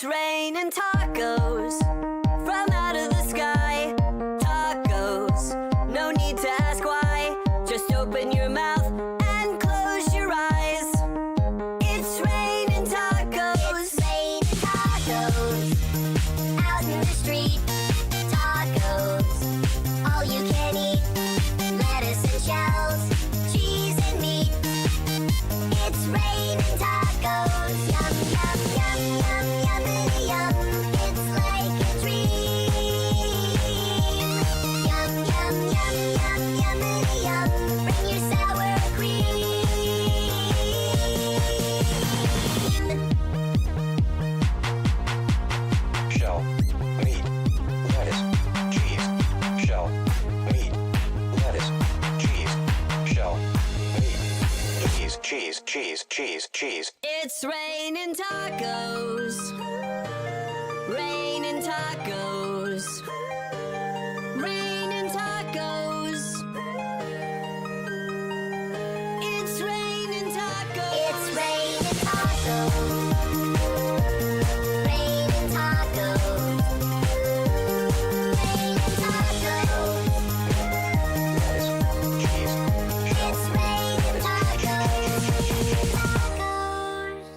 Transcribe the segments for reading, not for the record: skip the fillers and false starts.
It's raining tacos from out of the sky. Tacos, no need to ask why. Just open your mouth and close your eyes. It's raining tacos. It's raining tacos out in the street. Tacos, all you can eat. Lettuce and shells, cheese and meat. It's raining tacos. Yum, yum, yum, yum, yummity yum. It's like a dream. Yum, yum, yum, yum, yummity yum. Bring your sour cream. Shell, meat, lettuce, cheese. Shell, meat, lettuce, cheese. Shell, meat, cheese, cheese, cheese, cheese. It's raining tacos. Raining tacos. Raining tacos. It's raining tacos. It's raining tacos. Raining tacos. Raining tacos. Cheese. It's raining tacos. Tacos.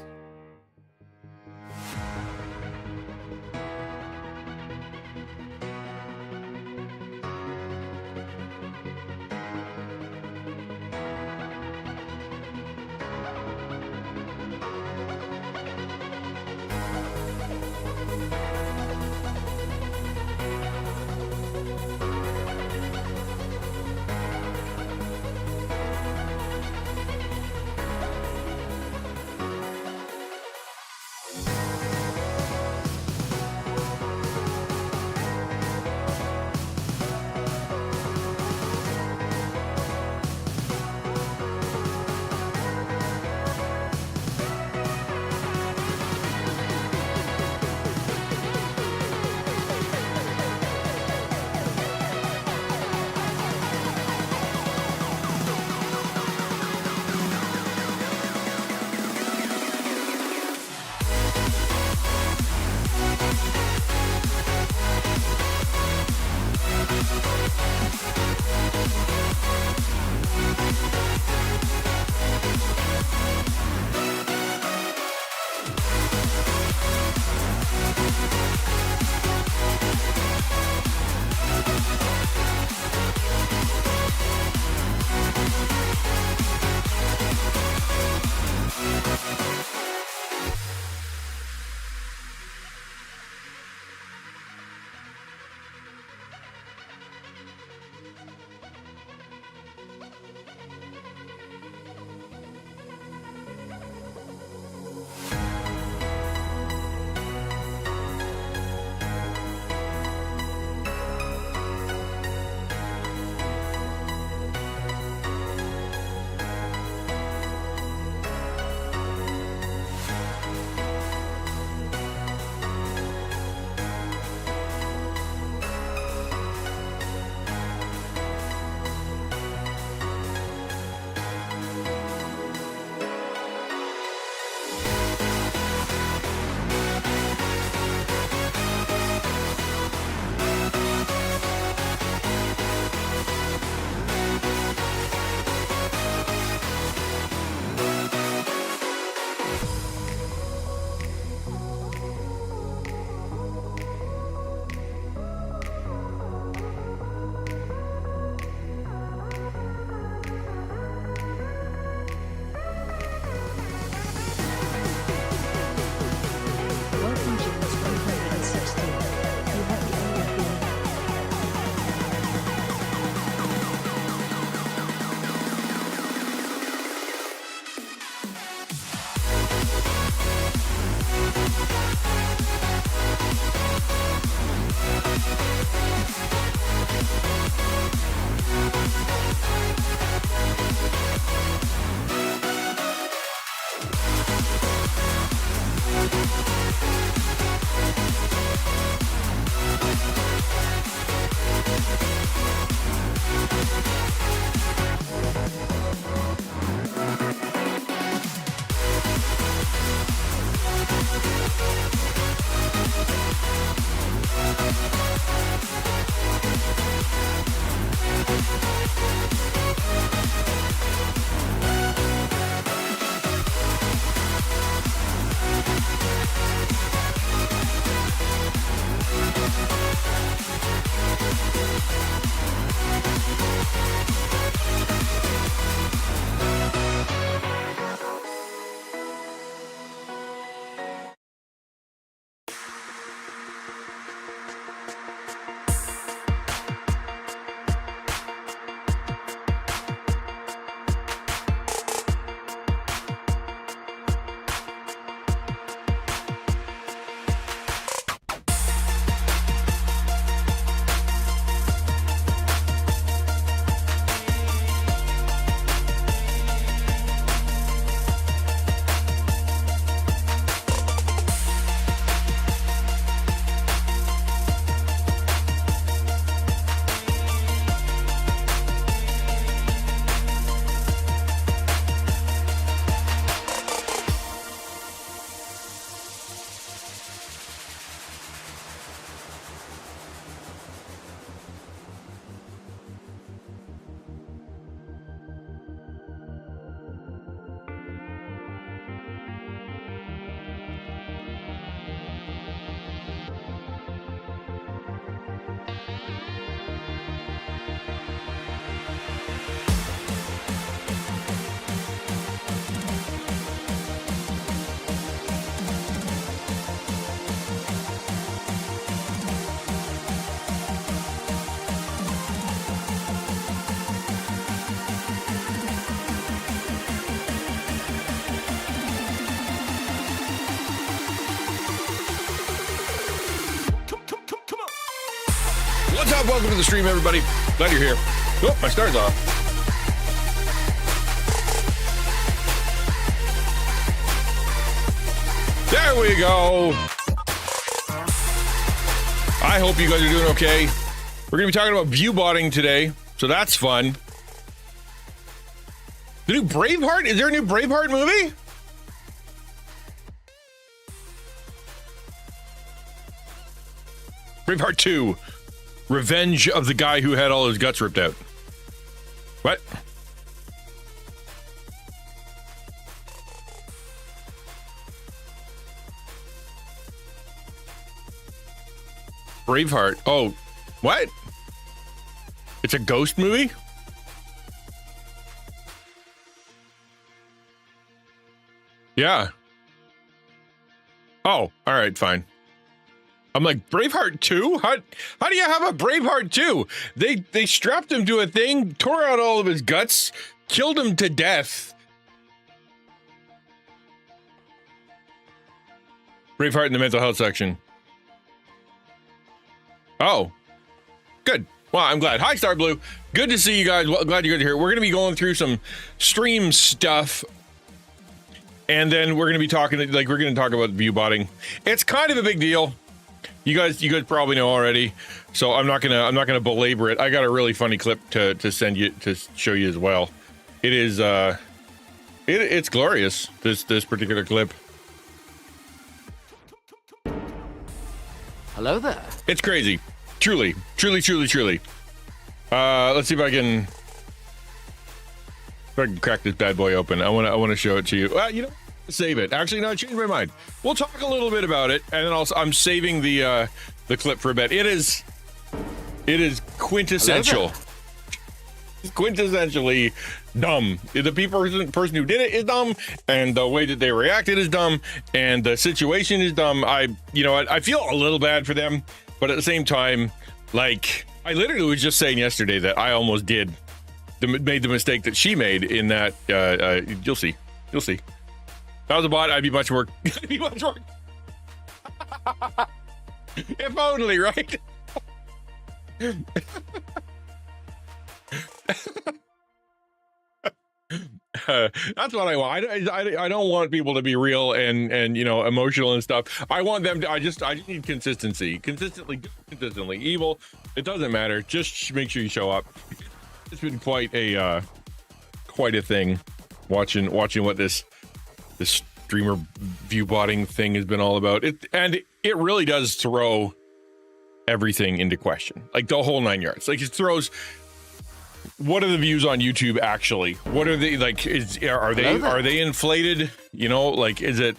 up? Welcome to the stream, everybody. Glad you're here. Oh, my star's off. There we go. I hope you guys are doing okay. We're going to be talking about view botting today, so that's fun. The new Braveheart? Is there a new Braveheart movie? Braveheart 2. Revenge of the guy who had all his guts ripped out. What? Braveheart. Oh, what? It's a ghost movie? Yeah. Oh, all right, fine. I'm like, Braveheart 2? How do you have a Braveheart 2? They strapped him to a thing, tore out all of his guts, killed him to death. Braveheart in the mental health section. Oh, good. Well, I'm glad. Hi, Star Blue. Good to see you guys. Well, glad you're here. We're going to be going through some stream stuff. And then we're going to be talking, we're going to talk about view botting. It's kind of a big deal. You guys probably know already. So I'm not going to belabor it. I got a really funny clip to send you, to show you as well. It is, it's glorious, this particular clip. Hello there. It's crazy. Truly. Let's see if I can crack this bad boy open. I want to show it to you. Well, you know, save it. Actually, no, I changed my mind. We'll talk a little bit about it, and then I'm saving the clip for a bit. It is quintessential. Quintessentially dumb. The person who did it is dumb, and the way that they reacted is dumb, and the situation is dumb. I feel a little bad for them, but at the same time, like, I literally was just saying yesterday that I almost made the mistake that she made in that. You'll see. If I was a bot, I'd be much more. If only, right? That's what I want. I don't want people to be real and emotional and stuff. I want them to. I just need consistency. Consistently evil. It doesn't matter. Just make sure you show up. It's been quite a thing watching what this streamer view botting thing has been all about. It really does throw everything into question, like the whole 9 yards. Like, it throws. What are the views on YouTube actually? What are they like? Are they inflated? Is it?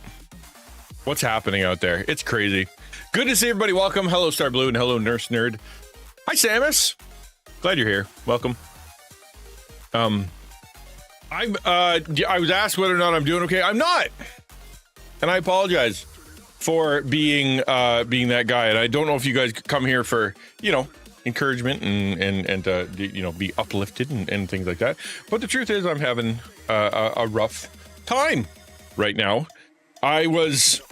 What's happening out there? It's crazy. Good to see everybody. Welcome. Hello, Star Blue, and hello, Nurse Nerd. Hi, Samus. Glad you're here. Welcome. I was asked whether or not I'm doing okay. I'm not, and I apologize for being that guy. And I don't know if you guys come here for encouragement and be uplifted and things like that. But the truth is, I'm having a rough time right now. I was,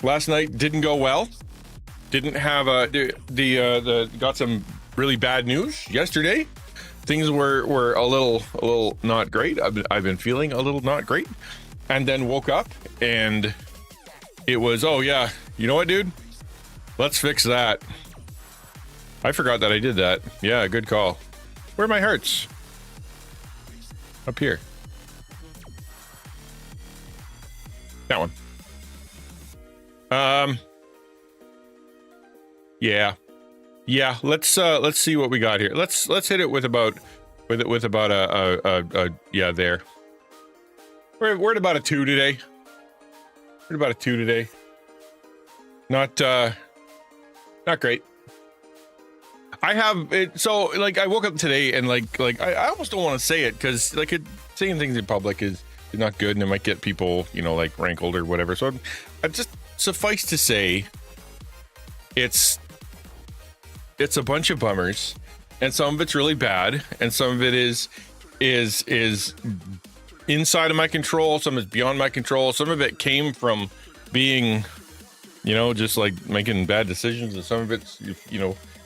last night didn't go well. Didn't have got some really bad news yesterday. Things were a little not great. I've been feeling a little not great, and then woke up and it was, oh yeah, you know what, dude? Let's fix that. I forgot that I did that. Yeah, good call. Where are my hearts? Up here. That one. Yeah. Let's see what we got here. Let's hit it with about yeah, there. We're at about a 2 today. Not great. I have it, so like I woke up today and like I almost don't want to say it because saying things in public is not good and it might get people rankled or whatever. So I just suffice to say it's a bunch of bummers, and some of it's really bad, and some of it is inside of my control, some is beyond my control, some of it came from being just like making bad decisions, and some of it's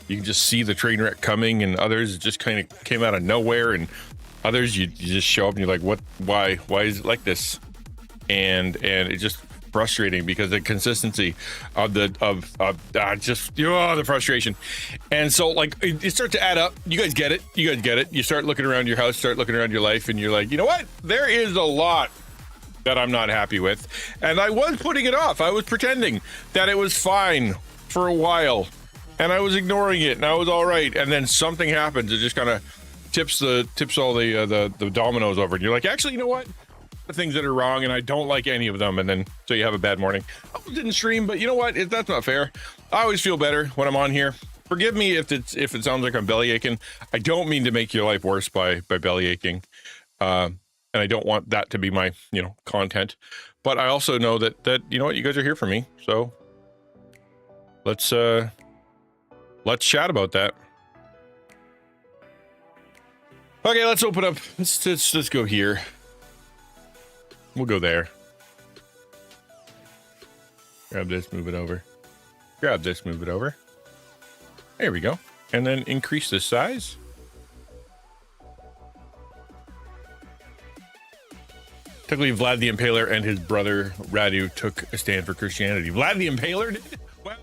you can just see the train wreck coming, and others just kind of came out of nowhere, and others you just show up and you're like, what, why is it like this? And it's just frustrating because the consistency of the frustration. And so like it starts to add up. You guys get it. You start looking around your house, start looking around your life, and you're like, you know what? There is a lot that I'm not happy with. And I was putting it off. I was pretending that it was fine for a while, and I was ignoring it, and I was all right. And then something happens. It just kind of tips all the dominoes over, and you're like, actually, you know what? The things that are wrong, and I don't like any of them. And then so you have a bad morning. I didn't stream, but you know what? That's not fair. I always feel better when I'm on here. Forgive me if it sounds like I'm belly aching. I don't mean to make your life worse by belly aching. And I don't want that to be my, content. But I also know that you know what, you guys are here for me. So let's chat about that. Okay, let's open up. Let's go here. We'll go there. Grab this, move it over. Grab this, move it over. There we go. And then increase the size. Technically, Vlad the Impaler and his brother Radu took a stand for Christianity. Vlad the Impaler did? Well,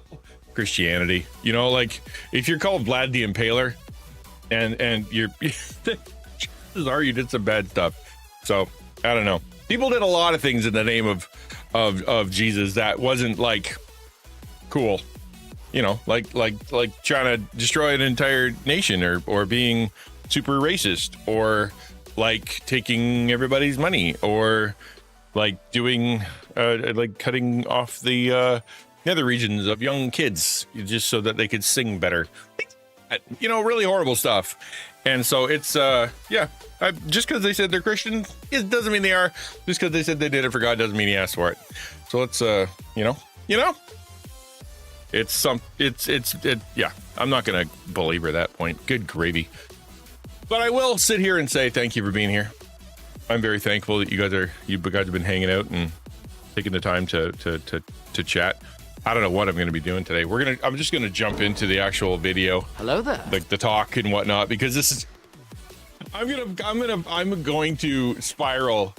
Christianity. You know, like, if you're called Vlad the Impaler and you're... chances are you did some bad stuff. So, I don't know. People did a lot of things in the name of Jesus that wasn't, like, cool. You know, like trying to destroy an entire nation or being super racist or like taking everybody's money or like doing like cutting off the other regions of young kids just so that they could sing better. You know, really horrible stuff. And so it's just because they said they're Christian, it doesn't mean they are. Just because they said they did it for God doesn't mean he asked for it. So let's I'm not gonna belabor that point. Good gravy. But I will sit here and say thank you for being here. I'm very thankful that you guys have been hanging out and taking the time to chat. I don't know what I'm going to be doing today. I'm just going to jump into the actual video. Hello there. Like the talk and whatnot, because this is. I'm going to spiral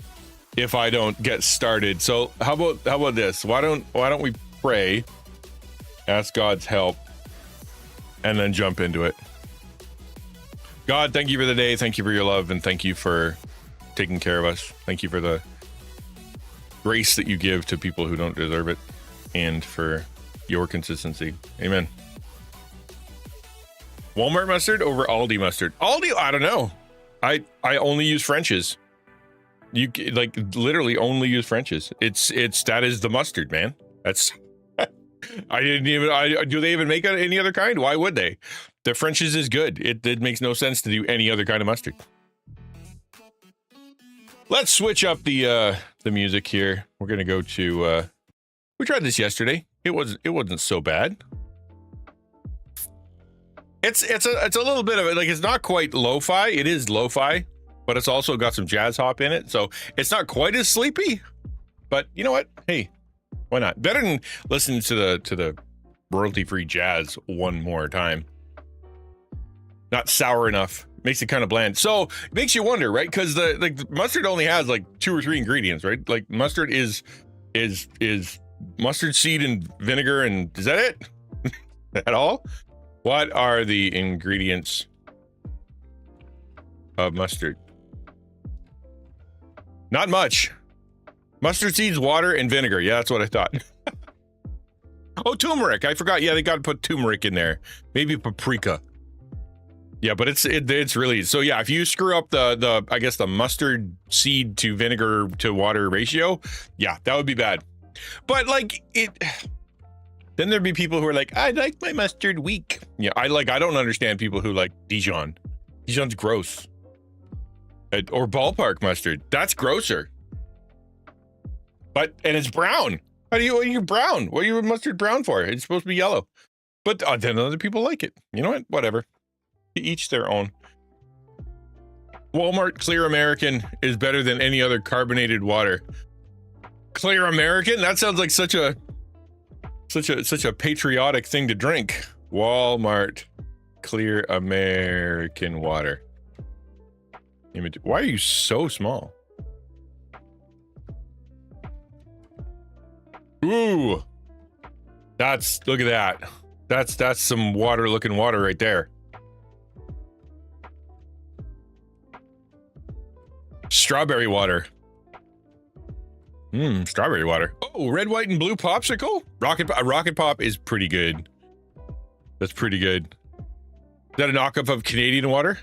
if I don't get started. So how about this? Why don't we pray, ask God's help, and then jump into it. God, thank you for the day. Thank you for your love, and thank you for taking care of us. Thank you for the grace that you give to people who don't deserve it, and for your consistency. Amen. Walmart mustard over Aldi mustard. Aldi, I don't know. I only use French's. You like literally only use French's. That is the mustard, man. That's do they even make any other kind? Why would they? The French's is good. It makes no sense to do any other kind of mustard. Let's switch up the music here. We're gonna go to we tried this yesterday. It wasn't so bad. It's a little bit of it, like it's not quite lo-fi. It is lo-fi, but it's also got some jazz hop in it, so it's not quite as sleepy. But you know what? Hey, why not? Better than listening to the royalty-free jazz one more time. Not sour enough. Makes it kind of bland. So it makes you wonder, right? Because the mustard only has like 2 or 3 ingredients, right? Like mustard is mustard seed and vinegar, and is that it? At all? What are the ingredients of mustard? Not much. Mustard seeds, water, and vinegar. Yeah, that's what I thought. Oh, turmeric. I forgot. Yeah, they got to put turmeric in there. Maybe paprika. Yeah, but it's really, so yeah, if you screw up the mustard seed to vinegar to water ratio, yeah, that would be bad. But like then there'd be people who are like, I like my mustard weak. Yeah, I don't understand people who like Dijon. Dijon's gross. Or ballpark mustard. That's grosser. And it's brown. What are you brown? What are you mustard brown for? It's supposed to be yellow. But then other people like it. You know what? Whatever. Each their own. Walmart Clear American is better than any other carbonated water. Clear American? That sounds like such a patriotic thing to drink. Walmart clear American water. Why are you so small? Ooh, look at that. That's some looking water right there. Strawberry water. Strawberry water. Oh, red, white, and blue popsicle. Rocket Pop is pretty good. That's pretty good. Is that a knockoff of Canadian water?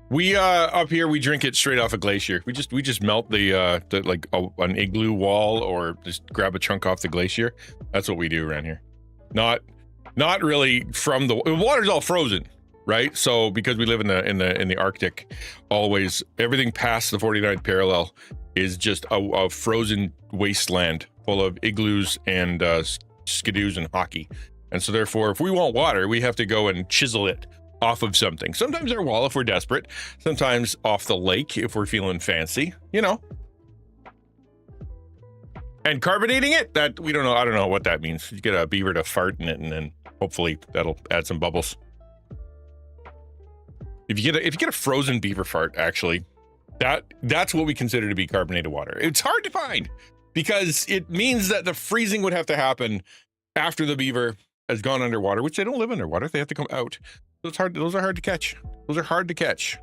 We up here we drink it straight off a glacier. We just melt the like an igloo wall or just grab a chunk off the glacier. That's what we do around here. Not really from the water's all frozen, right? So because we live in the Arctic, always everything past the 49th parallel is just a frozen wasteland full of igloos and skidoos and hockey. And so therefore, if we want water, we have to go and chisel it off of something. Sometimes our wall if we're desperate, sometimes off the lake if we're feeling fancy, you know. And carbonating it, that we don't know. I don't know what that means. You get a beaver to fart in it, and then hopefully that'll add some bubbles. If you get a frozen beaver fart, actually, that's what we consider to be carbonated water. It's hard to find because it means that the freezing would have to happen after the beaver has gone underwater, which they don't live underwater. They have to come out. So it's hard. Those are hard to catch. Those are hard to catch.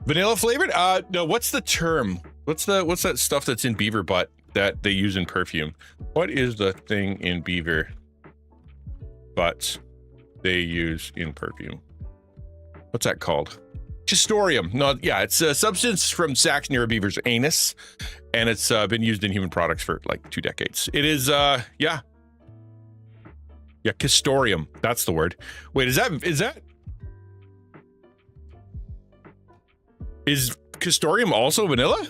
Vanilla flavored? No. What's the term? What's that stuff that's in beaver butt that they use in perfume? What is the thing in beaver butts they use in perfume? What's that called? Castoreum. No, yeah, it's a substance from sacs near a beaver's anus, and it's been used in human products for like 2 decades. It is, yeah, castoreum. That's the word. Wait, is castoreum also vanilla?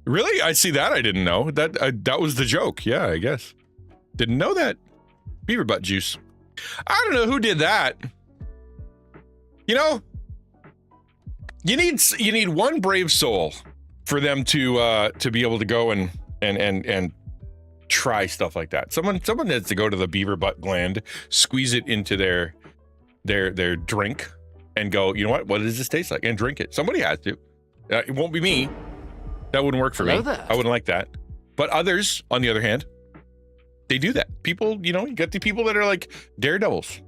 Really? I see that. I didn't know that was the joke. Yeah, I guess. Didn't know that. Beaver butt juice. I don't know who did that. You know, you need one brave soul for them to be able to go and try stuff like that. Someone needs to go to the beaver butt gland, squeeze it into their drink, and go, you know what does this taste like, and drink it. Somebody has to. It won't be me. That wouldn't work for me. I wouldn't like that. But others, on the other hand, they do that. People, you get the people that are like daredevils.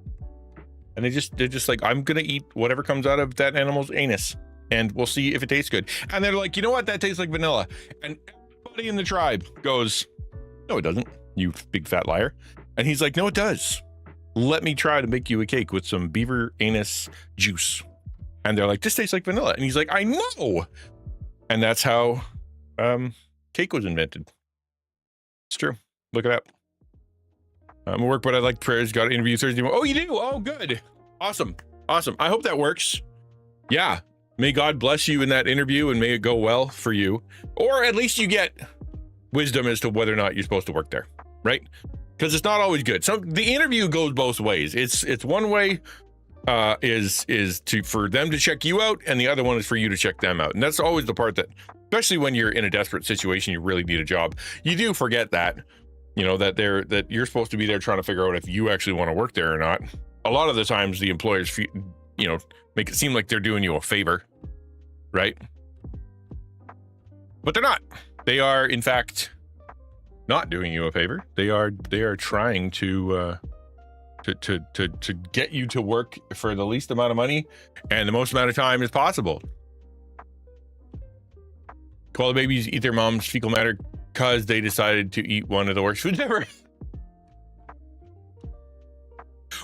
And they're just like, I'm gonna eat whatever comes out of that animal's anus, and we'll see if it tastes good. And they're like, you know what? That tastes like vanilla. And everybody in the tribe goes, no, it doesn't, you big fat liar. And he's like, no, it does. Let me try to make you a cake with some beaver anus juice. And they're like, this tastes like vanilla. And he's like, I know. And that's how cake was invented. It's true. Look it up. I'm at work, but I like prayers. Got an interview Thursday. Oh, you do? Oh, good. Awesome. I hope that works. Yeah. May God bless you in that interview, and may it go well for you. Or at least you get wisdom as to whether or not you're supposed to work there, right? Because it's not always good. So the interview goes both ways. It's one way is for them to check you out, and the other one is for you to check them out. And that's always the part that, especially when you're in a desperate situation, you really need a job. You do forget that. That you're supposed to be there trying to figure out if you actually want to work there or not. A lot of the times the employers, make it seem like they're doing you a favor, right? But they're not. They are, in fact, not doing you a favor. They are trying to get you to work for the least amount of money and the most amount of time as possible. Koala babies eat their mom's fecal matter because they decided to eat one of the worst foods ever.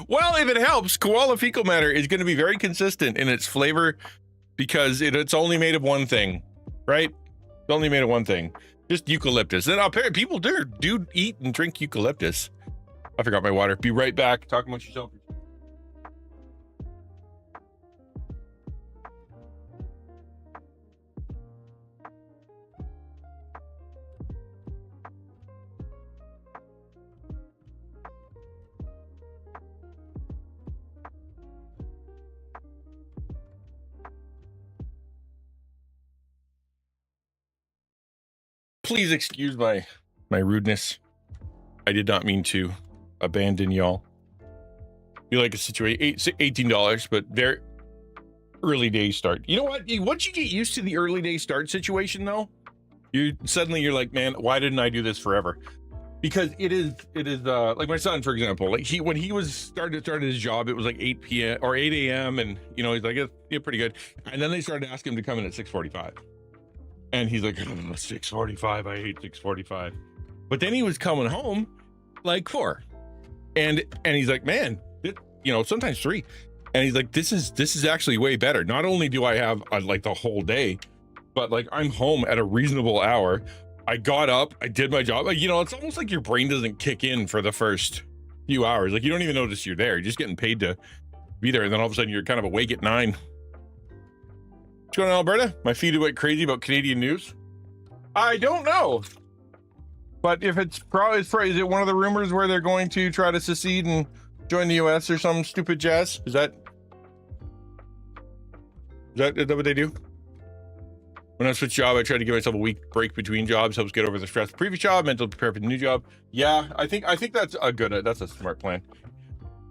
Well, if it helps, koala fecal matter is going to be very consistent in its flavor because it's only made of one thing, right? It's only made of one thing, just eucalyptus. And apparently people do eat and drink eucalyptus. I forgot my water. Be right back. Talk amongst yourself. Please excuse my rudeness. I did not mean to abandon y'all. be like a situation, $18, but they're early day start. You know what? Once you get used to the early day start situation, though, you're like, man, why didn't I do this forever? Because it is like my son, for example, like when he was started his job, it was like 8 p.m. or 8 a.m. and he's like, yeah, pretty good. And then they started asking him to come in at 6:45, and he's like, 6:45, I hate 6:45. But then he was coming home like 4, and he's like, man, sometimes 3, and he's like, this is actually way better. Not only do I have like the whole day, but like I'm home at a reasonable hour. I got up, I did my job. Like, it's almost like your brain doesn't kick in for the first few hours. Like, you don't even notice you're there. You're just getting paid to be there. And then all of a sudden you're kind of awake at 9. What's going on, Alberta? My feed went crazy about Canadian news. I don't know. But if it's probably, is it one of the rumors where they're going to try to secede and join the US or some stupid jazz? Is that what they do? When I switch job, I try to give myself a week break between jobs, helps get over the stress of the previous job, mentally prepare for the new job. Yeah, I think that's a smart plan.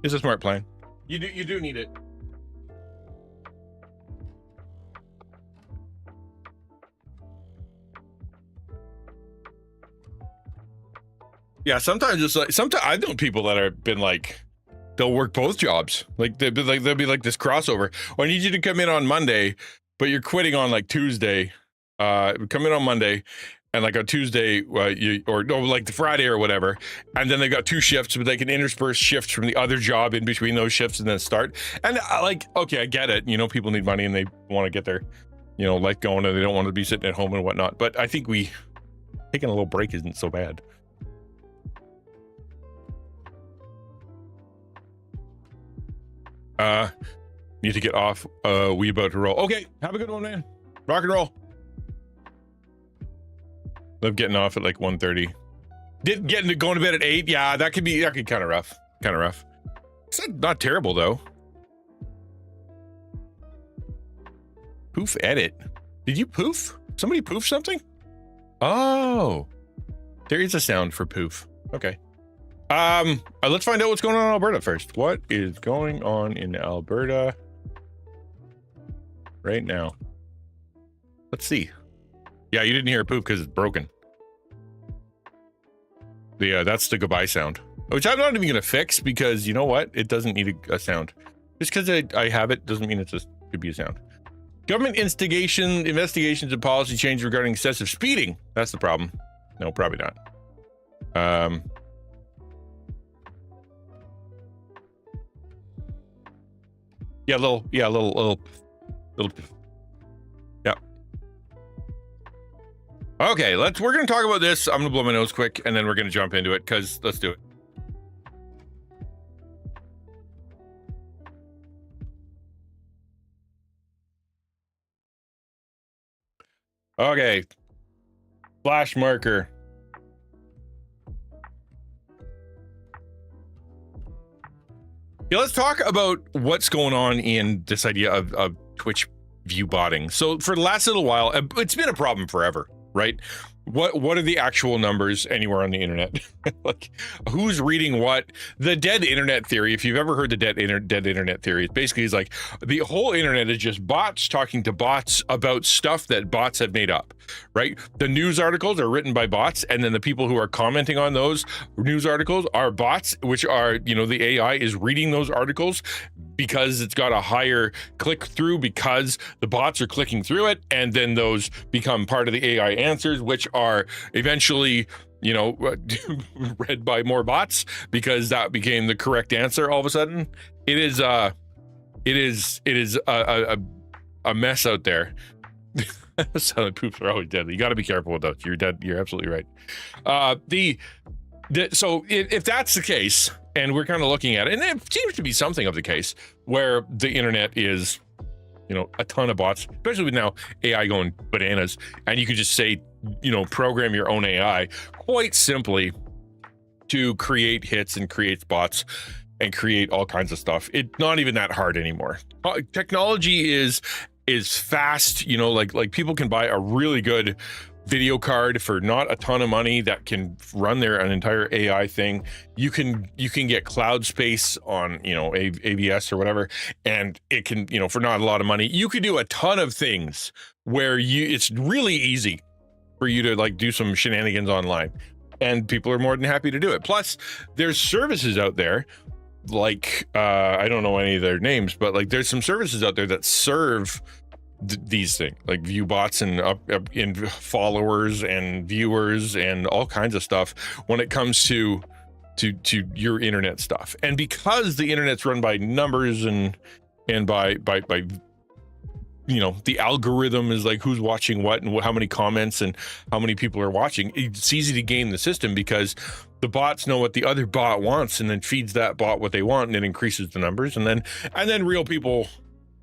It's a smart plan. You do need it. Yeah, sometimes I've known people that have been like, they'll work both jobs. Like they'll be like this crossover. Oh, I need you to come in on Monday, but you're quitting on like Tuesday. Come in on Monday, and like on Tuesday, like the Friday or whatever, and then they got 2 shifts, but they can intersperse shifts from the other job in between those shifts and then start. And okay, I get it. People need money and they want to get their, life going, and they don't want to be sitting at home and whatnot. But I think taking a little break isn't so bad. Need to get off. We about to roll. Okay, have a good one, man. Rock and roll. Love getting off at like 1:30. Going to bed at 8. Yeah, that could kind of rough. It's not terrible though. Poof edit. Did you poof? Somebody poof something? Oh, there is a sound for poof. Okay. Let's find out what's going on in Alberta first. What is going on in Alberta right now? Let's see. Yeah, you didn't hear a poop because it's broken. That's the goodbye sound, which I'm not even going to fix because you know what? It doesn't need a sound. Just because I have it doesn't mean it just could be a sound. Government investigations and policy change regarding excessive speeding. That's the problem. No, probably not. Yeah, little. Yeah. Okay, we're going to talk about this. I'm going to blow my nose quick, and then we're going to jump into it, because let's do it. Okay. Flash marker. Yeah, let's talk about what's going on in this idea of Twitch view botting. So for the last little while, it's been a problem forever, right? What are the actual numbers anywhere on the internet? Like, who's reading what? The dead internet theory, if you've ever heard the dead internet theory, it basically is like the whole internet is just bots talking to bots about stuff that bots have made up, right? The news articles are written by bots, and then the people who are commenting on those news articles are bots, which are, the AI is reading those articles because it's got a higher click through because the bots are clicking through it, and then those become part of the AI answers, which are eventually, read by more bots because that became the correct answer. All of a sudden, it is a mess out there. Silent poops are always deadly. You got to be careful with those. You're dead. You're absolutely right. So if that's the case, and we're kind of looking at it, and it seems to be something of the case where the internet is, a ton of bots, especially with now AI going bananas, and you could just say, program your own AI quite simply to create hits and create spots and create all kinds of stuff. It's not even that hard anymore. Technology is fast, like people can buy a really good video card for not a ton of money that can run an entire AI thing. You can get cloud space on, AVS or whatever, and it can, for not a lot of money, you could do a ton of things where it's really easy for you to like do some shenanigans online, and people are more than happy to do it. Plus, there's services out there like I don't know any of their names, but like there's some services out there that serve these things, like view bots and in followers and viewers and all kinds of stuff when it comes to your internet stuff. And because the internet's run by numbers and by the algorithm is like who's watching what and how many comments and how many people are watching, it's easy to game the system because the bots know what the other bot wants and then feeds that bot what they want, and it increases the numbers, and then real people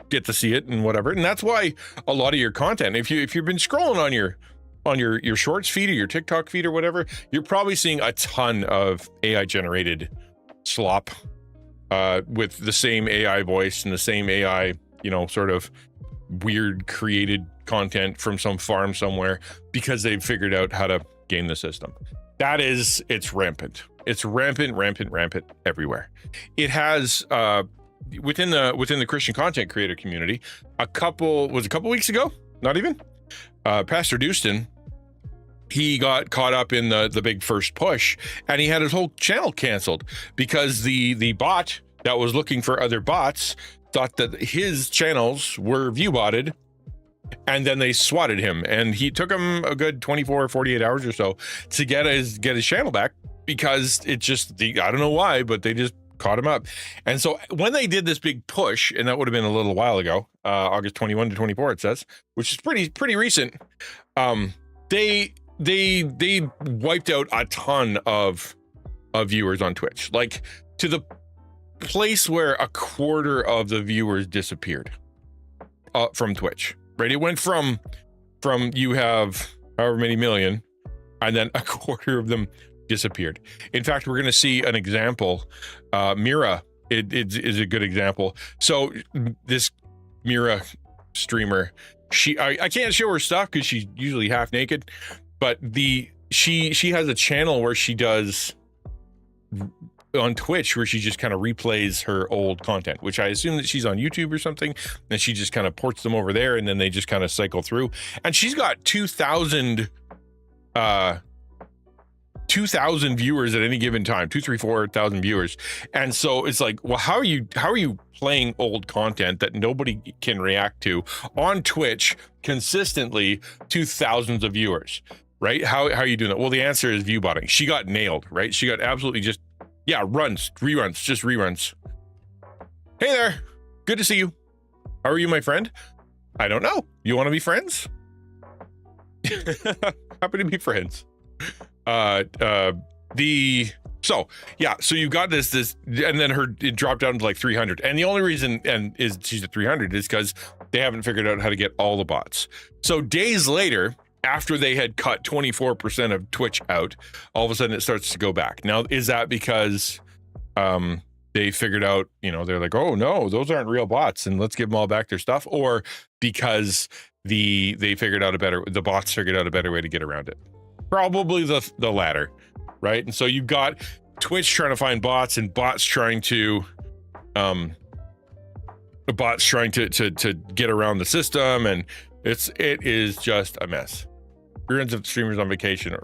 get to see it and whatever. And that's why a lot of your content, if you've been scrolling on your shorts feed or your TikTok feed or whatever, you're probably seeing a ton of AI generated slop with the same AI voice and the same AI, sort of weird created content from some farm somewhere, because they've figured out how to game the system. It's rampant. It's rampant everywhere. It has within the Christian content creator community, a couple weeks ago, not even, Pastor Dustin, he got caught up in the big first push, and he had his whole channel canceled because the bot that was looking for other bots thought that his channels were view botted, and then they swatted him, and he took him a good 24 or 48 hours or so to get his channel back, because it just, I don't know why, but they just caught him up. And so when they did this big push, and that would have been a little while ago, August 21 to 24, it says, which is pretty recent, they wiped out a ton of viewers on Twitch, like to the place where a quarter of the viewers disappeared from Twitch, right? It went from you have however many million, and then a quarter of them disappeared. In fact, we're going to see an example. Mira it is a good example. So this Mira streamer, I can't show her stuff because she's usually half naked, but she has a channel where she does on Twitch where she just kind of replays her old content, which I assume that she's on YouTube or something, and she just kind of ports them over there, and then they just kind of cycle through. And she's got 2,000 viewers at any given time, 4,000 viewers. And so it's like, well, how are you playing old content that nobody can react to on Twitch consistently to thousands of viewers, right? How are you doing that? Well, the answer is view botting. She got nailed, right? She got absolutely just, reruns. Hey there, good to see you. How are you, my friend? I don't know. You want to be friends? Happy to be friends. So you've got this, and then it dropped down to like 300. And the only reason is she's at 300 is because they haven't figured out how to get all the bots. So days later, after they had cut 24% of Twitch out, all of a sudden it starts to go back. Now, is that because they figured out, they're like, oh no, those aren't real bots, and let's give them all back their stuff, or because the bots figured out a better way to get around it? Probably the latter, right? And so you've got Twitch trying to find bots, and bots trying to get around the system, and it is just a mess. Millions of streamers on vacation,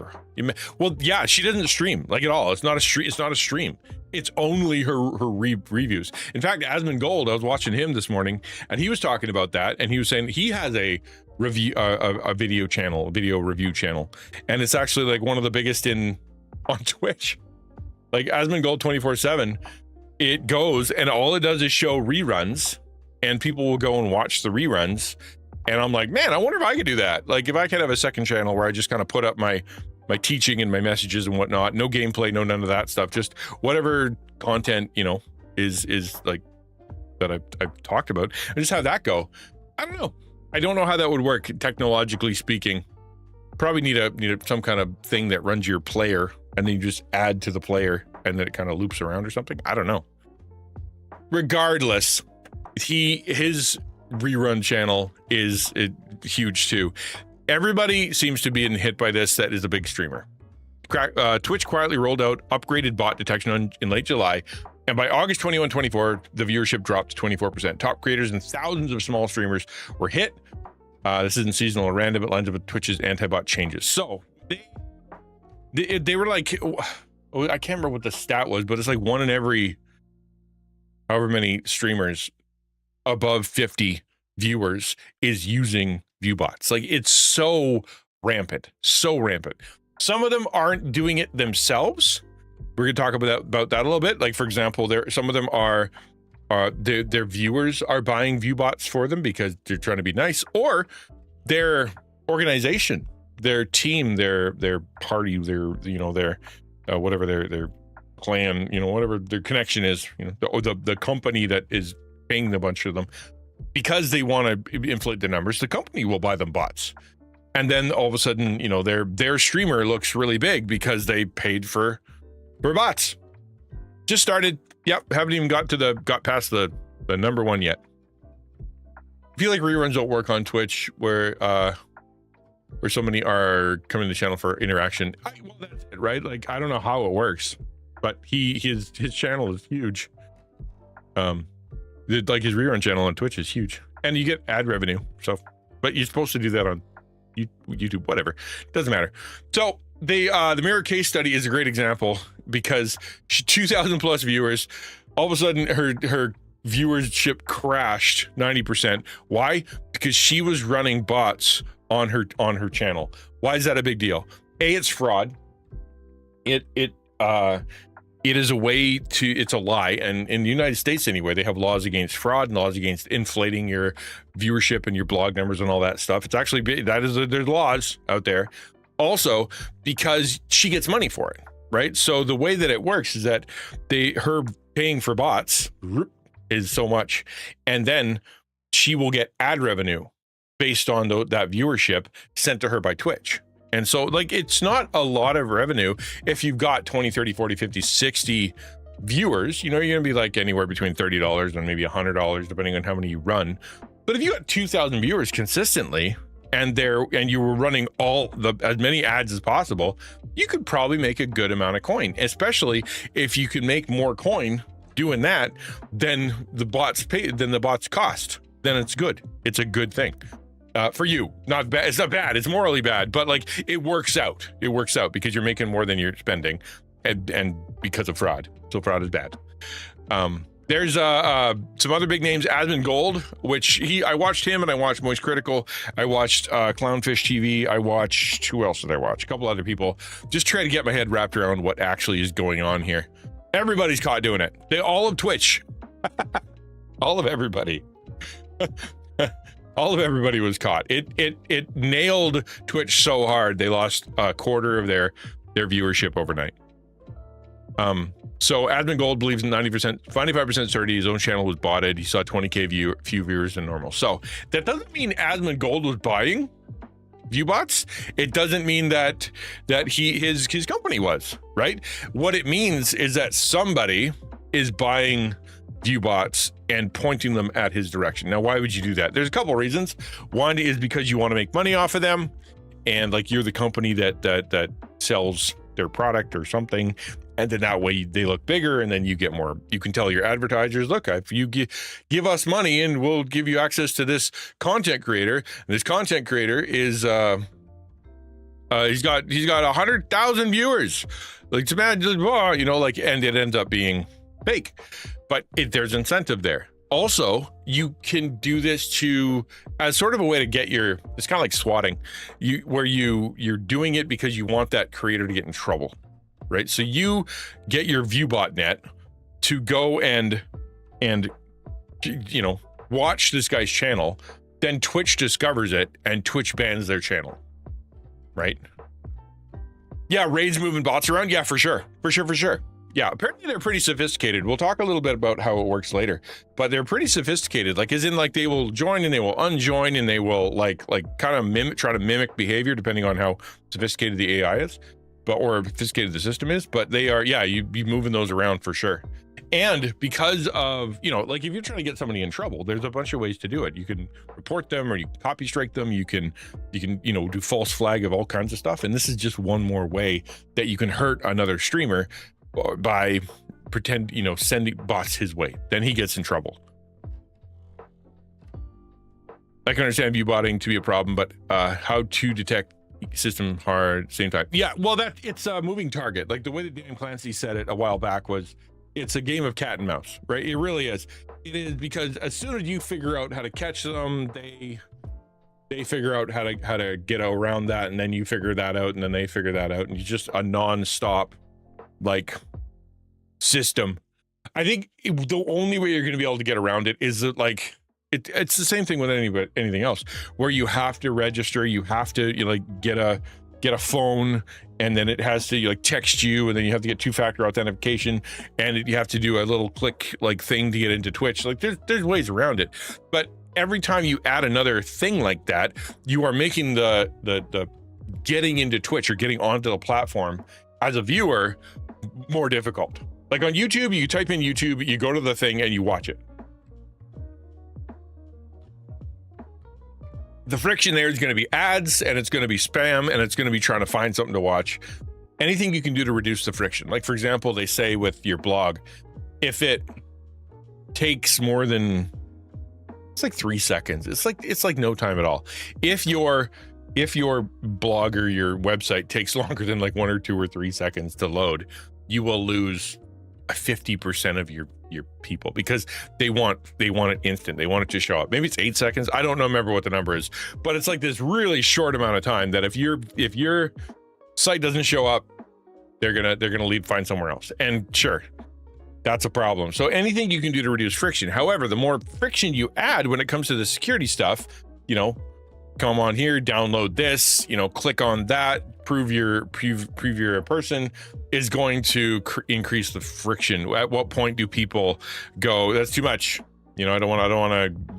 she doesn't stream like at all. It's not a stream. It's only her reviews. In fact, Asmund Gold, I was watching him this morning, and he was talking about that, and he was saying he has a video review channel, and it's actually like one of the biggest on Twitch. Like Asmund Gold 24/7, it goes, and all it does is show reruns, and people will go and watch the reruns. And I'm like, man, I wonder if I could do that. Like if I could have a second channel where I just kind of put up my teaching and my messages and whatnot, no gameplay, no none of that stuff, just whatever content, is like that I've talked about, and just have that go. I don't know. I don't know how that would work technologically speaking. Probably need some kind of thing that runs your player, and then you just add to the player, and then it kind of loops around or something. I don't know. Regardless, his rerun channel is huge too. Everybody seems to be hit by this that is a big streamer. Twitch quietly rolled out upgraded bot detection in late July, and by August 21-24, the viewership dropped to 24%. Top creators and thousands of small streamers were hit. This isn't seasonal or random. It lines up with Twitch's anti-bot changes. So they were like, I can't remember what the stat was, but it's like 1 in every however many streamers above 50 viewers is using viewbots. Like, it's so rampant, so rampant. Some of them aren't doing it themselves. We're gonna talk about that a little bit. Like, for example, some of them are their viewers are buying viewbots for them because they're trying to be nice, or their organization, their team, their party, their whatever their clan, whatever their connection is, the company that is paying a bunch of them, because they want to inflate the numbers, the company will buy them bots. And then all of a sudden, their streamer looks really big because they paid for bots. Just started. Yep. Haven't even got past the number one yet. I feel like reruns don't work on Twitch where so many are coming to the channel for interaction. Well, that's it, right? Like, I don't know how it works, but his channel is huge. Like, his rerun channel on Twitch is huge, and you get ad revenue. So, but you're supposed to do that on YouTube, whatever. Doesn't matter. So the Mirror case study is a great example because 2,000 plus viewers. All of a sudden, her viewership crashed 90%. Why? Because she was running bots on her channel. Why is that a big deal? A, it's fraud. It is a way to, it's a lie. And in the United States anyway, they have laws against fraud and laws against inflating your viewership and your blog numbers and all that stuff. It's actually, there's laws out there. Also, because she gets money for it, right? So the way that it works is that her paying for bots is so much, and then she will get ad revenue based on that viewership sent to her by Twitch. And so, like, it's not a lot of revenue if you've got 20, 30, 40, 50, 60 viewers. You're going to be like anywhere between $30 and maybe $100, depending on how many you run. But if you got 2,000 viewers consistently, and you were running as many ads as possible, you could probably make a good amount of coin, especially if you could make more coin doing that than the bots cost. Then it's good. It's a good thing. For you, not bad. It's not bad. It's morally bad, but like, it works out. It works out because you're making more than you're spending, and because of fraud. So fraud is bad. There's some other big names. Asmongold, which I watched him, and I watched Moist Critical. I watched Clownfish TV. I watched, who else did I watch? A couple other people. Just trying to get my head wrapped around what actually is going on here. Everybody's caught doing it. All of Twitch, all of everybody. All of everybody was caught. It nailed Twitch so hard they lost a quarter of their viewership overnight. So Asmongold believes in 95% certainty his own channel was botted. He saw 20K few viewers than normal. So that doesn't mean Asmongold was buying viewbots. It doesn't mean that his company was, right? What it means is that somebody is buying viewbots and pointing them at his direction. Now, why would you do that? There's a couple of reasons. One is because you want to make money off of them, and like, you're the company that sells their product or something, and then that way they look bigger, and then you get more. You can tell your advertisers, look, if you give us money and we'll give you access to this content creator. And this content creator is he's got 100,000 viewers. Like, imagine, and it ends up being fake. But there's incentive there. Also, you can do this as sort of a way to get it's kind of like swatting, where you're doing it because you want that creator to get in trouble, right? So you get your viewbot net to go and watch this guy's channel, then Twitch discovers it and Twitch bans their channel, right? Yeah, raids moving bots around. Yeah, for sure. Yeah, apparently they're pretty sophisticated. We'll talk a little bit about how it works later, but they're pretty sophisticated. Like, as in, like, they will join and they will unjoin and they will like kind of try to mimic behavior depending on how sophisticated the AI is, or sophisticated the system is. But they are, yeah, you'd be moving those around for sure. And because of, like if you're trying to get somebody in trouble, there's a bunch of ways to do it. You can report them, or you can copy strike them. You can, do false flag of all kinds of stuff. And this is just one more way that you can hurt another streamer by sending bots his way. Then he gets in trouble. I can understand view botting to be a problem, but how to detect system hard same time. Yeah, well, it's a moving target. Like the way that Dan Clancy said it a while back was, it's a game of cat and mouse, right? It really is. It is, because as soon as you figure out how to catch them, they figure out how to get around that, and then you figure that out, and then they figure that out, and it's just a non-stop system. I think the only way you're going to be able to get around it is that it's the same thing with anything else, where you have to register, you have to get a phone, and then it has to text you, and then you have to get two-factor authentication, and you have to do a little click thing to get into Twitch. There's ways around it, but every time you add another thing like that, you are making the getting into Twitch or getting onto the platform as a viewer more difficult. Like on YouTube, you type in YouTube, you go to the thing, and you watch it. The friction there is going to be ads, and it's going to be spam, and it's going to be trying to find something to watch. Anything you can do to reduce the friction. Like, for example, they say with your blog, if it takes more than, it's 3 seconds. It's like no time at all. If your blog or your website takes longer than 1 or 2 or 3 seconds to load, you will lose 50% of your people, because they want it instant. They want it to show up. Maybe it's 8 seconds. I don't remember what the number is, but it's this really short amount of time that if your site doesn't show up, they're gonna find somewhere else. And sure, that's a problem. So anything you can do to reduce friction. However, the more friction you add when it comes to the security stuff, come on here, download this, click on that, prove you're a person, is going to increase the friction. At what point do people go, that's too much? I don't want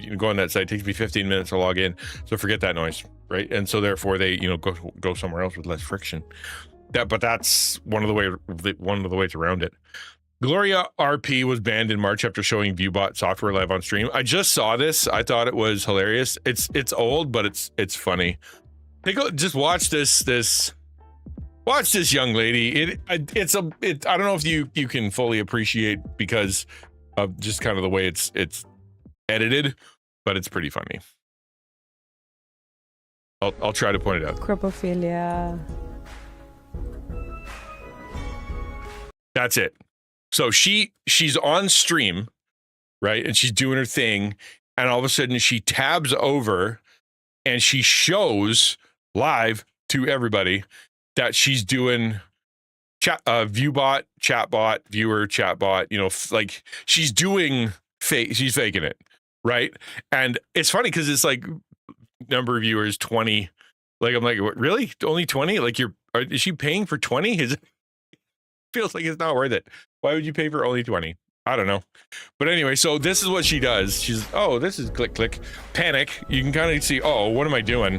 to go on that site. It takes me 15 minutes to log in. So forget that noise, right? And so therefore they, go somewhere else with less friction. But that's one of the ways around it. Gloria RP was banned in March after showing ViewBot software live on stream. I just saw this. I thought it was hilarious. It's old, but it's funny. Just watch this. Watch this young lady. I don't know if you can fully appreciate because of just kind of the way it's edited, but it's pretty funny. I'll try to point it out. Cryptophilia. That's it. So she's on stream, right? And she's doing her thing. And all of a sudden she tabs over and she shows live to everybody that she's doing viewbot, chatbot, viewer, chatbot, she's doing she's faking it. Right. And it's funny because it's number of viewers, 20. I'm like, what, really? Only 20? Is she paying for 20? Feels like it's not worth it. Why would you pay for only 20? I don't know. But anyway, so this is what she does. She's, this is click, panic. You can kind of see, what am I doing?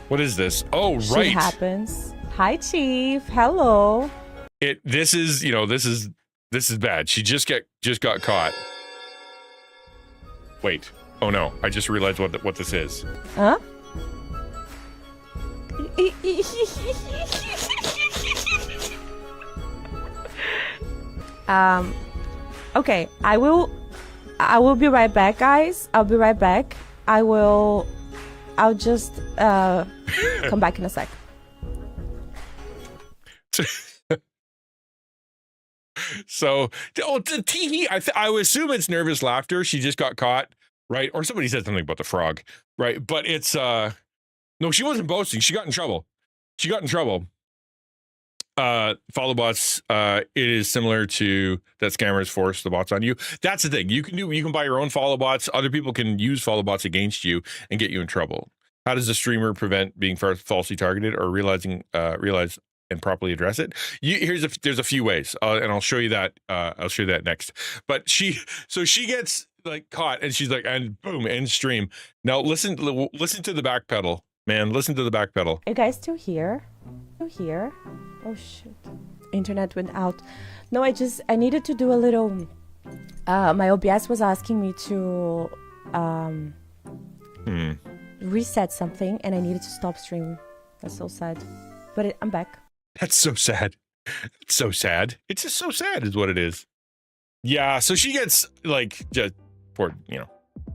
What is this? Oh, right. Shit happens. Hi, Chief. Hello. This is bad. She just got caught. Wait. Oh no. I just realized what this is. Huh? Okay, I will be right back, guys. I'll be right back. I'll just come back in a sec. So, the tee, I would assume it's nervous laughter. She just got caught, right? Or somebody said something about the frog, right? But it's no, she wasn't boasting. She got in trouble. Follow bots, it is similar to that scammers force the bots on you. That's the thing. You can buy your own follow bots. Other people can use follow bots against you and get you in trouble. How does a streamer prevent being falsely targeted or realize and properly address it? There's a few ways, and I'll show you that. I'll show you that next. But she gets caught, and she's and boom, end stream. Now listen to the back pedal, man. Listen to the back pedal. Are you guys still here? Oh shoot, internet went out. No, I needed to do a little My OBS was asking me to reset something, and I needed to stop stream. That's so sad. But I'm back. That's so sad. It's so sad. It's just so sad is what it is. Yeah, so she gets like just for,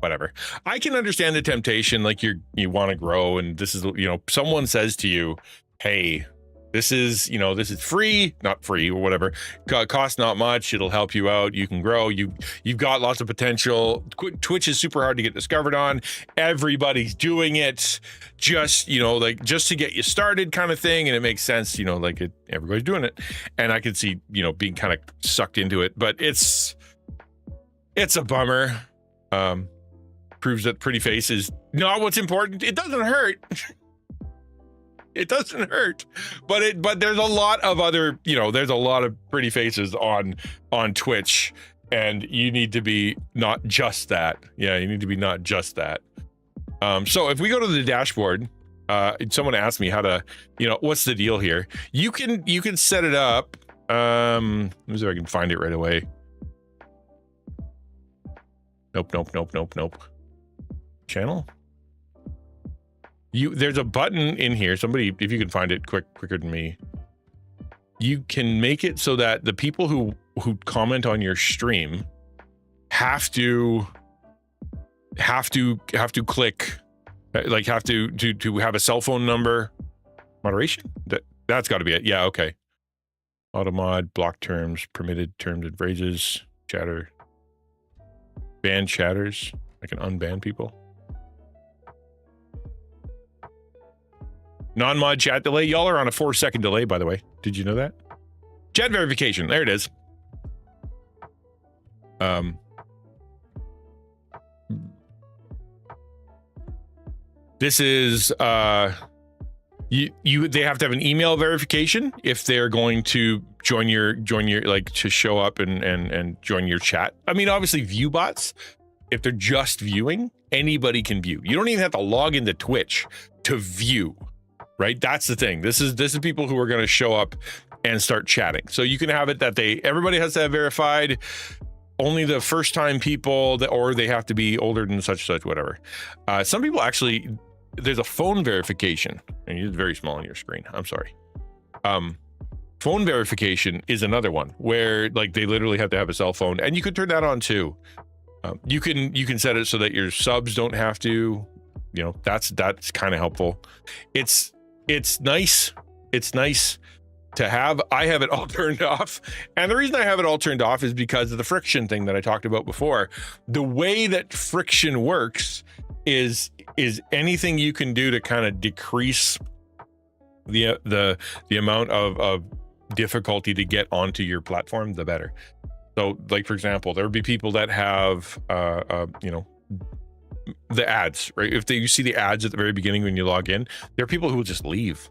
whatever. I can understand the temptation, like you want to grow, and this is, someone says to you, hey, this is free, not free or whatever, costs not much, it'll help you out, you can grow, you've got lots of potential. Twitch is super hard to get discovered on, everybody's doing it, just just to get you started kind of thing, and it makes sense, everybody's doing it, and I can see being kind of sucked into it, but it's a bummer. Proves that pretty face is not what's important. It doesn't hurt. It doesn't hurt, but there's a lot of other, there's a lot of pretty faces on Twitch, and you need to be not just that. Yeah, you need to be not just that. So if we go to the dashboard, someone asked me how to, what's the deal here? You can set it up. Let me see if I can find it right away. Nope. Channel. There's a button in here. Somebody, if you can find it quicker than me, you can make it so that the people who comment on your stream have to click, like have to have a cell phone number. Moderation. That's got to be it. Yeah. Okay. Automod, block terms, permitted terms and phrases, chatter, ban chatters. I can unban people. Non-mod chat delay. Y'all are on a 4-second delay, by the way. Did you know that? Chat verification. There it is. This is they have to have an email verification if they're going to join your like to show up and join your chat. I mean, obviously view bots, if they're just viewing, anybody can view. You don't even have to log into Twitch to view. Right? That's the thing. This is people who are going to show up and start chatting. So you can have it that everybody has to have verified, only the first time people or they have to be older than such, whatever. Some people actually, there's a phone verification, and it's very small on your screen. I'm sorry. Phone verification is another one where like they literally have to have a cell phone, and you could turn that on too. You can set it so that your subs don't have to, that's kind of helpful. It's nice to have. I have it all turned off, and the reason I have it all turned off is because of the friction thing that I talked about before. The way that friction works is anything you can do to kind of decrease the amount of difficulty to get onto your platform, the better. So like, for example, there would be people that have the ads, right? If you see the ads at the very beginning when you log in, there are people who will just leave.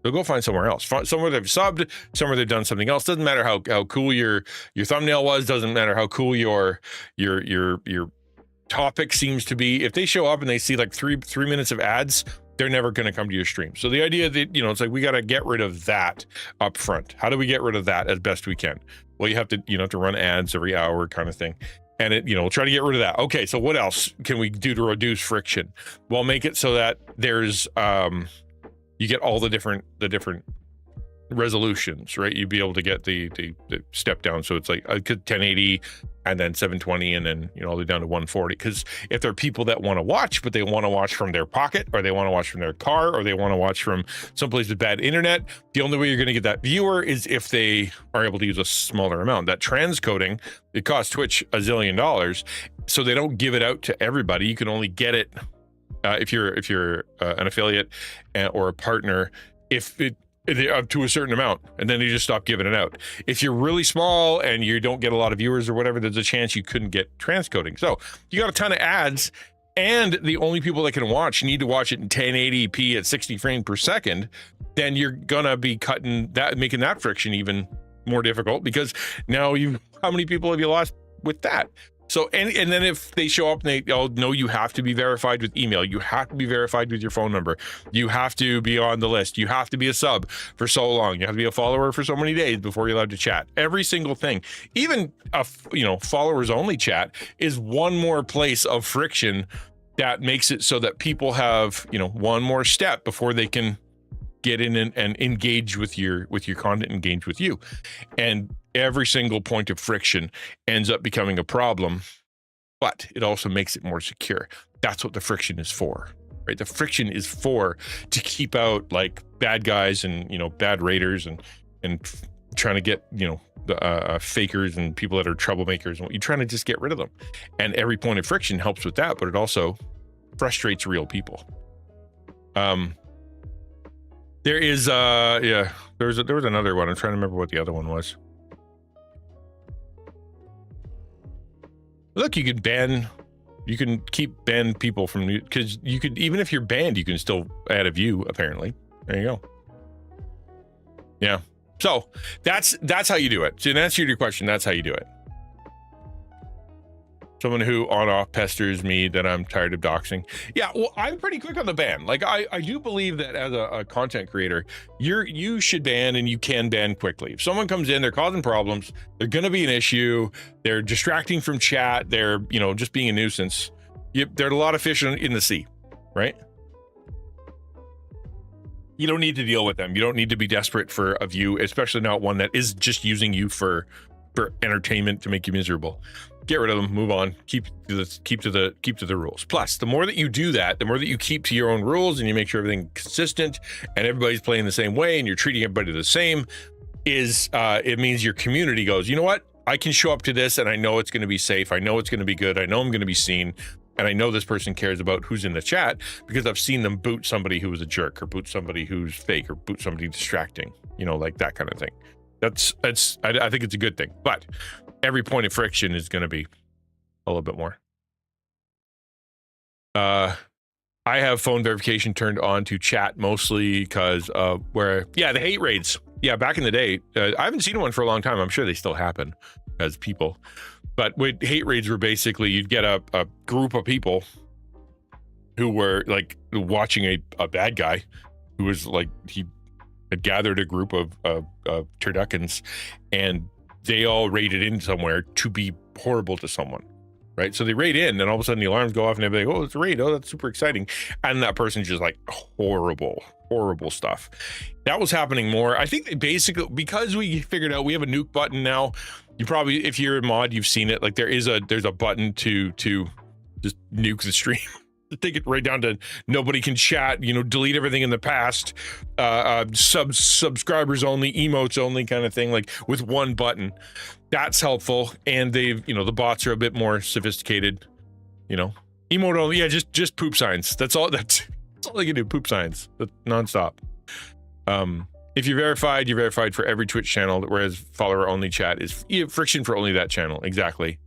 They'll go find somewhere else. Somewhere they've subbed, somewhere they've done something else. Doesn't matter how cool your thumbnail was. Doesn't matter how cool your topic seems to be. If they show up and they see like three minutes of ads, they're never going to come to your stream. So the idea that, it's like we got to get rid of that up front. How do we get rid of that as best we can? Well, you have to run ads every hour kind of thing. And we'll try to get rid of that. Okay, so what else can we do to reduce friction? Well, make it so that there's you get all the different resolutions, right? You'd be able to get the step down, so it's like 1080 and then 720 and then all the way down to 140. Because if there are people that want to watch, but they want to watch from their pocket, or they want to watch from their car, or they want to watch from someplace with bad internet, the only way you're going to get that viewer is if they are able to use a smaller amount. That transcoding, it costs Twitch $1 zillion, so they don't give it out to everybody. You can only get it if you're an affiliate or a partner, up to a certain amount, and then you just stop giving it out. If you're really small and you don't get a lot of viewers or whatever, there's a chance you couldn't get transcoding. So you got a ton of ads, and the only people that can watch need to watch it in 1080p at 60 frames per second, then you're gonna be making that friction even more difficult, because now how many people have you lost with that? So, and then if they show up and they know you have to be verified with email, you have to be verified with your phone number, you have to be on the list, you have to be a sub for so long, you have to be a follower for so many days before you're allowed to chat. Every single thing, even a followers only chat is one more place of friction that makes it so that people have one more step before they can get in and engage with your content, engage with you. And every single point of friction ends up becoming a problem, but it also makes it more secure. That's what the friction is for, right? The friction is to keep out like bad guys and bad raiders and trying to get the fakers and people that are troublemakers, and you're trying to just get rid of them. And every point of friction helps with that, but it also frustrates real people. There is there was another one. I'm trying to remember what the other one was. Look, you can keep ban people from, because you could, even if you're banned, you can still add a view, apparently. There you go. Yeah. So that's how you do it. So in answer to your question, that's how you do it. Someone who on-off pesters me that I'm tired of doxing. Yeah, well, I'm pretty quick on the ban. Like I do believe that as a content creator, you should ban, and you can ban quickly. If someone comes in, they're causing problems, they're going to be an issue, they're distracting from chat, they're just being a nuisance. There are a lot of fish in the sea, right? You don't need to deal with them. You don't need to be desperate for a view, especially not one that is just using you for entertainment to make you miserable. Get rid of them, move on, keep to the rules. Plus, the more that you do that, the more that you keep to your own rules and you make sure everything's consistent and everybody's playing the same way and you're treating everybody the same, it means your community goes, you know what? I can show up to this and I know it's going to be safe. I know it's going to be good. I know I'm going to be seen. And I know this person cares about who's in the chat because I've seen them boot somebody who was a jerk, or boot somebody who's fake, or boot somebody distracting, like that kind of thing. I think it's a good thing, but every point of friction is going to be a little bit more. I have phone verification turned on to chat mostly because of the hate raids. Yeah, back in the day, I haven't seen one for a long time. I'm sure they still happen as people. But with hate raids were basically, you'd get a group of people who were like watching a bad guy who was like, he had gathered a group of turduckens, and they all raided in somewhere to be horrible to someone, right? So they raid in, and all of a sudden the alarms go off and they're like, oh, it's a raid. Oh, that's super exciting. And that person's just like horrible stuff. That was happening more. I think they basically, because we figured out we have a nuke button now, you probably, if you're a mod, you've seen it. Like there's a button to just nuke the stream. Take it right down to nobody can chat, delete everything in the past, subscribers only, emotes only kind of thing, like with one button. That's helpful. And they've, the bots are a bit more sophisticated, emote only. Yeah, just poop signs. That's all they can do. Poop signs, but nonstop. If you're verified for every Twitch channel, whereas follower only chat is friction for only that channel. Exactly.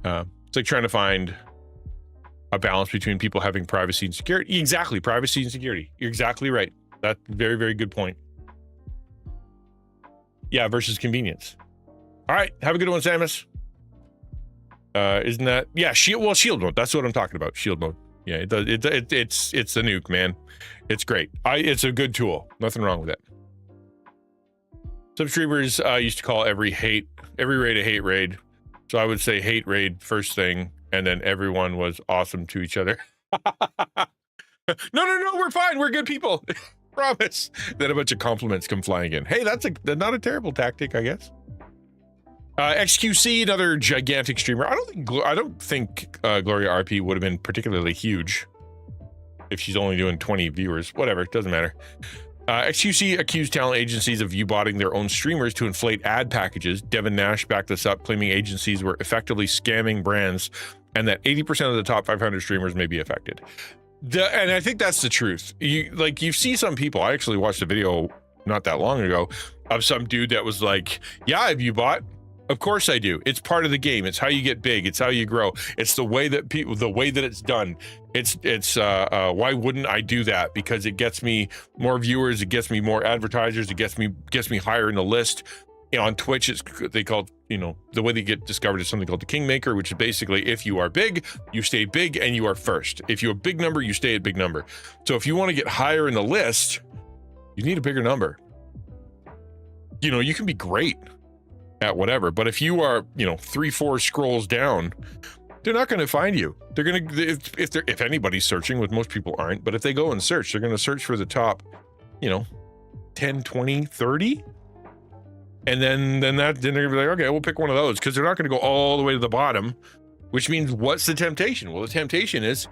It's like trying to find a balance between people having privacy and security. Exactly, privacy and security. You're exactly right. That's a very, very good point. Yeah, versus convenience. All right, have a good one, Samus. Isn't that, yeah, shield mode. That's what I'm talking about. Shield mode. Yeah, it does. It's the nuke, man. It's great. It's a good tool. Nothing wrong with it. Some streamers used to call every raid a hate raid. So I would say hate raid first thing, and then everyone was awesome to each other. No, we're fine. We're good people. Promise. Then a bunch of compliments come flying in. Hey, that's not a terrible tactic, I guess. XQC, another gigantic streamer. I don't think Gloria RP would have been particularly huge if she's only doing 20 viewers. Whatever, it doesn't matter. XQC accused talent agencies of U-botting their own streamers to inflate ad packages. Devin Nash backed this up, claiming agencies were effectively scamming brands and that 80% of the top 500 streamers may be affected. And I think that's the truth. You see some people, I actually watched a video not that long ago of some dude that was like, yeah, I've U-bot. Of course I do. It's part of the game. It's how you get big. It's how you grow. It's the way that it's done. It's why wouldn't I do that? Because it gets me more viewers. It gets me more advertisers. It gets me higher in the list. On Twitch, they call the way they get discovered is something called the Kingmaker, which is basically if you are big, you stay big and you are first. If you're a big number, you stay at big number. So if you want to get higher in the list, you need a bigger number. You can be great at whatever, but if you are, 3-4 scrolls down, they're not going to find you. They're going to, if anybody's searching, which most people aren't, but if they go and search, they're going to search for the top, 10, 20, 30. And then they're going to be like, okay, we'll pick one of those, because they're not going to go all the way to the bottom, which means what's the temptation? Well, the temptation is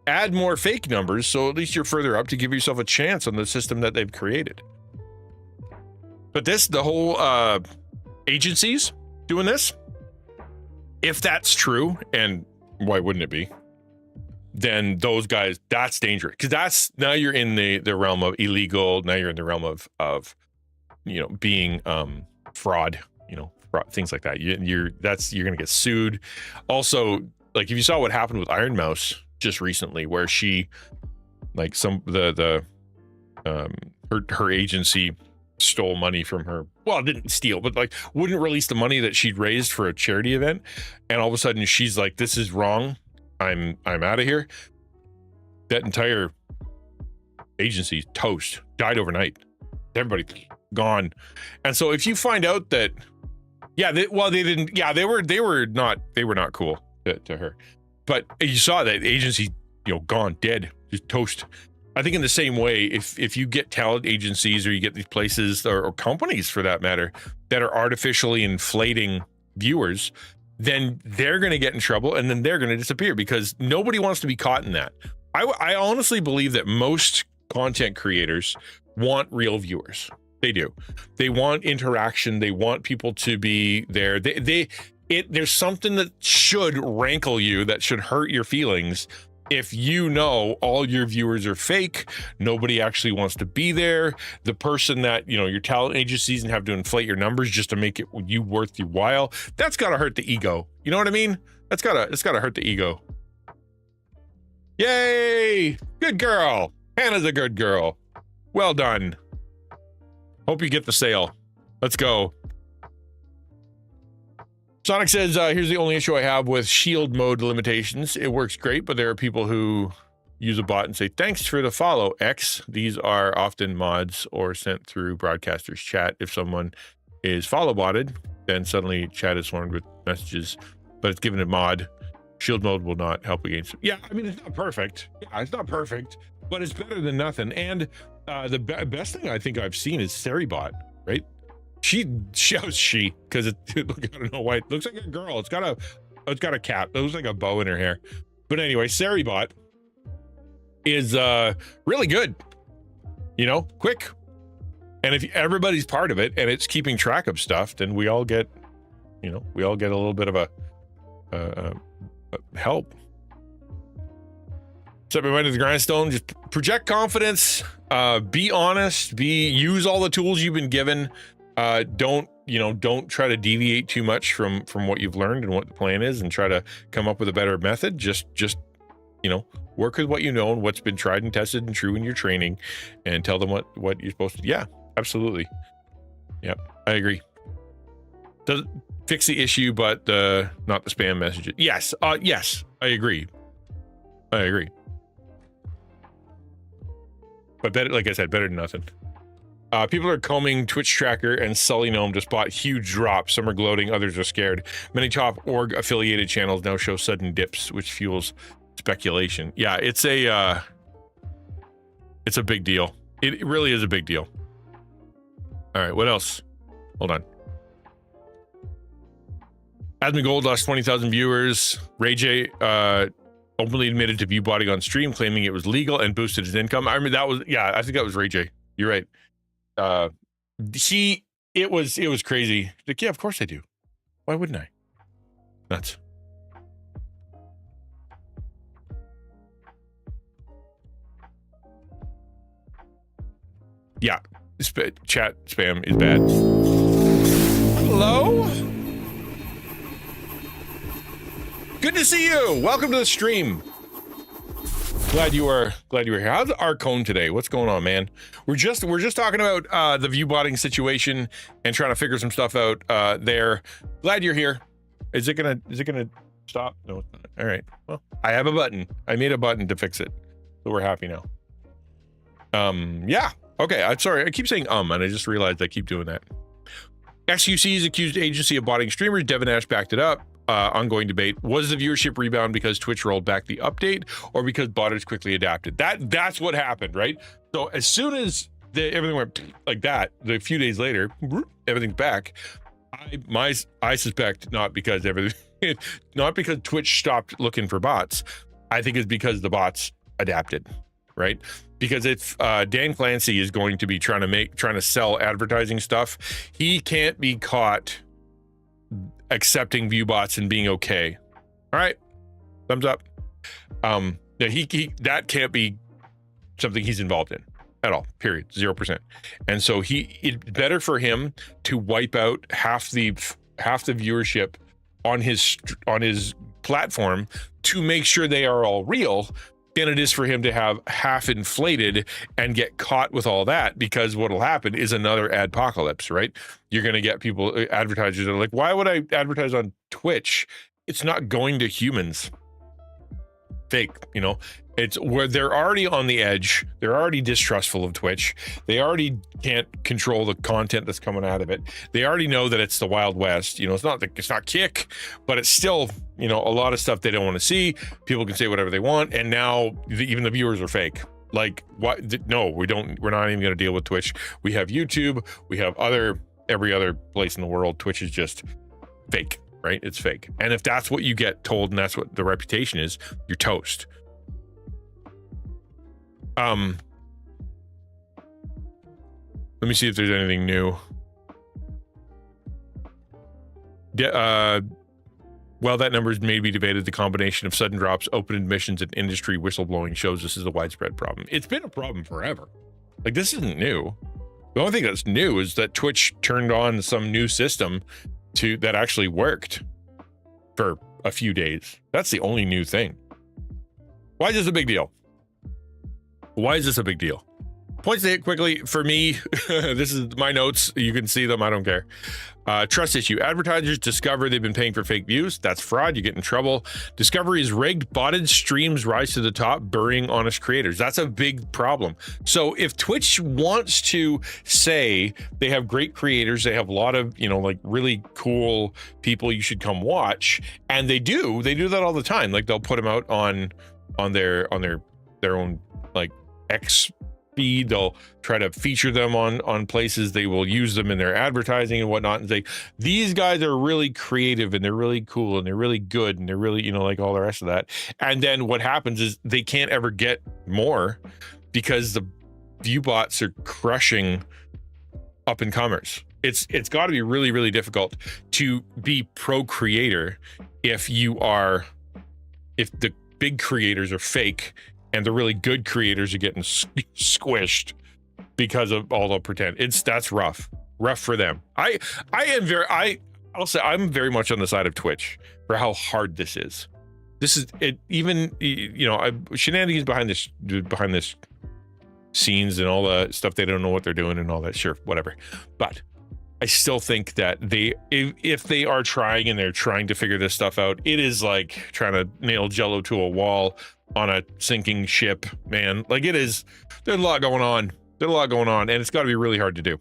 add more fake numbers, so at least you're further up to give yourself a chance on the system that they've created. But the whole agencies doing this, if that's true, and why wouldn't it be, then those guys, that's dangerous, because now you're in the realm of illegal. Now you're in the realm of being fraud, things like that. You're going to get sued. Also, like if you saw what happened with Iron Mouse just recently, where she, like her agency stole money from her. Well, didn't steal, but like wouldn't release the money that she'd raised for a charity event. And all of a sudden she's like, this is wrong. I'm out of here. That entire agency toast, died overnight. Everybody gone. And so if you find out that, they were not cool to her, but you saw that agency, gone, dead, just toast. I think in the same way, if you get talent agencies, or you get these places or companies for that matter that are artificially inflating viewers, then they're going to get in trouble, and then they're going to disappear, because nobody wants to be caught in that. I honestly believe that most content creators want real viewers. They do. They want interaction. They want people to be there. There's something that should rankle you, that should hurt your feelings. If all your viewers are fake, nobody actually wants to be there. The person that, your talent agencies and have to inflate your numbers just to make it you worth your while, that's got to hurt the ego. You know what I mean? It's got to hurt the ego. Yay! Good girl. Hannah's a good girl. Well done. Hope you get the sale. Let's go. Sonic says, here's the only issue I have with shield mode limitations. It works great, but there are people who use a bot and say, thanks for the follow, X. These are often mods or sent through broadcasters chat. If someone is follow botted, then suddenly chat is swarmed with messages, but it's given a mod. Shield mode will not help against it. Yeah, I mean, it's not perfect. Yeah, it's not perfect, but it's better than nothing. And the best thing I think I've seen is Seribot, right? She, because I don't know why it looks like a girl. It's got a cap. It looks like a bow in her hair. But anyway, Seribot is really good. Quick. And if everybody's part of it and it's keeping track of stuff, then we all get a little bit of a help. So everybody to the grindstone, just project confidence, be honest, use all the tools you've been given. Don't try to deviate too much from what you've learned and what the plan is, and try to come up with a better method. Just work with what you know and what's been tried and tested and true in your training, and tell them what you're supposed to do. Yeah, absolutely. Yep, I agree. Doesn't fix the issue, but not the spam messages. Yes, yes, I agree. But better, like I said, better than nothing. People are combing Twitch tracker, and Sully Gnome just bought huge drops. Some are gloating, others are scared. Many top org affiliated channels now show sudden dips, which fuels speculation. Yeah, it's a big deal. It really is a big deal. All right, what else? Hold on. Admin Gold lost 20,000 viewers. Ray J openly admitted to view botting on stream, claiming it was legal and boosted his income. I remember I think that was Ray J. You're right. It was crazy. Like, yeah, of course I do. Why wouldn't I? Nuts. Yeah, chat spam is bad. Hello? Good to see you. Welcome to the stream. Glad you were here. How's our cone today? What's going on, man? We're just talking about the view botting situation and trying to figure some stuff out there. Glad you're here. Is it gonna stop? No, it's not. All right. Well, I have a button. I made a button to fix it, so we're happy now. Yeah. Okay. I'm sorry. I keep saying and I just realized I keep doing that. XQC's accused agency of botting streamers. Devin Ash backed it up. Ongoing debate. Was the viewership rebound because Twitch rolled back the update or because botters quickly adapted? That's what happened, right? So as soon as everything went like that, a few days later, everything's back. I suspect not because Twitch stopped looking for bots. I think it's because the bots adapted, right? Because if Dan Clancy is going to be trying to sell advertising stuff, he can't be caught accepting view bots and being okay. All right, thumbs up. That can't be something he's involved in at all. Period. 0%. And so it's better for him to wipe out half the viewership on his platform to make sure they are all real than it is for him to have half inflated and get caught with all that, because what'll happen is another adpocalypse, right? You're going to get advertisers that are like, why would I advertise on Twitch? It's not going to humans. Fake, it's where they're already on the edge. They're already distrustful of Twitch. They already can't control the content that's coming out of it. They already know that it's the Wild West. It's not Kick, but it's still, a lot of stuff they don't want to see. People can say whatever they want. And now even the viewers are fake. Like, what? No, we're not even going to deal with Twitch. We have YouTube. We have every other place in the world. Twitch is just fake, right? It's fake. And if that's what you get told and that's what the reputation is, you're toast. Let me see if there's anything new. Well, that number may be debated. The combination of sudden drops, open admissions, and industry whistleblowing shows this is a widespread problem. It's been a problem forever. Like, this isn't new. The only thing that's new is that Twitch turned on some new system that actually worked for a few days. That's the only new thing. Why is this a big deal? Why is this a big deal? Points to hit quickly for me. This is my notes. You can see them. I don't care. Trust issue. Advertisers discover they've been paying for fake views. That's fraud. You get in trouble. Discovery is rigged. Botted streams rise to the top, burying honest creators. That's a big problem. So if Twitch wants to say they have great creators, they have a lot of, really cool people you should come watch, and they do that all the time. Like, they'll put them out on their own, like, X feed. They'll try to feature them on places. They will use them in their advertising and whatnot, and say these guys are really creative and they're really cool and they're really good and they're really, like, all the rest of that. And then what happens is they can't ever get more because the view bots are crushing up and comers. It's got to be really, really difficult to be pro creator if the big creators are fake and the really good creators are getting squished because of all the pretend. That's rough for them. I'll say I'm very much on the side of Twitch for how hard this is. This is it. Even shenanigans behind this scenes and all the stuff. They don't know what they're doing and all that. Sure, whatever. But I still think that if they are trying and they're trying to figure this stuff out, it is like trying to nail Jello to a wall on a sinking ship, man. Like, it is. There's a lot going on. And it's got to be really hard to do.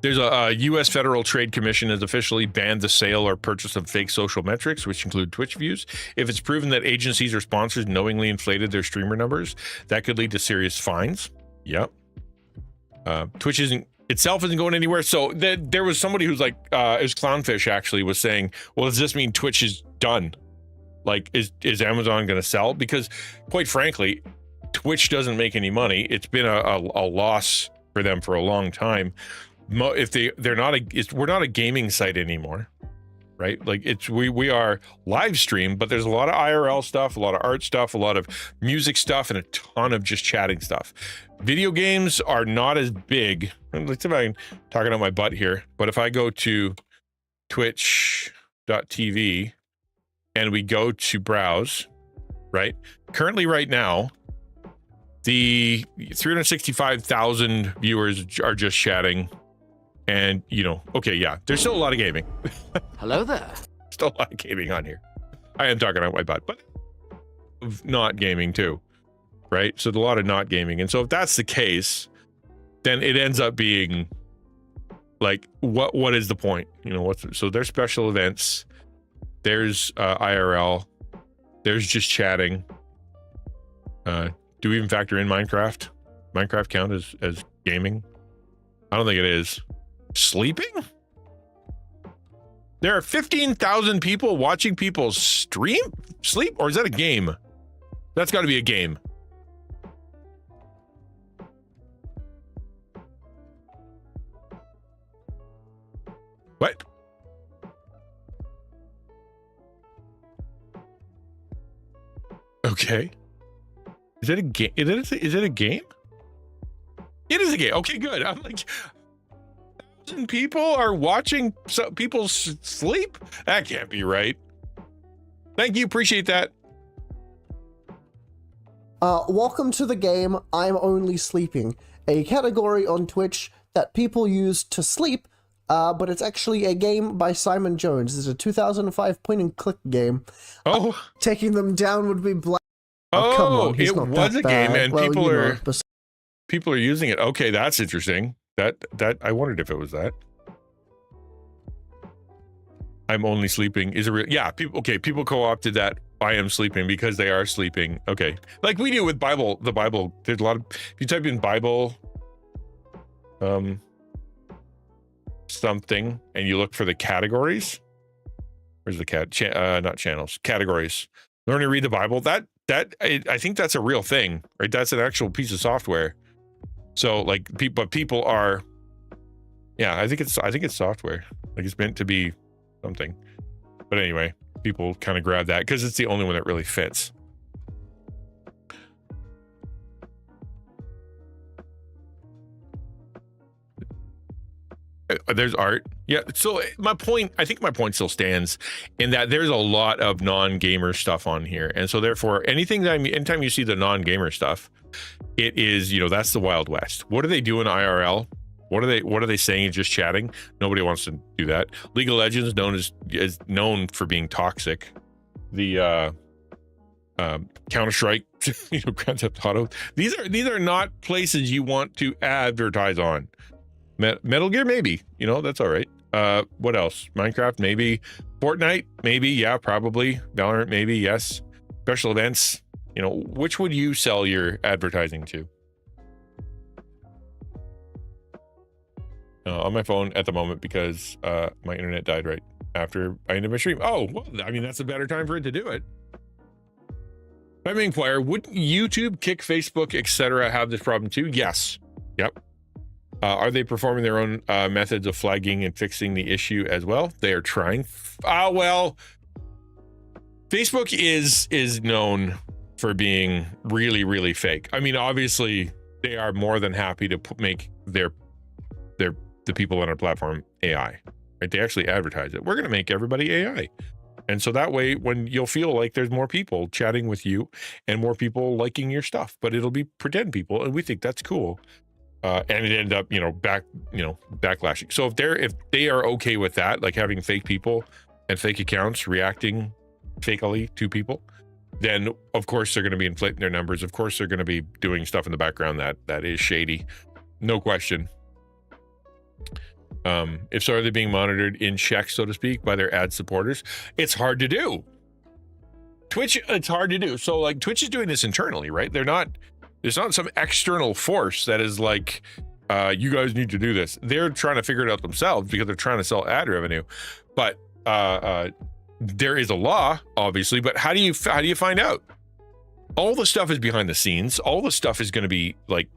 There's a U.S. Federal Trade Commission has officially banned the sale or purchase of fake social metrics, which include Twitch views. If it's proven that agencies or sponsors knowingly inflated their streamer numbers, that could lead to serious fines. Yep. Twitch isn't going anywhere. So there was somebody who's like, it was Clownfish actually was saying, well, does this mean Twitch is done? Like, is Amazon going to sell? Because quite frankly, Twitch doesn't make any money. It's been a loss for them for a long time. If we're not a gaming site anymore, right? Like, we are live stream, but there's a lot of IRL stuff, a lot of art stuff, a lot of music stuff, and a ton of just chatting stuff. Video games are not as big. Let's see if I'm talking out my butt here. But if I go to twitch.tv and we go to browse, right? Currently, right now, the 365,000 viewers are just chatting. And, okay, yeah, there's still a lot of gaming. Hello there. Still a lot of gaming on here. I am talking out my butt, but not gaming too, right? So there's a lot of not gaming. And so if that's the case, then it ends up being like, what is the point? So there's special events, there's IRL, there's just chatting. Do we even factor in Minecraft? Minecraft count as gaming? I don't think it is. Sleeping? There are 15,000 people watching people sleep, or is that a game? That's got to be a game. What? Okay. Is it a game? Is it a game? It is a game. Okay, good. I'm like, 1,000 people are watching people sleep? That can't be right. Thank you. Appreciate that. Welcome to the game, I'm Only Sleeping, a category on Twitch that people use to sleep, but it's actually a game by Simon Jones. It's a 2005 point-and-click game. Oh. Taking them down would be black. Oh, come on, he's it not was that a game, bad. and Well, people are using it. Okay, that's interesting. That I wondered if it was that. I'm Only Sleeping is a real, yeah. People co-opted that. I am sleeping because they are sleeping. Okay, like we do with the Bible. There's a lot of, if you type in Bible, something, and you look for the categories. Where's the not channels, categories. Learn to read the Bible. I think that's a real thing, right? That's an actual piece of software. So like people are, yeah, I think it's software. Like it's meant to be something. But anyway, people kind of grab that because it's the only one that really fits. There's art. Yeah. So I think my point still stands in that there's a lot of non-gamer stuff on here. And so therefore anytime you see the non-gamer stuff, it is, that's the Wild West. What are they doing IRL? What are they saying? Just chatting? Nobody wants to do that. League of Legends is known for being toxic. The Counter-Strike, Grand Theft Auto. These are not places you want to advertise on. Metal Gear, maybe, that's all right. What else? Minecraft, maybe. Fortnite, maybe. Yeah, probably. Valorant, maybe. Yes. Special events. Which would you sell your advertising to? On my phone at the moment because my internet died right after I ended my stream. Oh, well, that's a better time for it to do it. Let me inquire, wouldn't YouTube, Kick, Facebook, etc. have this problem too? Yes. Yep. Are they performing their own methods of flagging and fixing the issue as well? They are trying. Well, Facebook is known for being really, really fake. Obviously, they are more than happy to make the people on our platform AI, right? They actually advertise it. We're going to make everybody AI. And so that way, when you'll feel like there's more people chatting with you and more people liking your stuff, but it'll be pretend people. And we think that's cool. And it ended up, backlashing. So if they are okay with that, like having fake people and fake accounts reacting fakely to people, then of course they're going to be inflating their numbers. Of course they're going to be doing stuff in the background that is shady. No question. If so, are they being monitored in check, so to speak, by their ad supporters? It's hard to do. Twitch, it's hard to do. So like Twitch is doing this internally, right? There's not some external force that is like, you guys need to do this. They're trying to figure it out themselves because they're trying to sell ad revenue. But there is a law, obviously, but how do you find out? All the stuff is behind the scenes. All the stuff is going to be like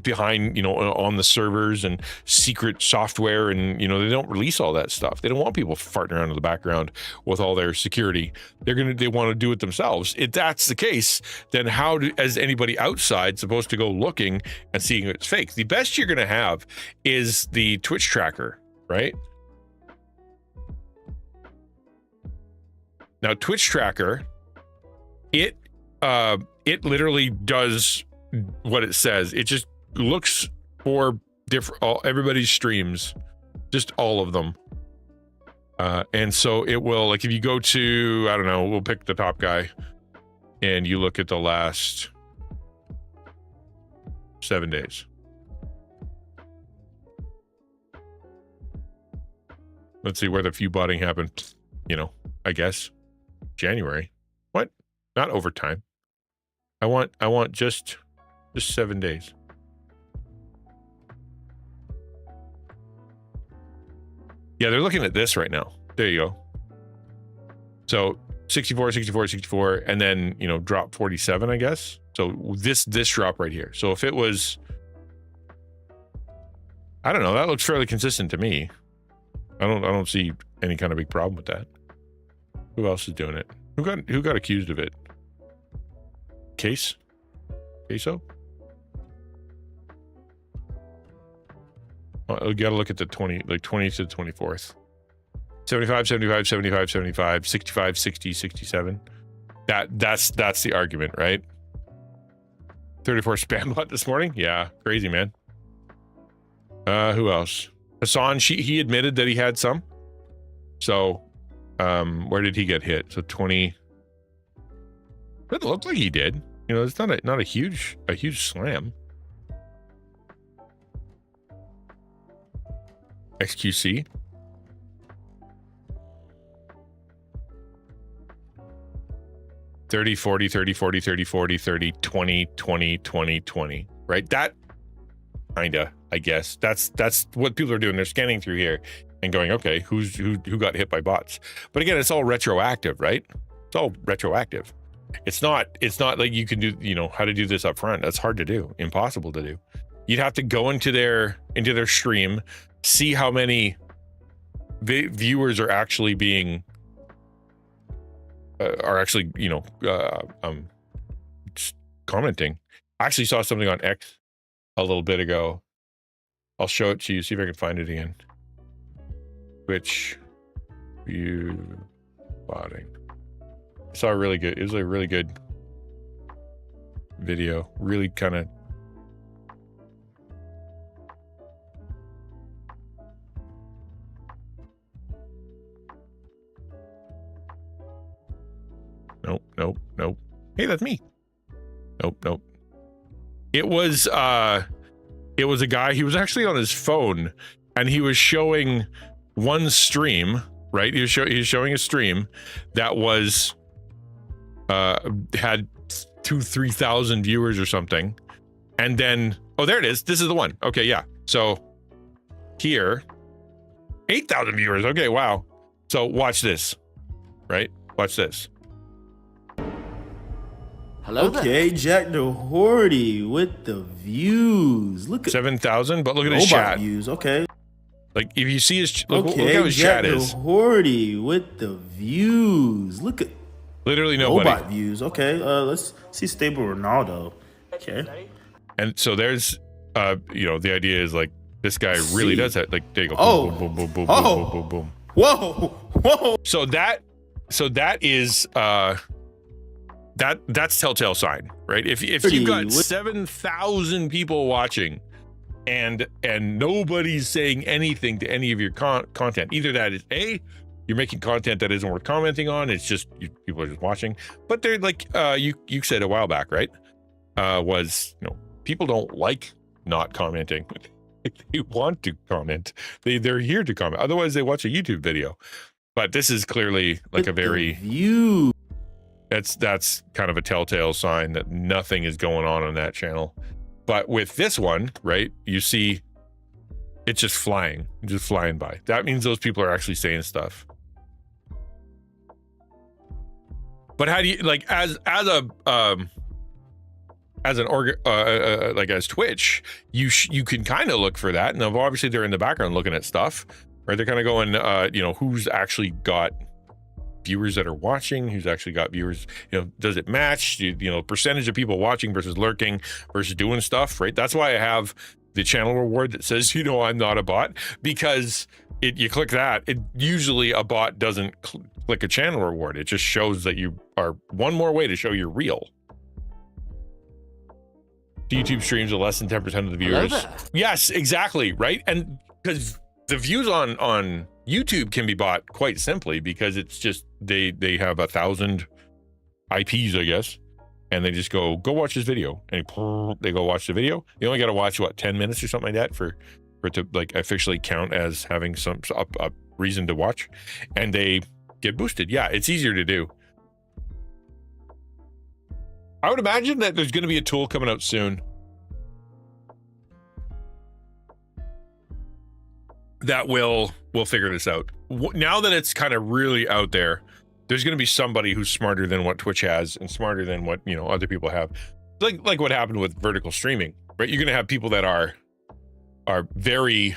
behind, on the servers and secret software, and they don't release all that stuff. They don't want people farting around in the background with all their security. They want to do it themselves. If that's the case, then how is anybody outside supposed to go looking and seeing it's fake? The best you're going to have is the Twitch tracker, right? Now Twitch tracker, it literally does what it says. It just looks for everybody's streams, just all of them. And so it will, like, if you go to, I don't know, we'll pick the top guy and you look at the last 7 days. Let's see where the few botting happened. I guess January. What? Not overtime. I want just 7 days. Yeah, they're looking at this right now. There you go. So 64, 64, 64, and then, drop 47, I guess. So this drop right here. So if it was, I don't know, that looks fairly consistent to me. I don't see any kind of big problem with that. Who else is doing it? Who got accused of it? Queso? You got to look at the 20 to the 24th. 75, 75, 75, 75, 65, 60, 67. That's the argument, right? 34 spam bot this morning? Yeah, crazy, man. Who else? Hassan, he admitted that he had some. So, where did he get hit? So 20. It looked like he did. It's not a huge slam. XQC. $30, $40, $30, $40, $30, $40, $30, $20, $20, $20, $20. Right? That kinda, I guess. That's what people are doing. They're scanning through here and going, okay, who got hit by bots? But again, it's all retroactive, right? It's all retroactive. It's not like you can do, how to do this up front. That's hard to do, impossible to do. You'd have to go into their stream, see how many viewers are actually being commenting. I actually saw something on X a little bit ago. I'll show it to you, see if I can find it again. Twitch view botting. I saw it was a really good video. Really kind of Nope. Hey, that's me. Nope. It was a guy, he was actually on his phone and he was showing one stream, right? He was showing a stream that was had 2,000-3,000 viewers or something. And then, oh, there it is. This is the one. Okay, yeah. So here, 8,000 viewers. Okay, wow. So watch this, right? Watch this. Hello okay, there. Jack the Horty with the views. Look at 7,000, but look at his chat. Views. Okay. Like if you see his look how his chat is. Jack the Horty with the views. Look at literally nobody. Robot views. Okay. Let's see Stable Ronaldo. Okay. And so there's the idea is like this guy really does that. Like there you go. Oh. Boom, boom, boom, boom, oh. boom, boom, boom, boom. Whoa. So that is that's telltale sign, right? If you've got 7,000 people watching and nobody's saying anything to any of your content, either that is you're making content that isn't worth commenting on, it's just people are just watching. But they're like you said a while back, right? People don't like not commenting. They want to comment. They're here to comment. Otherwise they watch a YouTube video. But this is clearly like a very view. That's kind of a telltale sign that nothing is going on that channel. But with this one, right, you see it's just flying by. That means those people are actually saying stuff. But how do you like as Twitch, you can kind of look for that, and obviously they're in the background looking at stuff, right? They're kind of going, who's actually got viewers that are watching, who's actually got viewers, does it match, percentage of people watching versus lurking versus doing stuff, right? That's why I have the channel reward that says, I'm not a bot, because you click that, it usually a bot doesn't click a channel reward. It just shows that you are one more way to show you're real. YouTube streams are less than 10% of the viewers. Yes, exactly, right? And because the views on YouTube can be bought quite simply because it's just they have 1,000 IPs, I guess, and they just go watch this video, and they go watch the video. You only got to watch what 10 minutes or something like that for it to like officially count as having a reason to watch, and they get boosted. Yeah, it's easier to do. I would imagine that there's going to be a tool coming out soon that will figure this out. Now that it's kind of really out there, there's going to be somebody who's smarter than what Twitch has and smarter than what, you know, other people have. Like what happened with vertical streaming, right? You're going to have people that are very,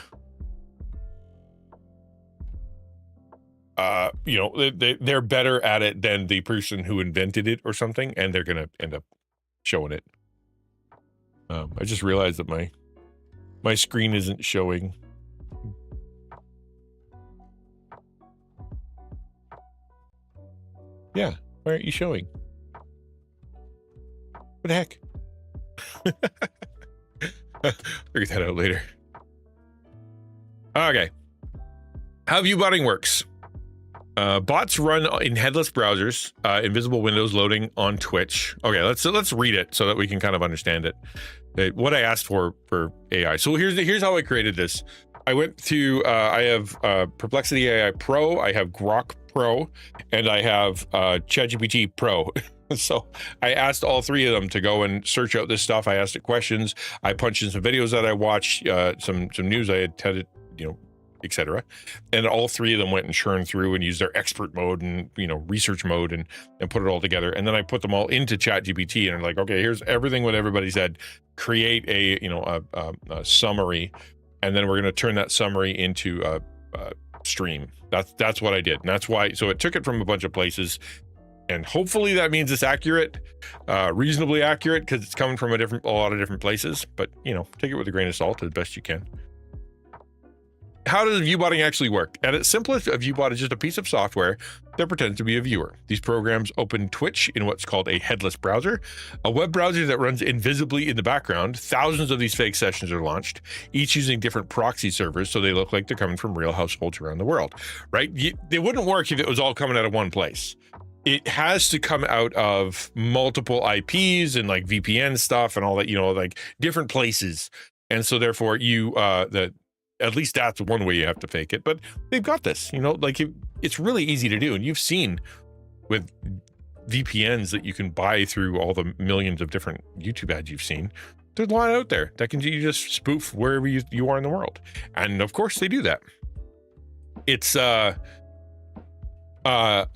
you know, they're better at it than the person who invented it or something, and they're going to end up showing it. I just realized that my screen isn't showing. Yeah, why aren't you showing? What the heck? Figure that out later. Okay. How viewbotting works. Bots run in headless browsers, invisible windows loading on Twitch. Okay, let's read it so that we can kind of understand it. What I asked for AI. So here's how I created this. I went to I have Perplexity AI Pro, I have Grok Pro, and I have ChatGPT Pro. So I asked all three of them to go and search out this stuff. I asked it questions. I punched in some videos that I watched, some news I had, you know, etc. And all three of them went and churned through and used their expert mode and, you know, research mode and put it all together. And then I put them all into ChatGPT and I'm like, okay, here's everything what everybody said. Create a, you know, a summary, and then we're going to turn that summary into a stream. That's what I did. And that's why. So it took it from a bunch of places. And hopefully that means it's accurate, reasonably accurate, because it's coming from a lot of different places. But, you know, take it with a grain of salt as best you can. How does viewbotting actually work? At its simplest, a viewbot is just a piece of software that pretends to be a viewer. These programs open Twitch in what's called a headless browser, a web browser that runs invisibly in the background. Thousands of these fake sessions are launched, each using different proxy servers, so they look like they're coming from real households around the world, right? They wouldn't work if it was all coming out of one place. It has to come out of multiple IPs and like VPN stuff and all that, you know, like different places. And so therefore at least that's one way you have to fake it, but they've got this, you know, like it's really easy to do. And you've seen with VPNs that you can buy through all the millions of different YouTube ads you've seen, there's a lot out there that can you just spoof wherever you are in the world. And of course they do that. It's, I was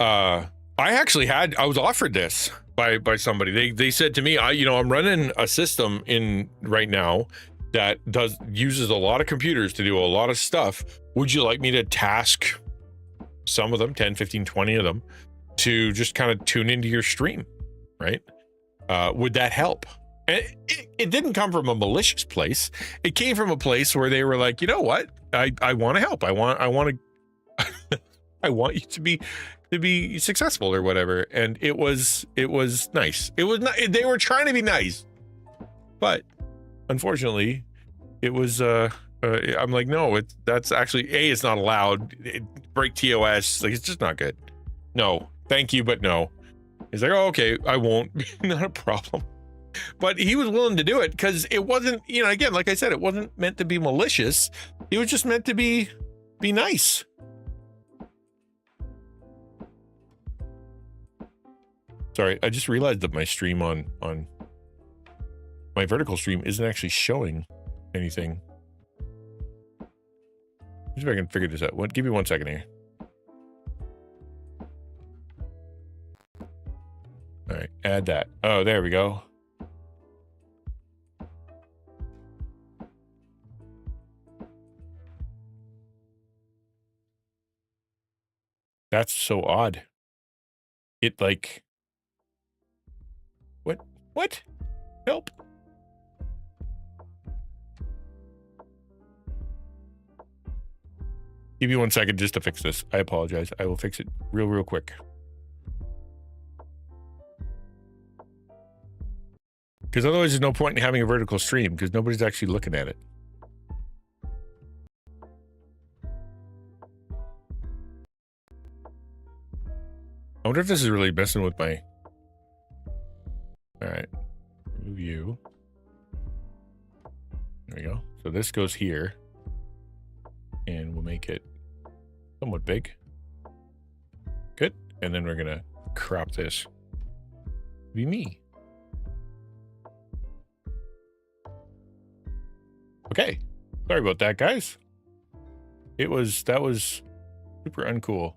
offered this by somebody. They said to me, I'm running a system in right now that uses a lot of computers to do a lot of stuff. Would you like me to task some of them, 10, 15, 20 of them, to just kind of tune into your stream, right? Would that help? And it didn't come from a malicious place. It came from a place where they were like, you know what? I want to help. I want to, I want you to be successful or whatever. And it was nice. It was not, they were trying to be nice, but unfortunately, it was. I'm like, no, that's actually it's not allowed. Break TOS, like it's just not good. No, thank you, but no. He's like, oh, okay, I won't. Not a problem. But he was willing to do it because it wasn't, again, like I said, it wasn't meant to be malicious. It was just meant to be nice. Sorry, I just realized that my stream on my vertical stream isn't actually showing anything. Let's see if I can figure this out. Give me 1 second here. All right, add that. Oh, there we go. That's so odd. It like... What? Help. Give me 1 second just to fix this. I apologize. I will fix it real quick. Because otherwise there's no point in having a vertical stream because nobody's actually looking at it. I wonder if this is really messing with my... All right. Move you. There we go. So this goes here. And we'll make it somewhat big. Good. And then we're going to crop this. Be me. Okay. Sorry about that, guys. That was super uncool.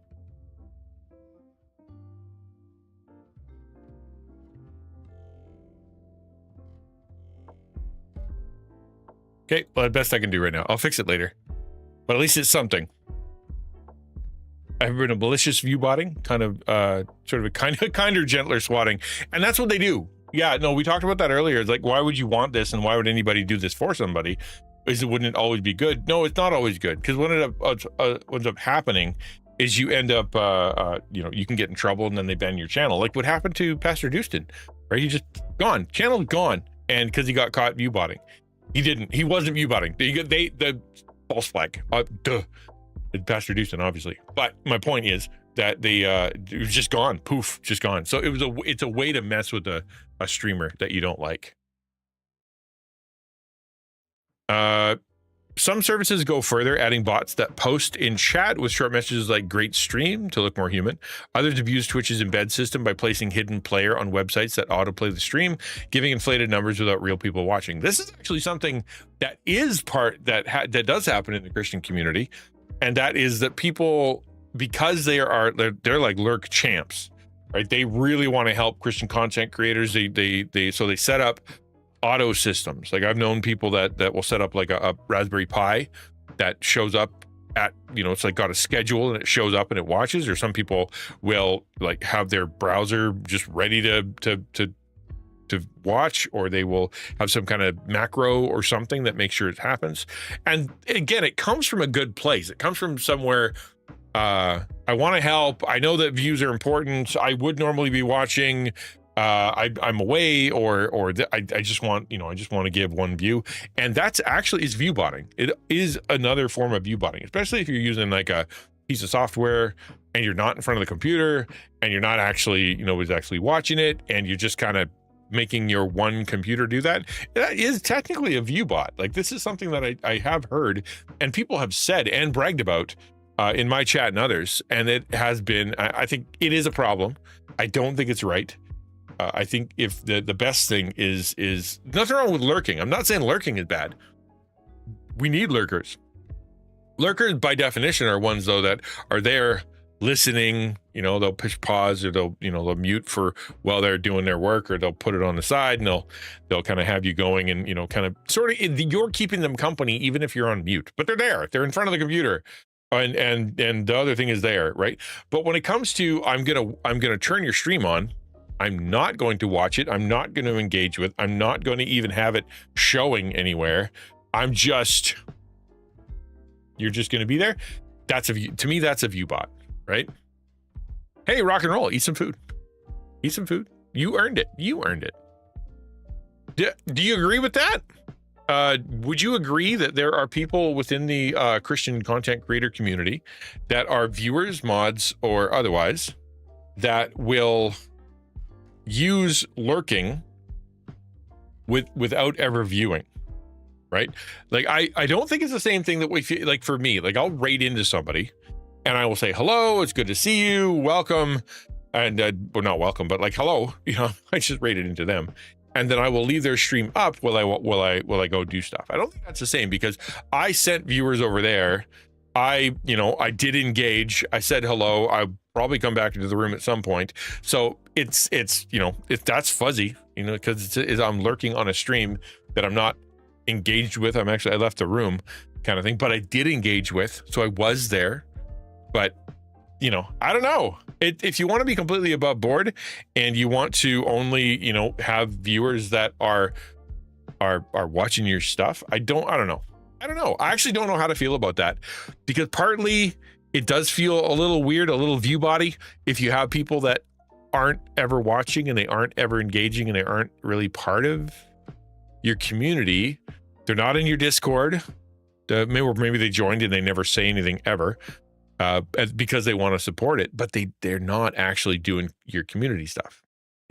Okay, well, the best I can do right now. I'll fix it later. But at least it's something. I've been a malicious view botting, kind of sort of a kinder, gentler swatting. And that's what they do. Yeah, no, we talked about that earlier. It's like, why would you want this and why would anybody do this for somebody? Wouldn't it always be good? No, it's not always good. Because what ends up happening is you end up, you can get in trouble and then they ban your channel. Like what happened to Pastor Dustin, right? He just gone. Channel's gone. And because he got caught view botting. He wasn't view botting. The false flag. Pastor Dustin, obviously. But my point is that it was just gone. Poof, just gone. So it's a way to mess with a streamer that you don't like. Some services go further, adding bots that post in chat with short messages like "great stream" to look more human. Others abuse Twitch's embed system by placing hidden player on websites that autoplay the stream, giving inflated numbers without real people watching. This is actually something that is that does happen in the Christian community, and that is that people, because they're like lurk champs, right? They really want to help Christian content creators. So they set up auto systems. Like I've known people that will set up like a Raspberry Pi that shows up at, it's like got a schedule and it shows up and it watches, or some people will like have their browser just ready to watch, or they will have some kind of macro or something that makes sure it happens. And again, it comes from a good place. It comes from somewhere, I want to help. I know that views are important. I would normally be watching, I'm away, I just want to give one view, and that's actually is view botting. It is another form of view botting, especially if you're using like a piece of software and you're not in front of the computer and you're not actually, actually watching it, and you're just kind of making your one computer do that. That is technically a view bot. Like this is something that I have heard and people have said and bragged about in my chat and others, and it has been. I think it is a problem. I don't think it's right. I think if the best thing is nothing wrong with lurking. I'm not saying lurking is bad. We need lurkers. Lurkers by definition are ones though that are there listening. They'll push pause, or they'll mute for while they're doing their work, or they'll put it on the side and they'll kind of have you going and kind of sort of you're keeping them company even if you're on mute. But they're there. They're in front of the computer. And the other thing is there, right? But when it comes to I'm gonna turn your stream on, I'm not going to watch it. I'm not going to engage with. I'm not going to even have it showing anywhere. You're just going to be there. To me, that's a view bot, right? Hey, rock and roll. Eat some food. Eat some food. You earned it. Do you agree with that? Would you agree that there are people within the Christian content creator community that are viewers, mods, or otherwise that will use lurking without ever viewing, right? Like I don't think it's the same thing that we feel like. For me, like I'll raid into somebody and I will say hello, it's good to see you, welcome, and well, not welcome, but like hello, I just raided into them, and then I will leave their stream up while I go do stuff. I don't think that's the same, because I sent viewers over there. I did engage. I said hello. I'll probably come back into the room at some point. So it's if that's fuzzy, because I'm lurking on a stream that I'm not engaged with. I left the room kind of thing, but I did engage with, so I was there. But I don't know. If you want to be completely above board and you want to only, have viewers that are watching your stuff, I don't know. I don't know. I actually don't know how to feel about that, because partly it does feel a little weird, a little view body, if you have people that aren't ever watching and they aren't ever engaging and they aren't really part of your community. They're not in your Discord. Maybe they joined and they never say anything ever because they want to support it, but they're not actually doing your community stuff.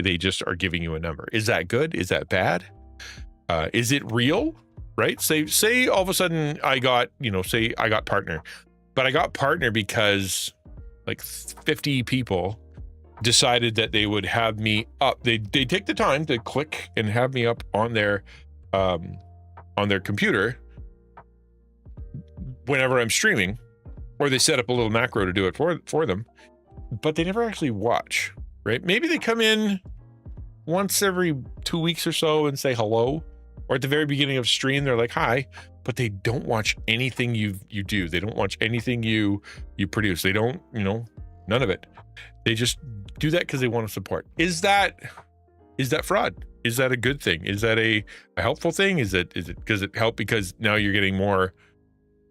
They just are giving you a number. Is that good? Is that bad? Is it real? Right? Say all of a sudden I got partner, but I got partner because like 50 people decided that they would have me up. They take the time to click and have me up on their computer whenever I'm streaming, or they set up a little macro to do it for them, but they never actually watch, right? Maybe they come in once every 2 weeks or so and say hello, or at the very beginning of stream, they're like, hi, but they don't watch anything you do. They don't watch anything you produce. They don't, none of it. They just do that because they want to support. Is that fraud? Is that a good thing? Is that a helpful thing? Is it because it help because now you're getting more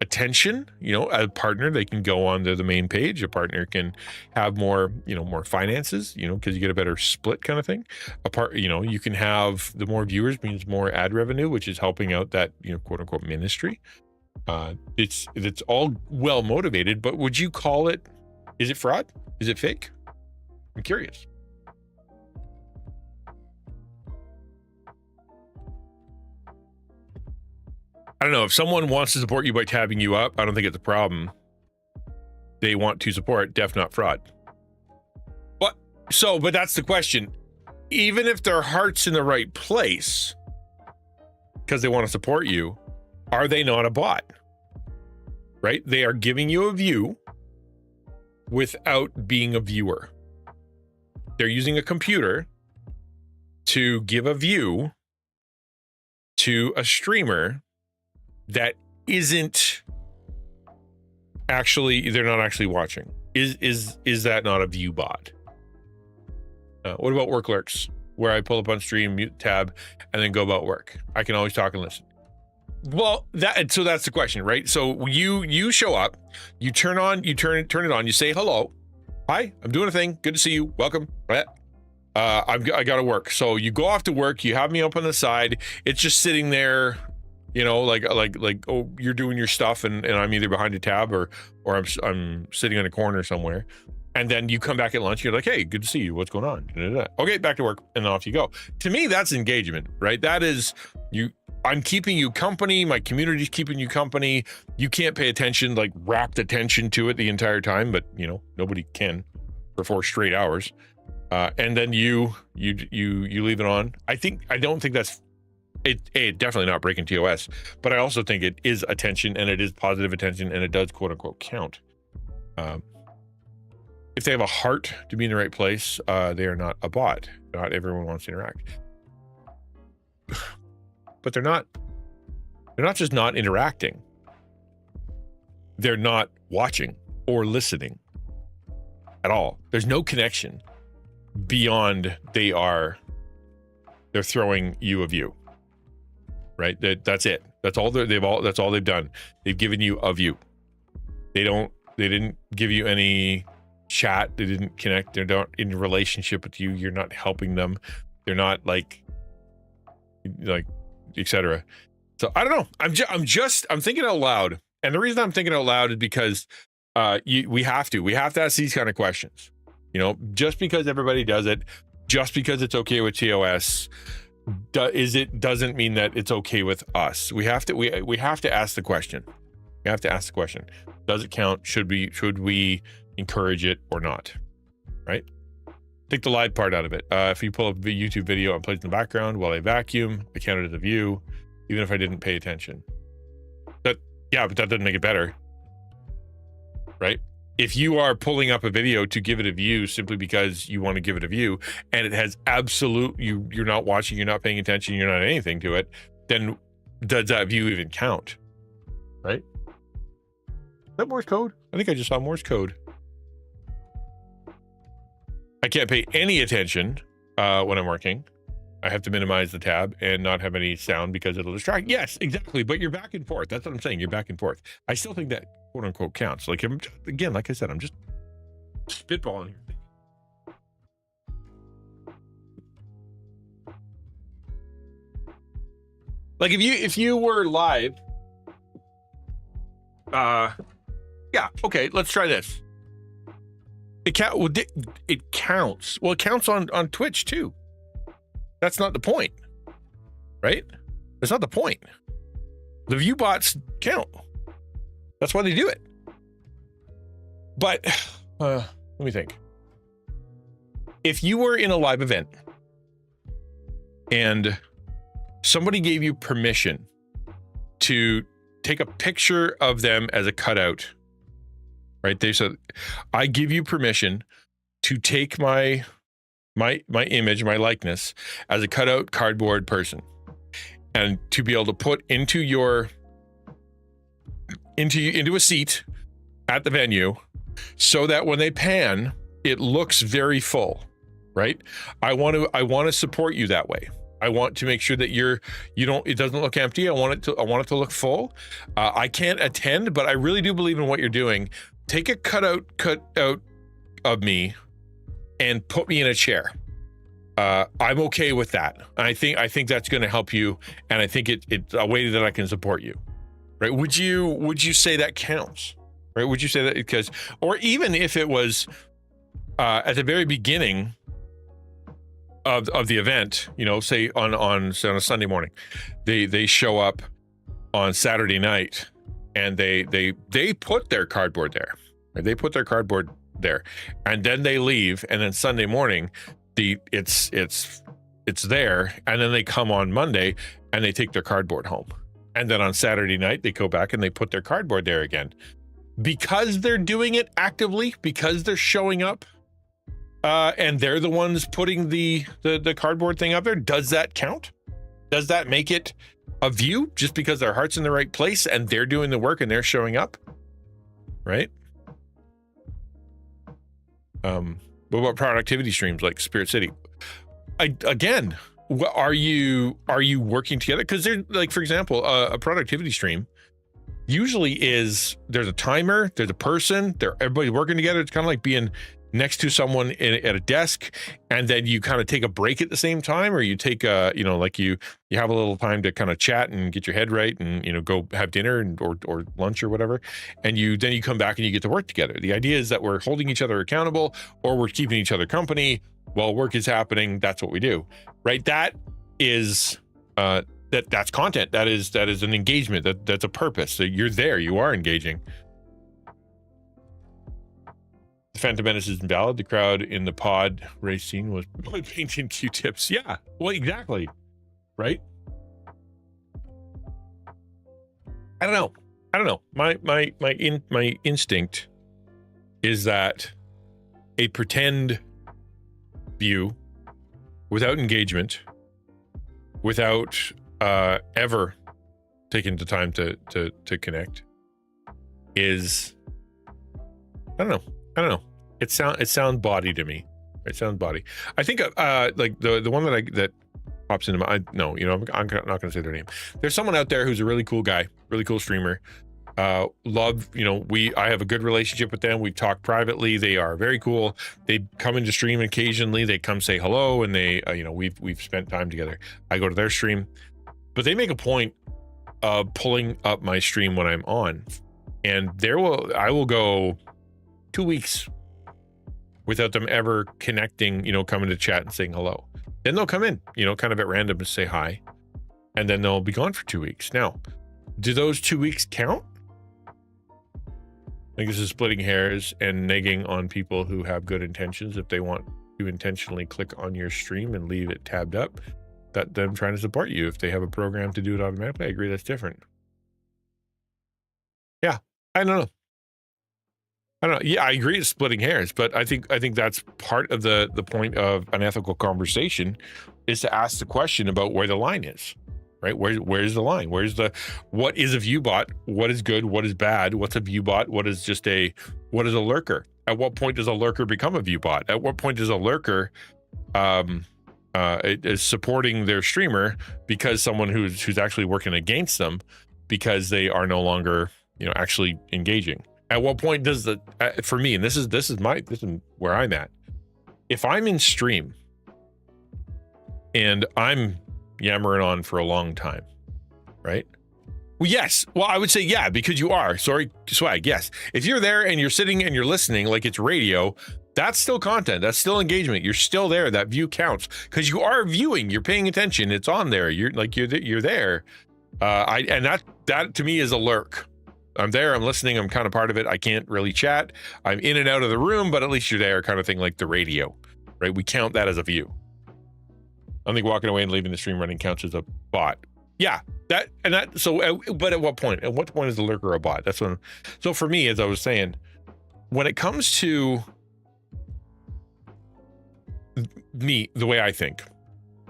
attention? A partner, they can go on to the main page. A partner can have more, more finances, because you get a better split kind of thing. You can have the more viewers means more ad revenue, which is helping out that, quote unquote ministry. It's all well motivated, but would you call it, is it fraud? Is it fake? I'm curious. I don't know. If someone wants to support you by tabbing you up, I don't think it's a problem. They want to support, def not fraud. But that's the question. Even if their heart's in the right place, because they want to support you, are they not a bot? Right? They are giving you a view without being a viewer. They're using a computer to give a view to a streamer that isn't actually, they're not actually watching. Is that not a view bot? What about work lurks, where I pull up on stream, mute tab, and then go about work? I can always talk and listen. Well, so that's the question, right? So you show up, you turn it on, you say hello, hi, I'm doing a thing, good to see you, welcome. I gotta work. So you go off to work, you have me up on the side, it's just sitting there, like oh, you're doing your stuff, and I'm either behind a tab or I'm sitting in a corner somewhere. And then you come back at lunch, you're like, hey, good to see you, what's going on? Okay, back to work, and off you go. To me, that's engagement, right? That is I'm keeping you company, my community's keeping you company. You can't pay attention, like rapt attention to it the entire time, but nobody can for 4 straight hours. And then you leave it on. I don't think that's it. Definitely not breaking TOS, but I also think it is attention, and it is positive attention, and it does quote unquote count. If they have a heart to be in the right place, they are not a bot. Not everyone wants to interact, but they're not just not interacting. They're not watching or listening at all. There's no connection beyond they're throwing you a view, right? That's it. That's all that's all they've done. They've given you a view. They didn't give you any chat. They didn't connect. They're not in a relationship with you. You're not helping them. They're not like etc. So I don't know. I'm thinking out loud. And the reason I'm thinking out loud is because we have to ask these kind of questions. Just because everybody does it, just because it's okay with TOS, doesn't mean that it's okay with us. We have to ask the question. We have to ask the question. Does it count? Should we encourage it or not? Right? Take the live part out of it. If you pull up a YouTube video and play it in the background while I vacuum, I count it as a view, even if I didn't pay attention. But that doesn't make it better. Right? If you are pulling up a video to give it a view simply because you want to give it a view, and it has you're not watching, you're not paying attention, you're not anything to it, then does that view even count? Right? Is that Morse code? I think I just saw Morse code. I can't pay any attention when I'm working. I have to minimize the tab and not have any sound because it'll distract. Yes, exactly. But you're back and forth. That's what I'm saying. You're back and forth. I still think that quote unquote counts. Like, again, like I said, I'm just spitballing here. Like if you were live, yeah, okay, let's try this. It counts. Well, it counts on Twitch too. That's not the point, right? That's not the point. The view bots count. That's why they do it. But let me think. If you were in a live event and somebody gave you permission to take a picture of them as a cutout, right? They said, I give you permission to take my image, my likeness as a cutout cardboard person, and to be able to put into a seat at the venue so that when they pan, it looks very full, right? I want to support you that way. I want to make sure that it doesn't look empty. I want it to look full. I can't attend, but I really do believe in what you're doing. Take a cutout of me and put me in a chair. I'm okay with that. I think that's going to help you, and I think it's a way that I can support you, right? Would you say that counts, right? Would you say that because, or even if it was at the very beginning of the event, say on a Sunday morning, they show up on Saturday night and they put their cardboard there. Right? They put their cardboard there, and then they leave, and then Sunday morning, it's there, and then they come on Monday and they take their cardboard home, and then on Saturday night they go back and they put their cardboard there again, because they're doing it actively, because they're showing up. And they're the ones putting the cardboard thing up there. Does that count? Does that make it a view just because their heart's in the right place and they're doing the work and they're showing up? Right? What about productivity streams like Spirit City? Again, are you working together? Because they're like, for example, a productivity stream usually there's a timer, there's a person, everybody's working together. It's kind of like being next to someone at a desk, and then you kind of take a break at the same time, or you take like you have a little time to kind of chat and get your head right, and go have dinner or lunch or whatever, and then you come back and you get to work together. The idea is that we're holding each other accountable, or we're keeping each other company while work is happening. That's what we do, right? That is that's content. That is an engagement. That's a purpose. So you're there. You are engaging. The Phantom Menace is invalid. The crowd in the pod race scene was painting Q-tips. Yeah, well, exactly. Right? I don't know. My instinct is that a pretend view without engagement, without ever taking the time to connect, is, I don't know. It sounds body to me. It sounds body. I think like the one that pops into my, I'm not going to say their name. There's someone out there who's a really cool guy, really cool streamer. I have a good relationship with them. We've talked privately. They are very cool. They come into stream occasionally. They come say hello, and they we've spent time together. I go to their stream, but they make a point of pulling up my stream when I'm on, and I will go 2 weeks without them ever connecting, coming to chat and saying hello. Then they'll come in, kind of at random and say hi, and then they'll be gone for 2 weeks. Now, do those 2 weeks count? I think this is splitting hairs and negging on people who have good intentions. If they want to intentionally click on your stream and leave it tabbed up, that's them trying to support you. If they have a program to do it automatically, I agree that's different. Yeah, I don't know. Yeah, I agree it's splitting hairs, but I think that's part of the point of an ethical conversation, is to ask the question about where the line is, right? Where's the line? What is a view bot? What is good? What is bad? What's a view bot? What is a lurker? At what point does a lurker become a view bot? At what point does a lurker is supporting their streamer because someone who's actually working against them because they are no longer, actually engaging. At what point does for me, and this is where I'm at. If I'm in stream and I'm yammering on for a long time, right? Well, yes. Well, I would say, yeah, because you are. Sorry, Swag. Yes. If you're there and you're sitting and you're listening like it's radio, that's still content. That's still engagement. You're still there. That view counts because you are viewing. You're paying attention. It's on there. You're there. And that to me is a lurk. I'm there. I'm listening. I'm kind of part of it. I can't really chat. I'm in and out of the room, but at least you're there, kind of thing, like the radio, right? We count that as a view. I think walking away and leaving the stream running counts as a bot. Yeah, but at what point? At what point is the lurker a bot? So for me, as I was saying, when it comes to me, the way I think,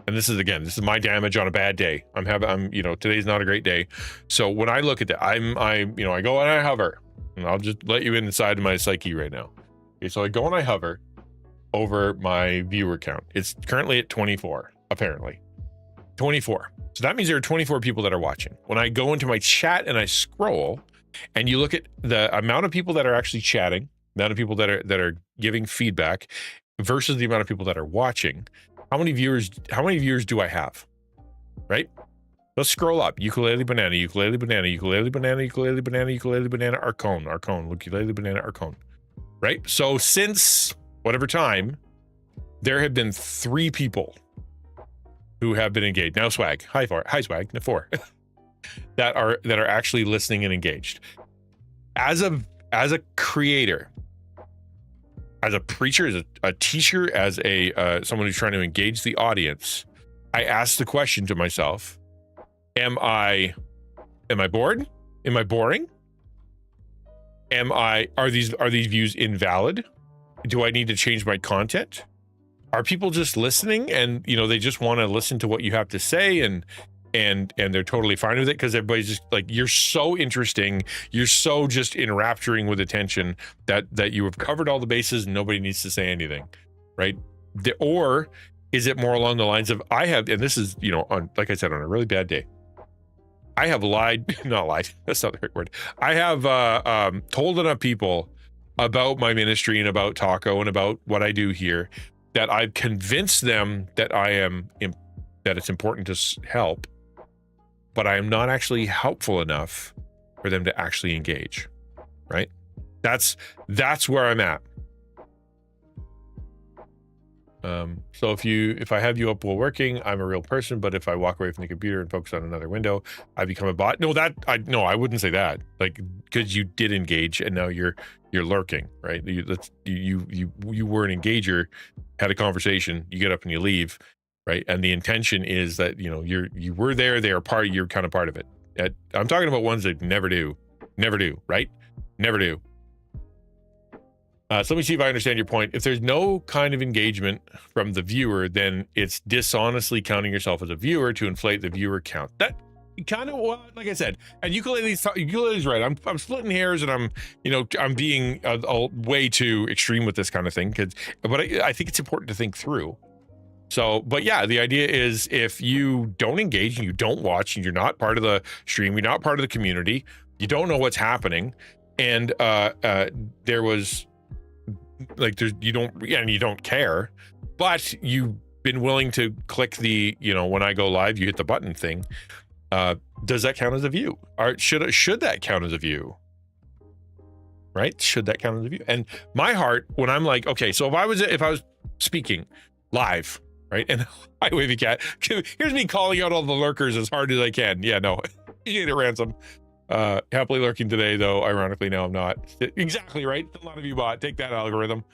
and this is my damage on a bad day. Today's not a great day. So when I look at that, I go and I hover, and I'll just let you inside my psyche right now. Okay, so I go and I hover over my viewer count. It's currently at 24, apparently. 24. So that means there are 24 people that are watching. When I go into my chat and I scroll, and you look at the amount of people that are actually chatting, the amount of people that are giving feedback versus the amount of people that are watching, how many viewers do I have? Right? Let's scroll up. Ukulele banana, ukulele banana, ukulele banana, ukulele banana, ukulele banana, Arcone, ukulele banana, Arcone. Right? So since whatever time, there have been 3 people who have been engaged. Now Swag. Hi Swag. 4. that are actually listening and engaged. As a creator, as a preacher, as a teacher, as someone who's trying to engage the audience, I ask the question to myself, am I bored? Am I boring? Are these views invalid? Do I need to change my content? Are people just listening and they just want to listen to what you have to say and they're totally fine with it because everybody's just like, you're so interesting, you're so just enrapturing with attention that you have covered all the bases and nobody needs to say anything, right? Or is it more along the lines of and this is like I said, on a really bad day, I have not lied, that's not the right word. I have told enough people about my ministry and about Taco and about what I do here that I've convinced them that that it's important to help, but I am not actually helpful enough for them to actually engage, right? That's where I'm at. So if I have you up while working, I'm a real person, but if I walk away from the computer and focus on another window, I become a bot. No, I wouldn't say that. Like, because you did engage and now you're lurking, right? You were an engager, had a conversation, you get up and you leave, right? And the intention is that you were there, you're kind of part of it. I'm talking about ones that never do, right? Never do. So let me see if I understand your point. If there's no kind of engagement from the viewer, then it's dishonestly counting yourself as a viewer to inflate the viewer count. That kind of, like I said, and ukulele's right. I'm splitting hairs and I'm being way too extreme with this kind of thing but I think it's important to think through. So, but yeah, the idea is if you don't engage and you don't watch and you're not part of the stream, you're not part of the community, you don't know what's happening, and there was you don't care, but you've been willing to click the when I go live, you hit the button thing. Does that count as a view? Or should that count as a view? Right? Should that count as a view? And my heart, when I'm like, okay, so if I was speaking live, right? And hi, Wavy Cat. Here's me calling out all the lurkers as hard as I can. Yeah, no, you need a ransom. Happily lurking today, though. Ironically, no, I'm not. Exactly right. A lot of you bot. Take that, algorithm.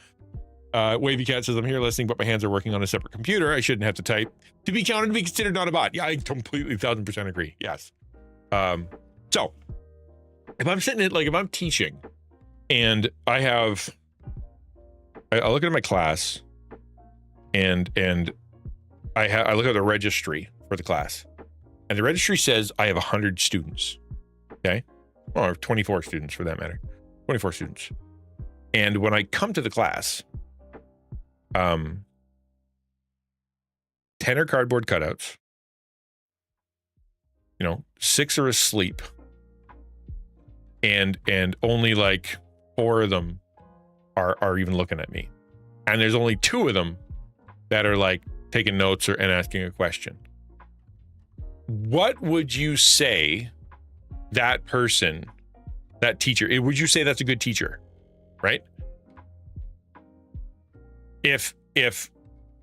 Wavy Cat says, I'm here listening, but my hands are working on a separate computer. I shouldn't have to type. To be counted to be considered not a bot. Yeah, I completely 1000% agree. Yes. So if I'm sitting at, if I'm teaching and I look at my class and I look at the registry for the class, and the registry says I have 100 students. Okay. Or 24 students for that matter. 24 students. And when I come to the class, 10 are cardboard cutouts. 6 are asleep. And only like 4 of them are even looking at me. And there's only 2 of them that are like taking notes and asking a question. What would you say that person, that teacher, would you say that's a good teacher? Right? If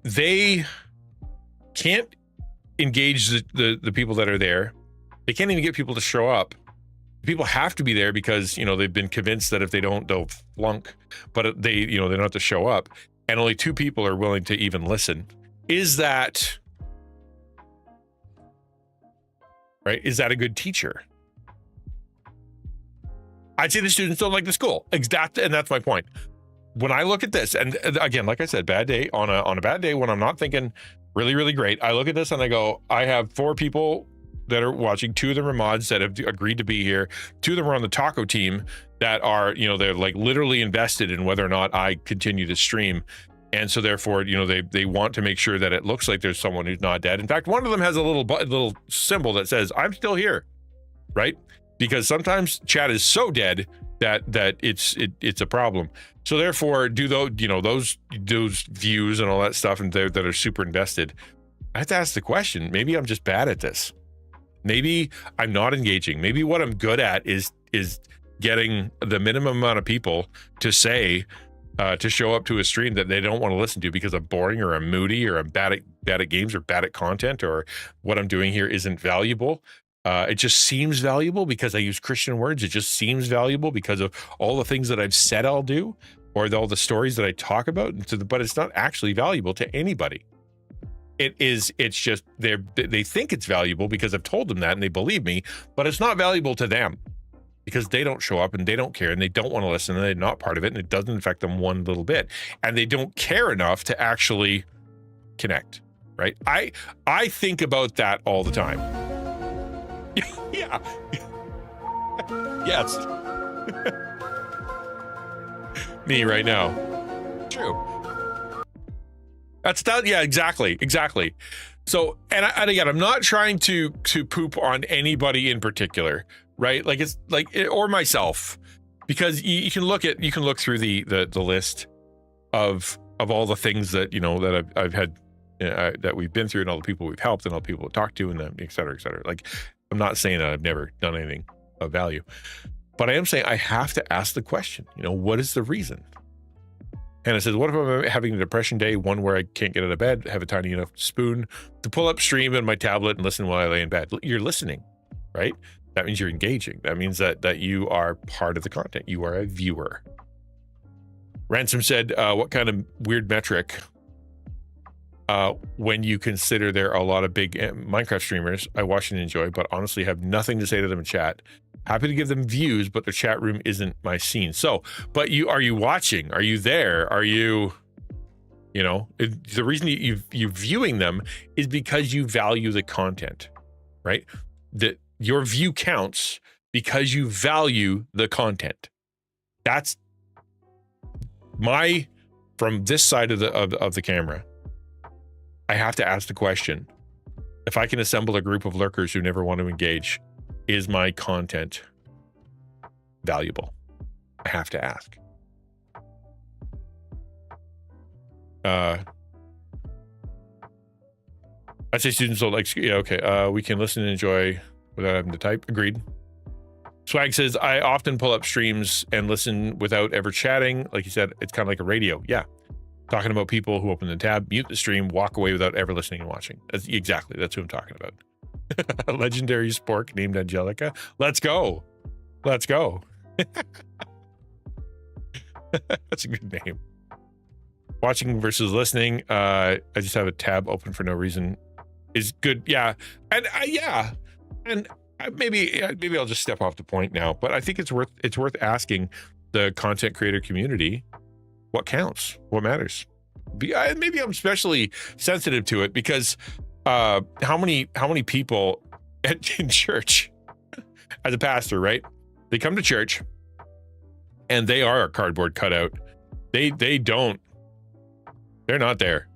they can't engage the people that are there, they can't even get people to show up. People have to be there because, they've been convinced that if they don't, they'll flunk, but they don't have to show up. And only 2 people are willing to even listen. Is that right? Is that a good teacher? I'd say the students don't like the school. Exactly, and that's my point. When I look at this, and again, like I said, bad day on a bad day when I'm not thinking really, really great, I look at this and I go, I have 4 people that are watching. 2 of them are mods that have agreed to be here. 2 of them are on the taco team that are, they're like literally invested in whether or not I continue to stream. And so therefore, they want to make sure that it looks like there's someone who's not dead. In fact, one of them has a little symbol that says, I'm still here, right? Because sometimes chat is so dead that it's a problem. So therefore, do those views and all that stuff and that are super invested, I have to ask the question, maybe I'm just bad at this. Maybe I'm not engaging. Maybe what I'm good at is getting the minimum amount of people to say, to show up to a stream that they don't want to listen to because I'm boring or I'm moody or I'm bad at games or bad at content or what I'm doing here isn't valuable. It just seems valuable because I use Christian words. It just seems valuable because of all the things that I've said I'll do or all the stories that I talk about. But it's not actually valuable to anybody. It's just they think it's valuable because I've told them that and they believe me, but it's not valuable to them because they don't show up and they don't care and they don't want to listen and they're not part of it and it doesn't affect them one little bit and they don't care enough to actually connect, right? I think about that all the time. Yeah. Yes. Me right now. True. That's that. Yeah, exactly. So, and again, I'm not trying to poop on anybody in particular, right? Like it's like, or myself, because you can look through the list of all the things that, that I've had, that we've been through and all the people we've helped and all the people we've talked to and et cetera, et cetera. Like, I'm not saying that I've never done anything of value, but I am saying I have to ask the question, what is the reason? And I said, what if I'm having a depression day, one where I can't get out of bed, have a tiny enough spoon to pull up stream on my tablet and listen while I lay in bed? You're listening, right? That means you're engaging. That means that you are part of the content. You are a viewer. Ransom said, what kind of weird metric when you consider there are a lot of big Minecraft streamers I watch and enjoy, but honestly have nothing to say to them in chat. Happy to give them views, but their chat room isn't my scene. So, but are you watching? Are you there? Are you, the reason you viewing them is because you value the content, right? That your view counts because you value the content. That's from this side of the camera. I have to ask the question, if I can assemble a group of lurkers who never want to engage, is my content valuable? I have to ask. I'd say students don't like, yeah, okay. We can listen and enjoy without having to type. Agreed. Swag says, I often pull up streams and listen without ever chatting. Like you said, it's kind of like a radio. Yeah. Talking about people who open the tab, mute the stream, walk away without ever listening and watching. That's who I'm talking about. A legendary spork named Angelica. Let's go. That's a good name. Watching versus listening. I just have a tab open for no reason. Is good. Yeah. And maybe I'll just step off the point now, but I think it's worth asking the content creator community what counts, what matters. Maybe I'm especially sensitive to it because how many people in church as a pastor, right? They come to church and they are a cardboard cutout. They're not there.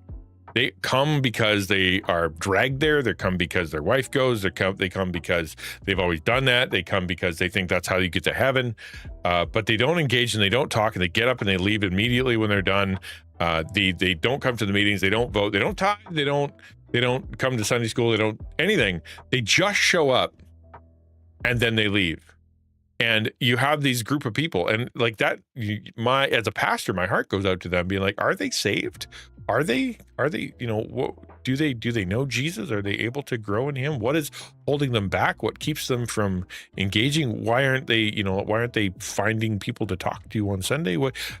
They come because they are dragged there. They come because their wife goes. They come because they've always done that. They come because they think that's how you get to heaven. But they don't engage and they don't talk, and they get up and they leave immediately when they're done. They don't come to the meetings. They don't vote. They don't tithe. They don't come to Sunday school. They don't anything. They just show up and then they leave. And you have these group of people, and like that, as a pastor, my heart goes out to them, being like, are they saved? Are they, what do they know Jesus? Are they able to grow in him? What is holding them back? What keeps them from engaging? Why aren't they finding people to talk to on Sunday?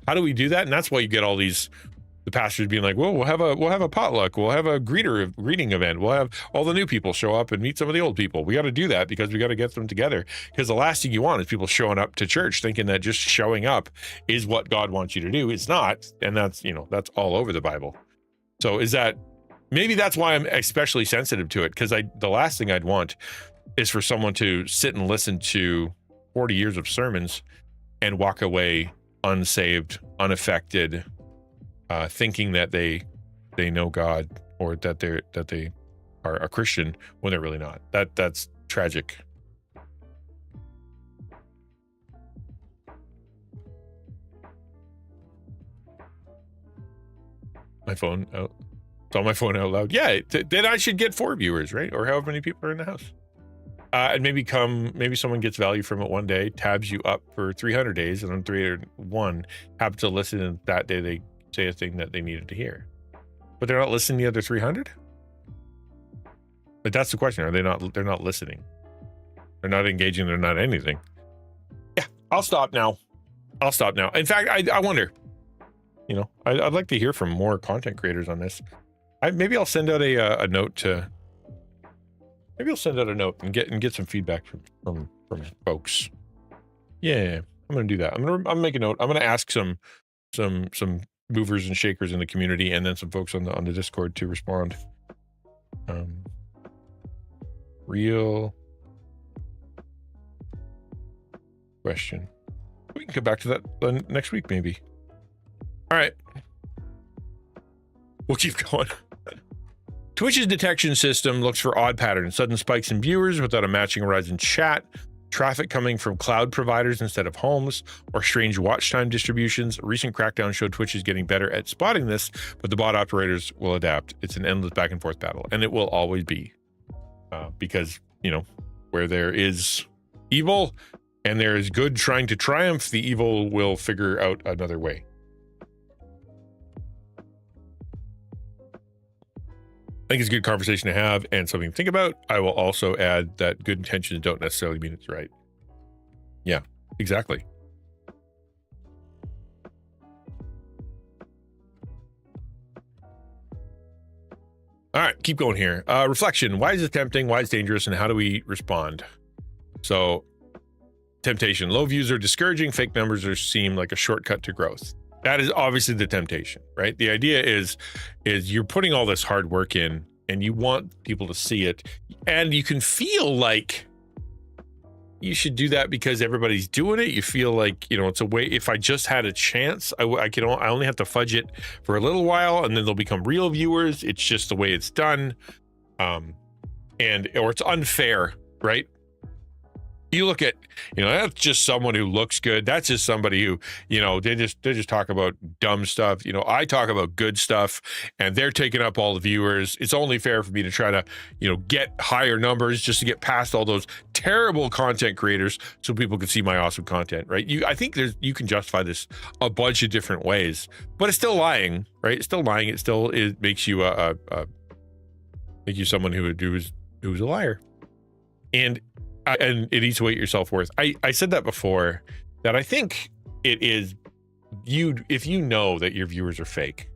How do we do that? And that's why you get all the pastors being like, well, we'll have a potluck. We'll have a greeting event. We'll have all the new people show up and meet some of the old people. We got to do that because we got to get them together, because the last thing you want is people showing up to church thinking that just showing up is what God wants you to do. It's not. And that's all over the Bible. So maybe that's why I'm especially sensitive to it, because the last thing I'd want is for someone to sit and listen to 40 years of sermons and walk away unsaved, unaffected, thinking that they know God, or that they are a Christian when they're really not. That's tragic. My phone out. It's on my phone out loud. Yeah, then I should get 4 viewers, right? Or however many people are in the house. And maybe someone gets value from it one day, tabs you up for 300 days, and on 301 happens to listen, and that day they say a thing that they needed to hear. But they're not listening the other 300? But that's the question. They're not listening. They're not engaging. They're not anything. Yeah, I'll stop now. In fact, I wonder, I'd like to hear from more content creators on this. Maybe I'll send out a note and get some feedback from folks. Yeah, I'm gonna do that. I'm gonna make a note. I'm gonna ask some movers and shakers in the community, and then some folks on the Discord to respond. Real question. We can come back to that next week, maybe. All right, we'll keep going. Twitch's detection system looks for odd patterns, sudden spikes in viewers without a matching rise in chat, traffic coming from cloud providers instead of homes, or strange watch time distributions. A recent crackdown showed Twitch is getting better at spotting this, but the bot operators will adapt. It's an endless back and forth battle, and it will always be, because, where there is evil and there is good trying to triumph, the evil will figure out another way. I think it's a good conversation to have and something to think about. I will also add that good intentions don't necessarily mean it's right. Yeah, exactly. All right, keep going here. Reflection. Why is it tempting? Why is it dangerous? And how do we respond? So, temptation. Low views are discouraging. Fake numbers seem like a shortcut to growth. That is obviously the temptation, right? The idea is you're putting all this hard work in, and you want people to see it, and you can feel like you should do that because everybody's doing it. You feel like, it's a way. If I just had a chance, I only have to fudge it for a little while, and then they'll become real viewers. It's just the way it's done, or it's unfair, right? You look at, that's just someone who looks good. That's just somebody who, they just talk about dumb stuff. I talk about good stuff, and they're taking up all the viewers. It's only fair for me to try to, get higher numbers just to get past all those terrible content creators so people can see my awesome content, right? I think you can justify this a bunch of different ways, but it's still lying, right? It's still lying. It makes you make you someone who's a liar. And it eats away at your self-worth. I said that before, that I think it is if you know that your viewers are fake,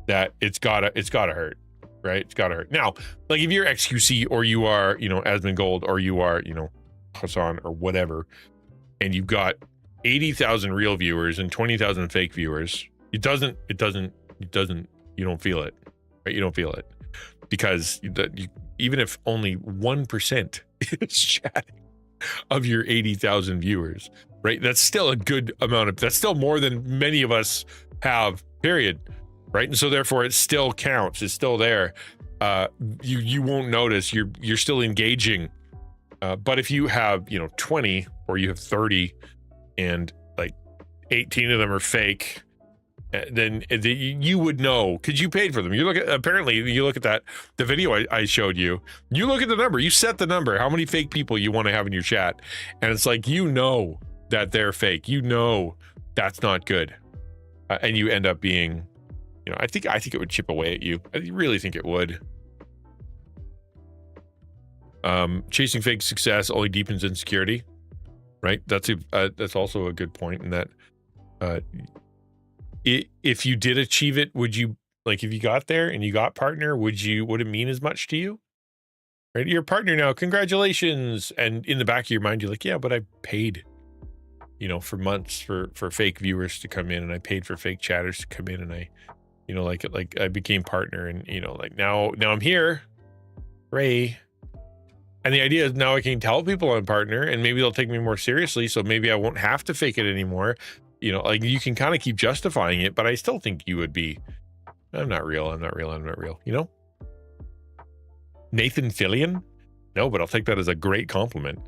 that it's gotta hurt, right? It's gotta hurt. Now, like if you're XQC, or you are, Asmongold, or you are, Hassan, or whatever, and you've got 80,000 real viewers and 20,000 fake viewers, you don't feel it, right? You don't feel it, because even if only 1% is chatting of your 80,000 viewers, right? That's still a good amount that's still more than many of us have, period. right? And so therefore it still counts. It's still there. You won't notice. You're still engaging. But if you have 20 or you have 30 and like 18 of them are fake, then you would know because you paid for them. You look at that the video I showed you. You look at the number. You set the number. How many fake people you want to have in your chat, and it's like that they're fake. That's not good, and you end up being, I think it would chip away at you. I really think it would. Chasing fake success only deepens insecurity, right? That's also a good point in that. If you did achieve it, would you, like, if you got there and you got partner, would it mean as much to you? Right? You're a partner now, congratulations. And in the back of your mind, you're like, yeah, but I paid, for months for fake viewers to come in, and I paid for fake chatters to come in, and I, like I became partner, and, like now I'm here, Ray. And the idea is now I can tell people I'm partner, and maybe they'll take me more seriously. So maybe I won't have to fake it anymore. Like you can kind of keep justifying it, but I still think you would be, I'm not real. Nathan Fillion? No, but I'll take that as a great compliment.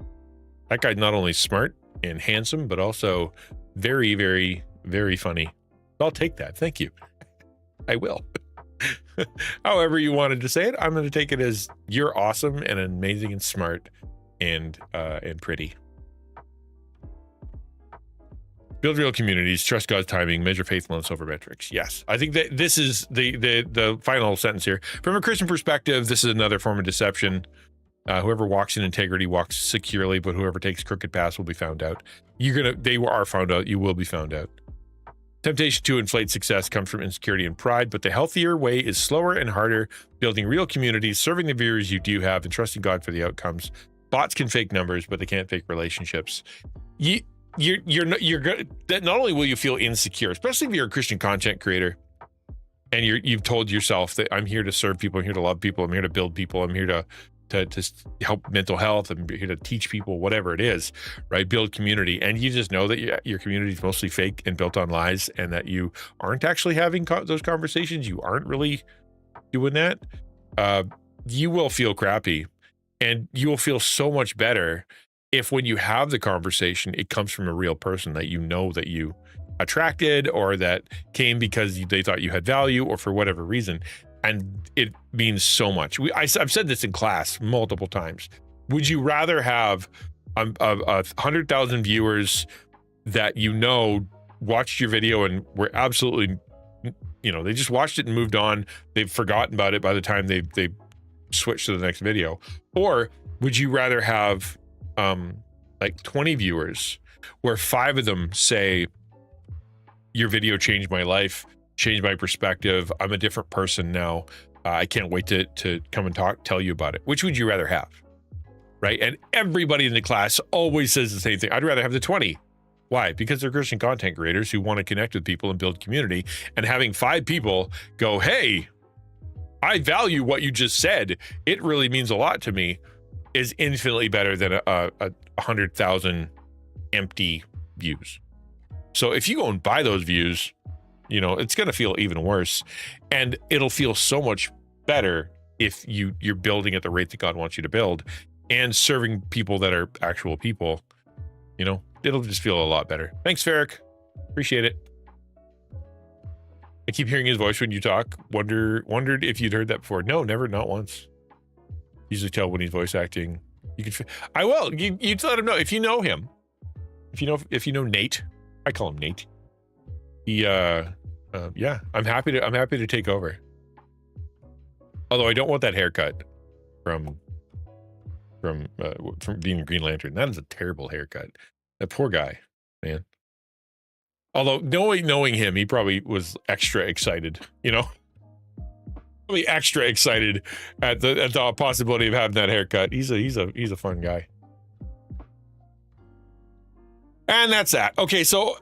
That guy's not only smart and handsome, but also very, very, very funny. I'll take that. Thank you. I will. However you wanted to say it, I'm going to take it as you're awesome and amazing and smart and pretty. Build real communities, trust God's timing, measure faithfulness over metrics. Yes, I think that this is the final sentence here. From a Christian perspective, this is another form of deception. Whoever walks in integrity walks securely, but whoever takes crooked paths will be found out. They are found out. You will be found out. Temptation to inflate success comes from insecurity and pride, but the healthier way is slower and harder, building real communities, serving the viewers you do have, and trusting God for the outcomes. Bots can fake numbers, but they can't fake relationships. That not only will you feel insecure, especially if you're a Christian content creator, and you've told yourself that I'm here to serve people, I'm here to love people, I'm here to build people, I'm here to help mental health, I'm here to teach people, whatever it is, right? Build community, and you just know that your community is mostly fake and built on lies, and that you aren't actually having those conversations. You aren't really doing that. You will feel crappy, and you will feel so much better if when you have the conversation, it comes from a real person that that you attracted, or that came because they thought you had value, or for whatever reason. And it means so much. I've said this in class multiple times. Would you rather have 100,000 viewers that watched your video and were absolutely, they just watched it and moved on. They've forgotten about it by the time they switch to the next video? Or would you rather have like 20 viewers where 5 of them say, your video changed my life, changed my perspective, I'm a different person now, I can't wait to come and tell you about it? Which would you rather have? Right? And everybody in the class always says the same thing. I'd rather have the 20. Why? Because they're Christian content creators who want to connect with people and build community. And having 5 people go, hey, I value what you just said, it really means a lot to me, is infinitely better than a 100,000 empty views. So if you go and buy those views, it's going to feel even worse, and it'll feel so much better if you're building at the rate that God wants you to build and serving people that are actual people. It'll just feel a lot better. Thanks, Farrick. Appreciate it. I keep hearing his voice when you talk. Wondered if you'd heard that before. No, never, not once. Usually tell when he's voice acting. I will. You let him know if you know him. If you know Nate, I call him Nate. He I'm happy to take over. Although I don't want that haircut from being a Green Lantern. That is a terrible haircut. That poor guy, man. Although knowing him, he probably was extra excited. Probably extra excited at the possibility of having that haircut. He's a fun guy. And that's that. Okay, so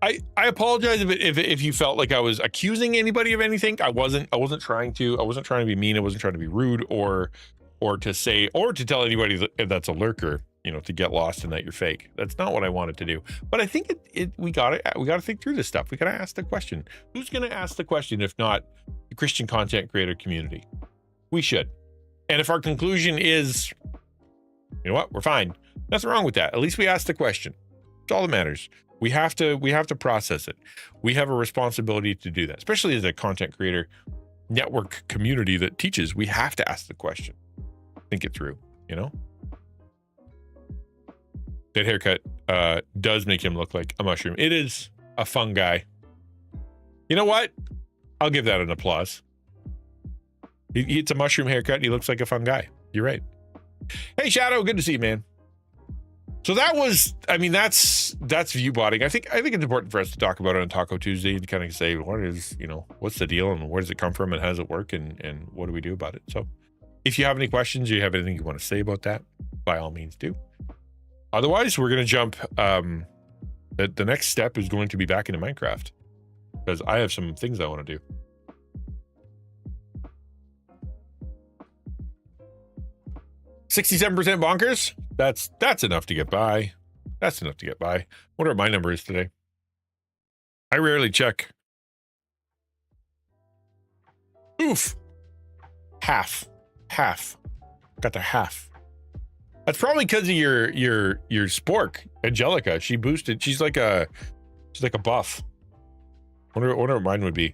I apologize if you felt like I was accusing anybody of anything. I wasn't trying to. I wasn't trying to be mean. I wasn't trying to be rude or to say or to tell anybody that's a lurker. to get lost in that you're fake. That's not what I wanted to do. But I think we gotta think through this stuff. We gotta ask the question. Who's gonna ask the question if not the Christian content creator community? We should. And if our conclusion is, you know what, we're fine. Nothing wrong with that. At least we asked the question. It's all that matters. We have to process it. We have a responsibility to do that, especially as a content creator network community that teaches. We have to ask the question, think it through. That haircut does make him look like a mushroom. It is a fungi. You know what? I'll give that an applause. It's a mushroom haircut and he looks like a fungi. You're right. Hey, Shadow, good to see you, man. So that's view botting. I think it's important for us to talk about it on Taco Tuesday and kind of say, what's the deal and where does it come from and how does it work and what do we do about it? So if you have any questions or you have anything you want to say about that, by all means do. Otherwise, we're going to jump. The next step is going to be back into Minecraft because I have some things I want to do. $67% bonkers. That's enough to get by. That's enough to get by. Wonder what my number is today. I rarely check. Oof. Half. Got the half. That's probably because of your spork, Angelica. She boosted. She's like a buff. Wonder what mine would be.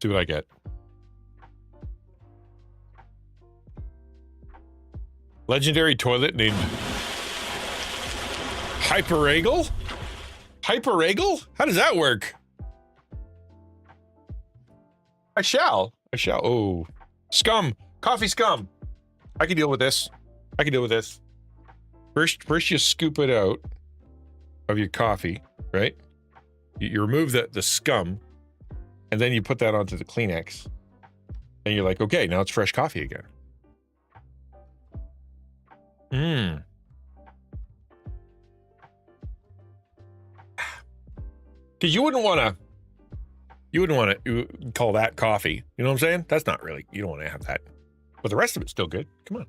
See what I get. Legendary toilet named Hyperagle? Hyperagle? How does that work? I shall. Oh, scum. Coffee scum. I can deal with this. First you scoop it out of your coffee, right? You remove the scum, and then you put that onto the Kleenex. And you're like, okay, now it's fresh coffee again. Because you wouldn't want to call that coffee. You know what I'm saying? That's not really, you don't want to have that. But the rest of it's still good. Come on.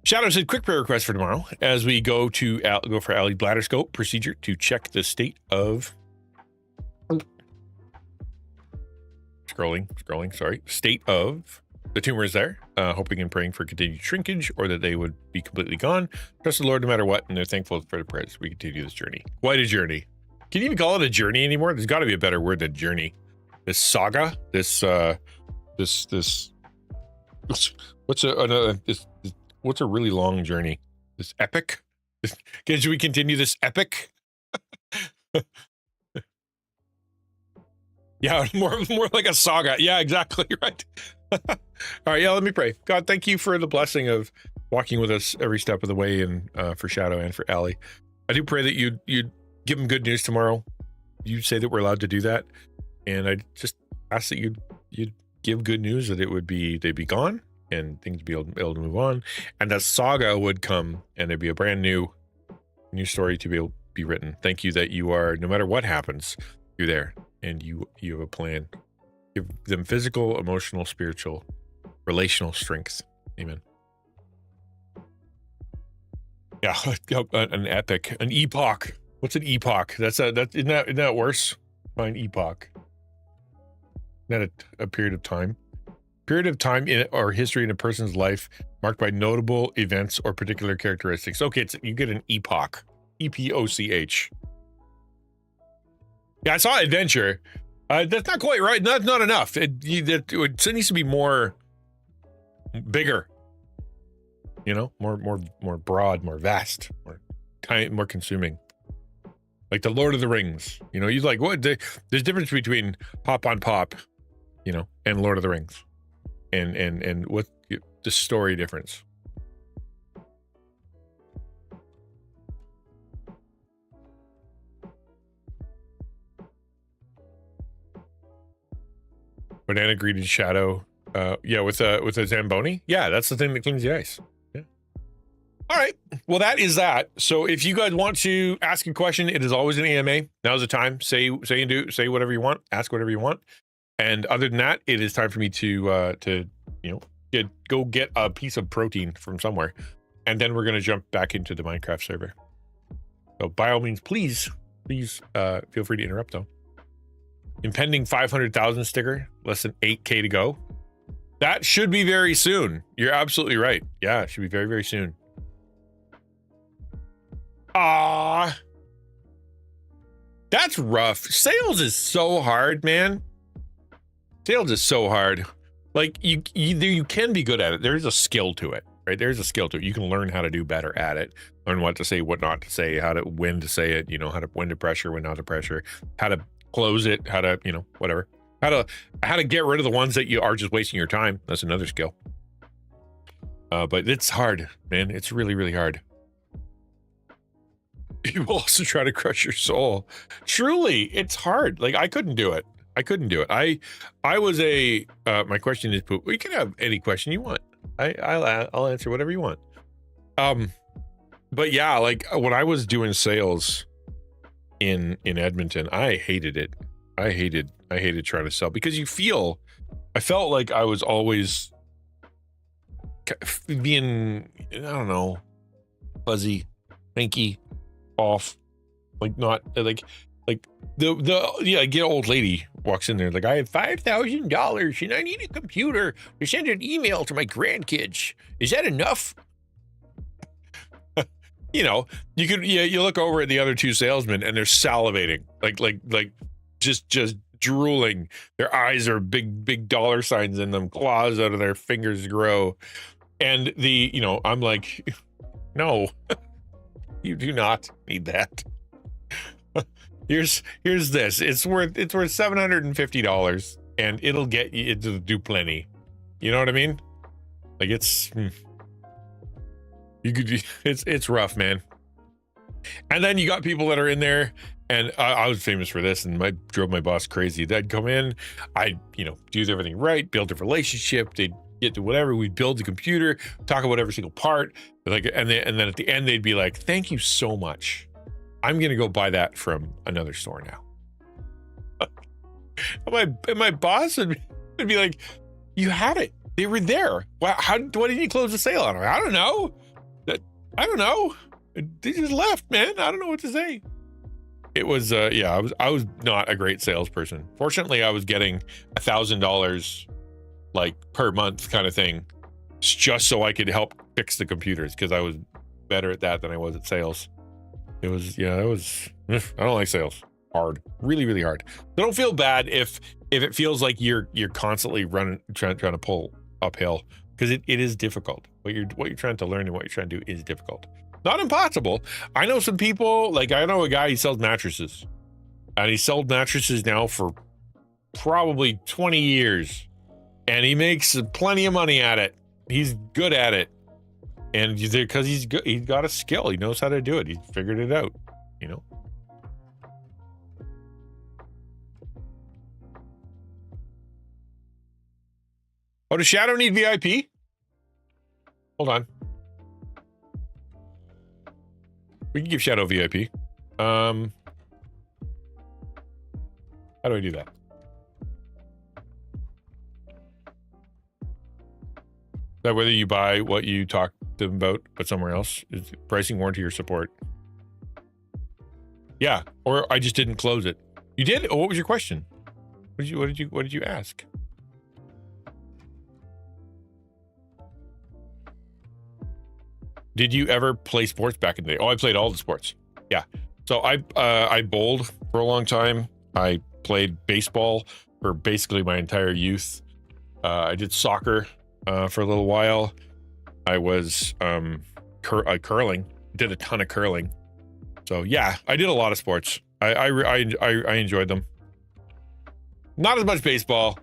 Shadow said, quick prayer request for tomorrow as we go for Allie's bladder scope procedure to check the state of state of the tumor is there, hoping and praying for continued shrinkage or that they would be completely gone. Trust the Lord no matter what, and they're thankful for the prayers. We continue this journey. Quite a journey. Can you even call it a journey anymore? There's got to be a better word than journey. This saga, what's a really long journey? This epic? Should we continue this epic? Yeah, more like a saga. Yeah, exactly, right. All right, yeah, let me pray. God, thank you for the blessing of walking with us every step of the way, and for Shadow and for Allie. I do pray that you'd give them good news tomorrow. You say that we're allowed to do that, and I just ask that you'd give good news that they'd be gone and things be able to move on, and that saga would come and there'd be a brand new story to be written. Thank you that you are, no matter what happens, you're there and you have a plan. Give them physical, emotional, spiritual, relational strength. Amen. Yeah, an epic, an epoch. What's an epoch? Isn't that worse? Fine, epoch. Isn't that a period of time? Period of time in or history in a person's life marked by notable events or particular characteristics. Okay, you get an epoch. E-P-O-C-H. Yeah, I saw adventure. That's not quite right. That's not enough. It needs to be more bigger. More broad, more vast, more consuming. Like the Lord of the Rings. You like what? There's difference between Pop on Pop, and Lord of the Rings, and what the story difference. Banana greeted Shadow. With a Zamboni. Yeah, that's the thing that cleans the ice. Yeah. All right. Well, that is that. So if you guys want to ask a question, it is always an AMA. Now's the time. Say whatever you want. Ask whatever you want. And other than that, it is time for me to go get a piece of protein from somewhere, and then we're gonna jump back into the Minecraft server. So by all means, please feel free to interrupt though. Impending 500,000 sticker, less than 8K to go. That should be very soon. You're absolutely right. Yeah, it should be very, very soon. Ah, that's rough. Sales is so hard, man. Sales is so hard. Like you can be good at it. There's a skill to it, right? There's a skill to it. You can learn how to do better at it. Learn what to say, what not to say, when to say it. How to when to pressure, when not to pressure. How to close it. How to whatever. How to get rid of the ones that you are just wasting your time. That's another skill. But it's hard, man. It's really, really hard. You also try to crush your soul. Truly, it's hard. Like I couldn't do it. I was my question is poop. You can have any question you want. I'll answer whatever you want. But yeah, like when I was doing sales in Edmonton, I hated it. I hated trying to sell because I felt like I was always being, I don't know, fuzzy, hanky, off, like not like I get an old lady walks in there like, I have $5,000 and I need a computer to send an email to my grandkids. Is that enough? You look over at the other two salesmen and they're salivating, like just drooling. Their eyes are big dollar signs in them, claws out of their fingers grow. And I'm like, no, you do not need that. Here's this. It's worth $750 and it'll get you, it'll do plenty. You know what I mean? Like it's rough, man. And then you got people that are in there, and I was famous for this, and I drove my boss crazy. They'd come in, I'd do everything right, build a relationship. They'd get to whatever, we'd build the computer, talk about every single part, like, and then at the end they'd be like, "Thank you so much. I'm gonna go buy that from another store now." and my boss would be like, "You had it. They were there. Why didn't you close the sale on them?" I don't know. They just left, man. I don't know what to say. It was, I was not a great salesperson. Fortunately, I was getting $1,000 like per month kind of thing, just so I could help fix the computers, because I was better at that than I was at sales. I don't like sales. Hard, really, really hard. So don't feel bad if it feels like you're constantly trying to pull uphill, because it is difficult. What you're trying to learn and what you're trying to do is difficult. Not impossible. I know some people, like I know a guy, he sells mattresses, and he sold mattresses now for probably 20 years, and he makes plenty of money at it. He's good at it, and because he's got a skill. He knows how to do it. He's figured it out, Oh, does Shadow need VIP? Hold on. We can give Shadow VIP. How do I do that? That whether you buy what you talked to them about, but somewhere else, is pricing, warranty, or support. Yeah, or I just didn't close it. You did? Oh, what was your question? What did you ask? Did you ever play sports back in the day? Oh, I played all the sports. Yeah. So I bowled for a long time. I played baseball for basically my entire youth. I did soccer for a little while. I was curling. Did a ton of curling. So yeah, I did a lot of sports. I enjoyed them. Not as much baseball,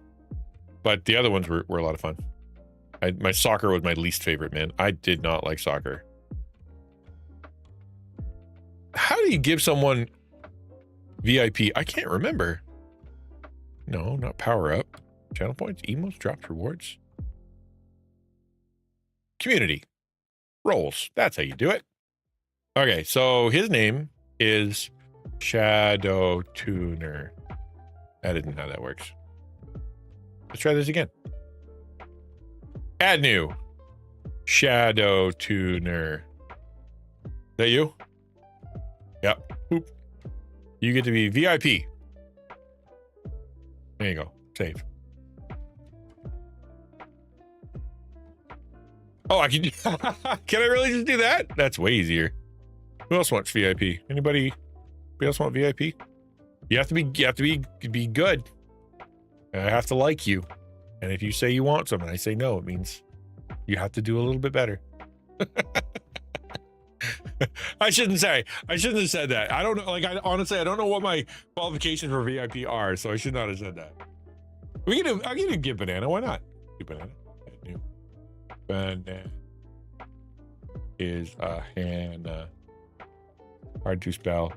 but the other ones were a lot of fun. My soccer was my least favorite, man. I did not like soccer. How do you give someone VIP? I can't remember. No, not power up. Channel points, emotes, drops, rewards. Community. Roles. That's how you do it. Okay, so his name is Shadow Tuner. That isn't how that works. Let's try this again. Add new. Shadow Tuner. Is that you? Yep. Oop. You get to be VIP. There you go. Save. Oh, I can. Can I really just do that? That's way easier. Who else wants VIP? Anybody else want VIP? You have to be good. I have to like you. And if you say you want something, I say no, it means you have to do a little bit better. I shouldn't have said that. I don't know. Like, honestly, I don't know what my qualifications for VIP are, so I should not have said that. I can give banana. Why not? Do banana. Banana is a Hannah. Hard to spell.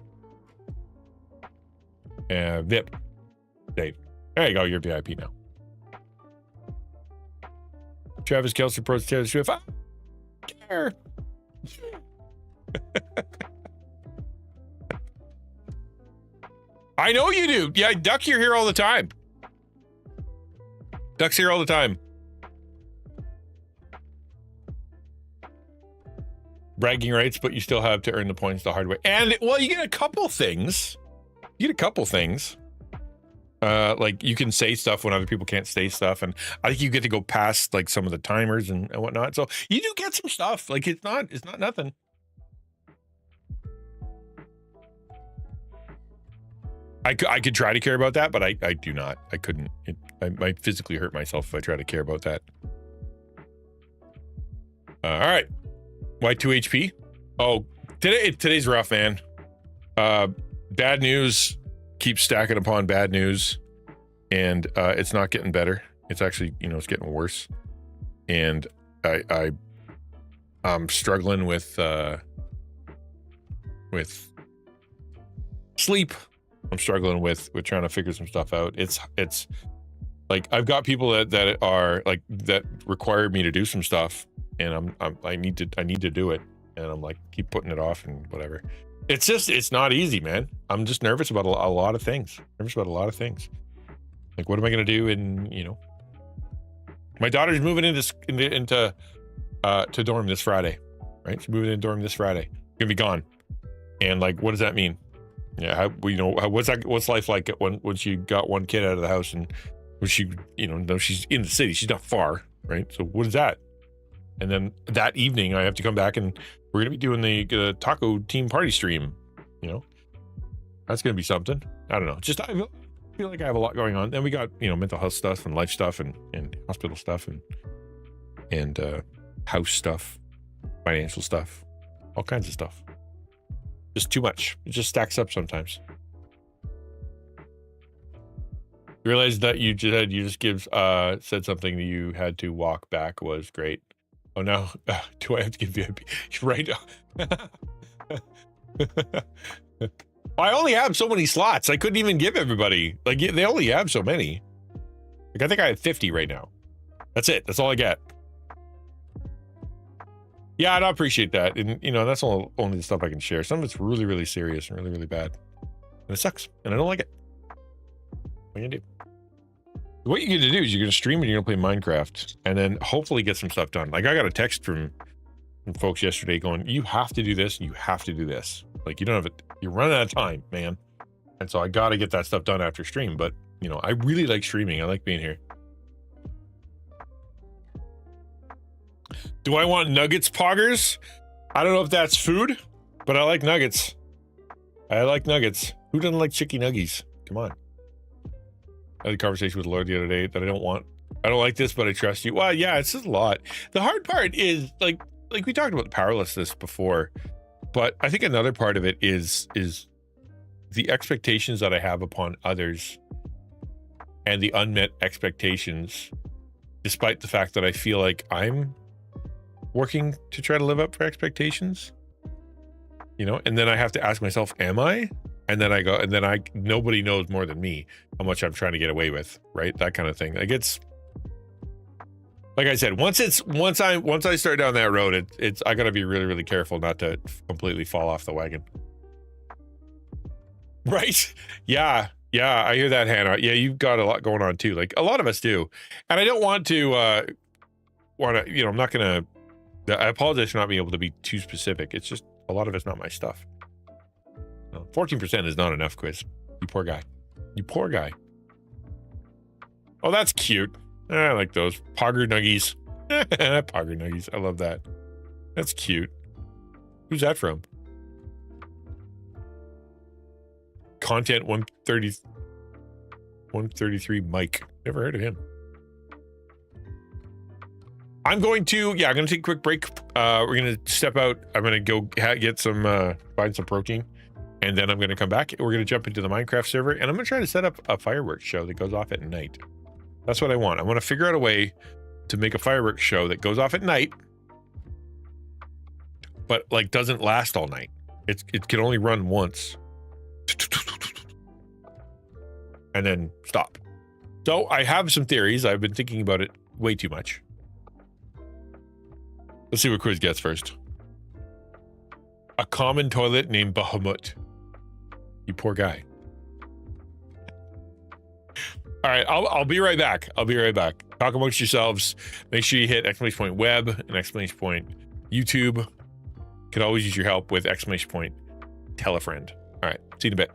VIP. Dave. There you go. You're VIP now. Travis Kelce approached Taylor Swift. I don't care. I know you do. Yeah, Duck, you're here all the time. Duck's here all the time. Bragging rights, but you still have to earn the points the hard way. And, well, you get a couple things. Like, you can say stuff when other people can't say stuff, and I think you get to go past like some of the timers and whatnot. So you do get some stuff. Like, it's not nothing. I could try to care about that, but I do not. I couldn't. I might physically hurt myself if I try to care about that. All right. Why 2 HP? Oh, today's rough, man. Bad news keeps stacking upon bad news, and it's not getting better. It's actually, it's getting worse. And I'm struggling with sleep. I'm struggling with trying to figure some stuff out. It's like I've got people that are like that require me to do some stuff, and I need to do it, and I'm like keep putting it off and whatever. It's not easy, man. I'm just nervous about a lot of things. Like, what am I gonna do? And my daughter's moving into dorm this Friday, right? She's moving into dorm this Friday. Gonna be gone, and like, what does that mean? Yeah, what's life like when she got one kid out of the house, and when she, no, she's in the city, she's not far, right? So what is that? And then that evening, I have to come back, and we're gonna be doing the taco team party stream. That's gonna be something. I don't know. Just I feel like I have a lot going on. Then we got mental health stuff and life stuff and hospital stuff and house stuff, financial stuff, all kinds of stuff. Just too much. It just stacks up sometimes. You realize that you just said something that you had to walk back was great. Oh no, do I have to give VIP? Right. I only have so many slots. I couldn't even give everybody. Like, they only have so many. Like, I think I have 50 right now. That's it. That's all I get. Yeah, and I appreciate that. And, that's only the stuff I can share. Some of it's really, really serious and really, really bad. And it sucks. And I don't like it. What are you going to do? What you're going to do is you're going to stream and you're going to play Minecraft. And then hopefully get some stuff done. Like, I got a text from folks yesterday going, you have to do this and you have to do this. Like, you don't have it. You're running out of time, man. And so I got to get that stuff done after stream. But, I really like streaming. I like being here. Do I want nuggets, poggers? I don't know if that's food, but I like nuggets. Who doesn't like chicky nuggies? Come on. I had a conversation with Lloyd the other day that I don't like this, but I trust you. Well, yeah, it's just a lot. The hard part is like we talked about powerlessness before, but I think another part of it is the expectations that I have upon others and the unmet expectations, despite the fact that I feel like I'm working to try to live up for expectations, and then I have to ask myself, am I? And then nobody knows more than me how much I'm trying to get away with, right? That kind of thing. Like, it's like I said, once I start down that road, I gotta be really, really careful not to completely fall off the wagon. Right? Yeah, I hear that, Hannah. Yeah, you've got a lot going on too. Like, a lot of us do. And I don't want to want to, I'm not going to, I apologize for not being able to be too specific. It's just a lot of it's not my stuff. 14% is not enough, Quiz. You poor guy. You poor guy. Oh, that's cute. I like those. Pogger Nuggies. Pogger Nuggies. I love that. That's cute. Who's that from? Content 133 Mike. Never heard of him. I'm going to take a quick break. We're going to step out. I'm going to go get some, find some protein. And then I'm going to come back. We're going to jump into the Minecraft server. And I'm going to try to set up a fireworks show that goes off at night. That's what I want. I want to figure out a way to make a fireworks show that goes off at night. But like doesn't last all night. It can only run once. And then stop. So I have some theories. I've been thinking about it way too much. Let's see what Quiz gets first. A common toilet named Bahamut. You poor guy. All right, I'll be right back. I'll be right back. Talk amongst yourselves. Make sure you hit exclamation point web and exclamation point YouTube. Could always use your help with exclamation point tell a friend. All right, see you in a bit.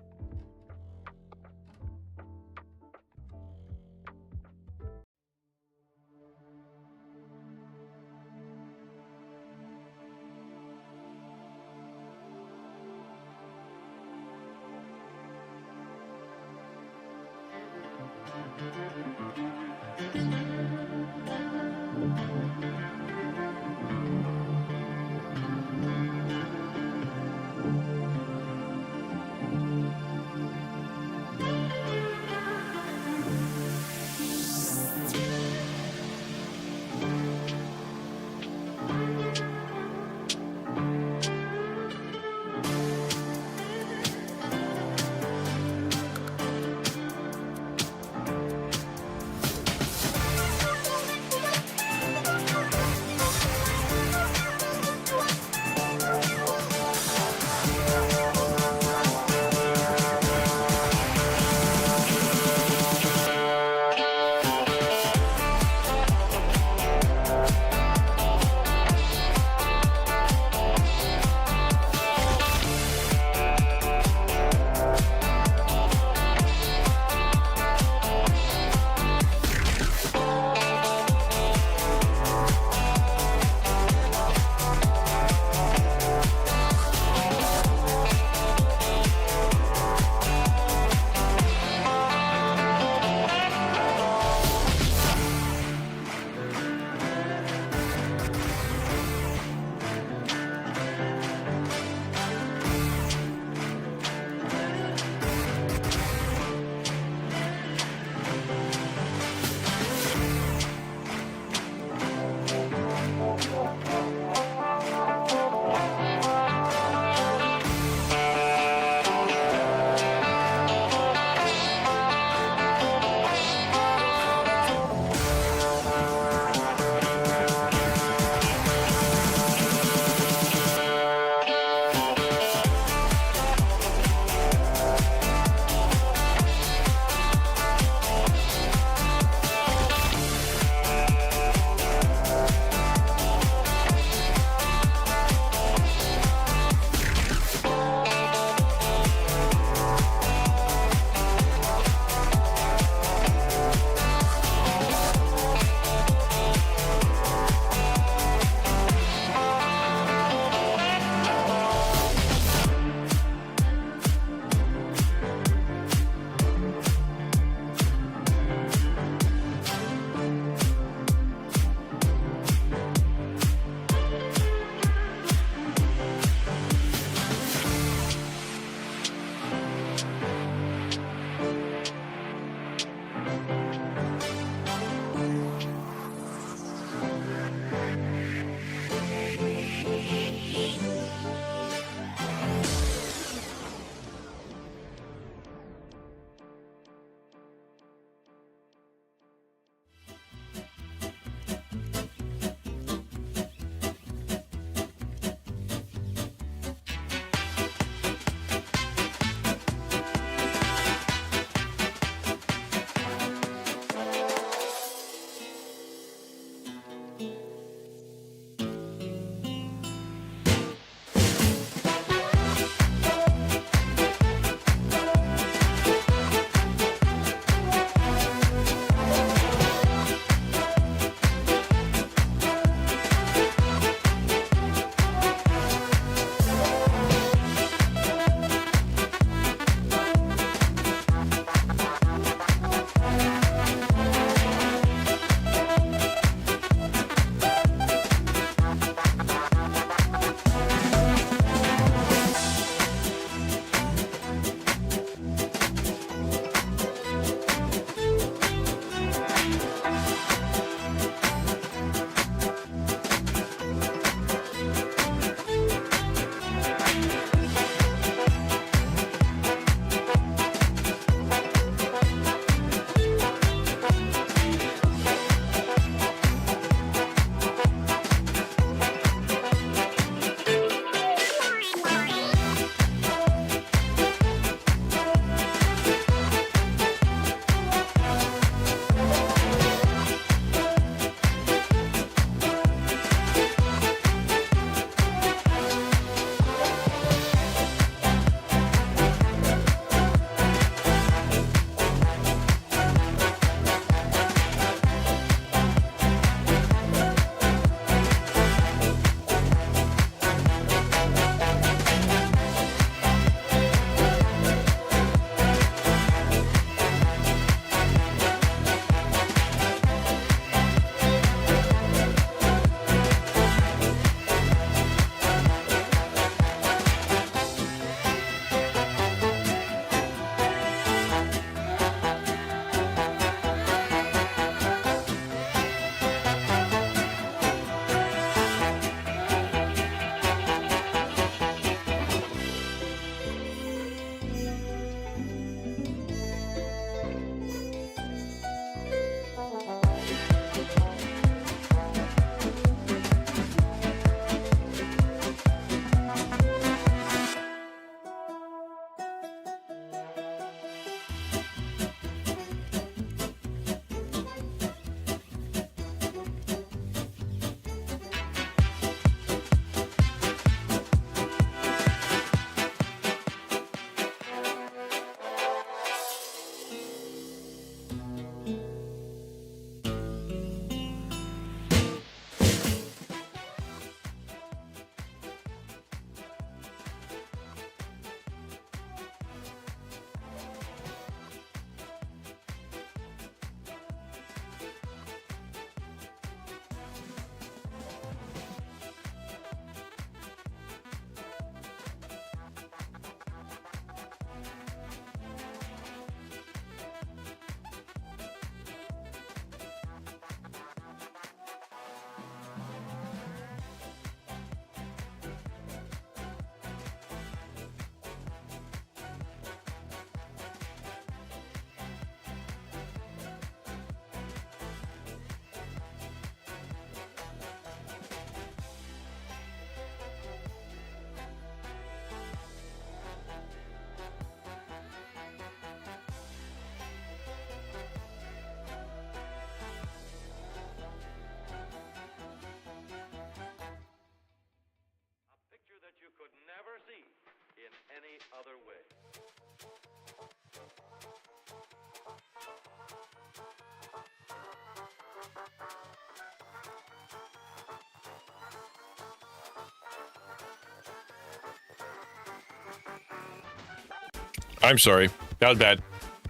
I'm sorry. That was bad.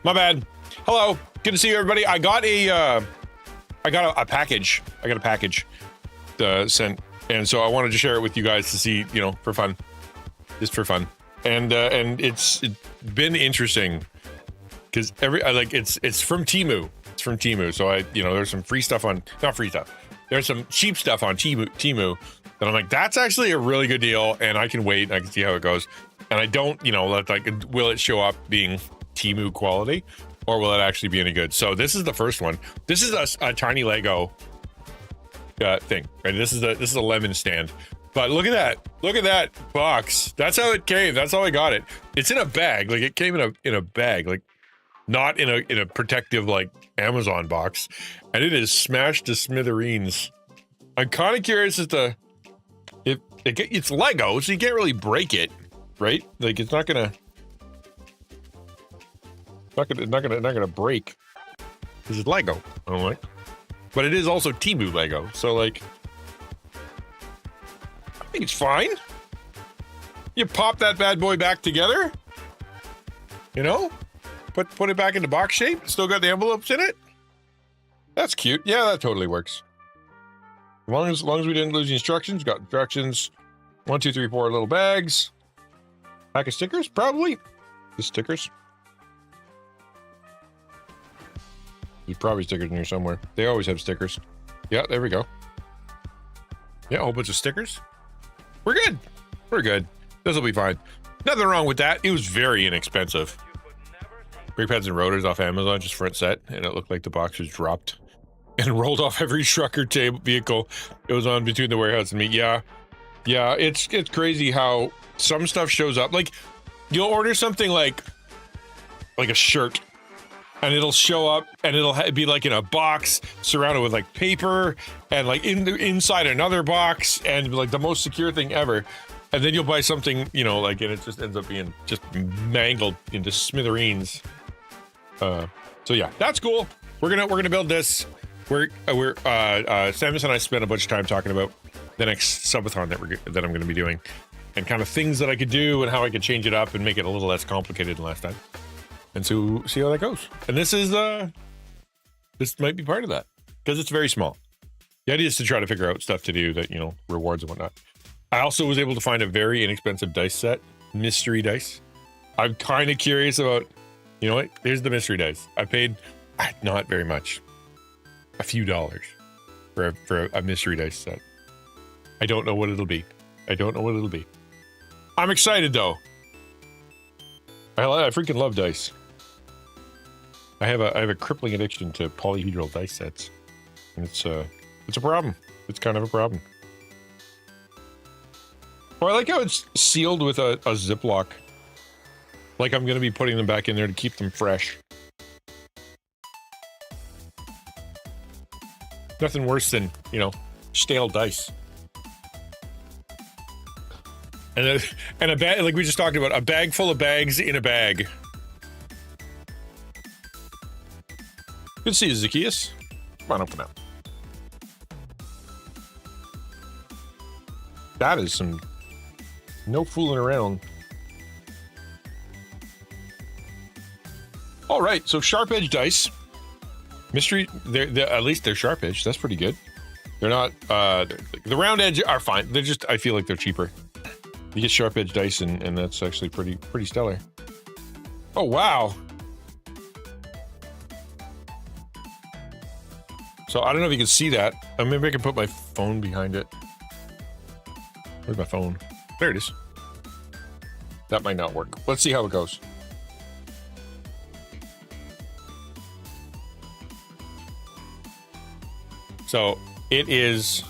My bad. Hello. Good to see you, everybody. I got a package. I got a package sent, and so I wanted to share it with you guys to see, for fun, just for fun. And it's been interesting because it's from Temu. It's from Temu. So there's some free stuff not free stuff. There's some cheap stuff on Temu that I'm like, that's actually a really good deal, and I can wait. I can see how it goes. And I don't, will it show up being Temu quality, or will it actually be any good? So this is the first one. This is a tiny Lego thing, right? This is a lemon stand. But look at that. Look at that box. That's how it came. That's how I got it. It's in a bag. Like, it came in a bag, like not in a protective like Amazon box, and it is smashed to smithereens. I'm kind of curious as to if it's Lego, so you can't really break it, right? Like, it's not gonna break because it's Lego. I'm like, but it is also Temu Lego, so like, I think it's fine. You pop that bad boy back together, put it back into box shape. Still got the envelopes in it. That's cute. Yeah, that totally works. As long as we didn't lose the instructions. Got instructions. 1, 2, 3, 4 little bags. Pack of stickers, probably. The stickers. There's probably stickers in here somewhere. They always have stickers. Yeah, there we go. Yeah, a whole bunch of stickers. We're good. We're good. This will be fine. Nothing wrong with that. It was very inexpensive. Brake pads and rotors off Amazon, just front set, and it looked like the box was dropped and rolled off every truck or vehicle it was on between the warehouse and me. Yeah, it's crazy how some stuff shows up. Like, you'll order something like a shirt, and it'll show up, and it'll be like in a box surrounded with like paper, and like inside another box, and like the most secure thing ever. And then you'll buy something, and it just ends up being just mangled into smithereens. So yeah, that's cool. We're gonna build this. Samus and I spent a bunch of time talking about the next subathon that I'm gonna be doing, and kind of things that I could do and how I could change it up and make it a little less complicated than last time. And so see how that goes. And this might be part of that because it's very small. The idea is to try to figure out stuff to do that, rewards and whatnot. I also was able to find a very inexpensive dice set, mystery dice. I'm kind of curious about, here's the mystery dice. I paid not very much, a few dollars for a mystery dice set. I don't know what it'll be. I'm excited though. I freaking love dice. I have a crippling addiction to polyhedral dice sets, and it's a problem. It's kind of a problem. Well, I like how it's sealed with a Ziploc. Like I'm going to be putting them back in there to keep them fresh. Nothing worse than, stale dice. And a bag, like we just talked about, a bag full of bags in a bag. Good to see you, Zacchaeus. Come on, open up. That is some no fooling around. All right, so sharp edge dice. Mystery, they're at least they're sharp edge. That's pretty good. They're not, the round edge are fine. They're just, I feel like they're cheaper. You get sharp edge dice and that's actually pretty stellar. Oh, wow. So I don't know if you can see that. Maybe I can put my phone behind it. Where's my phone? There it is. That might not work. Let's see how it goes. So it is.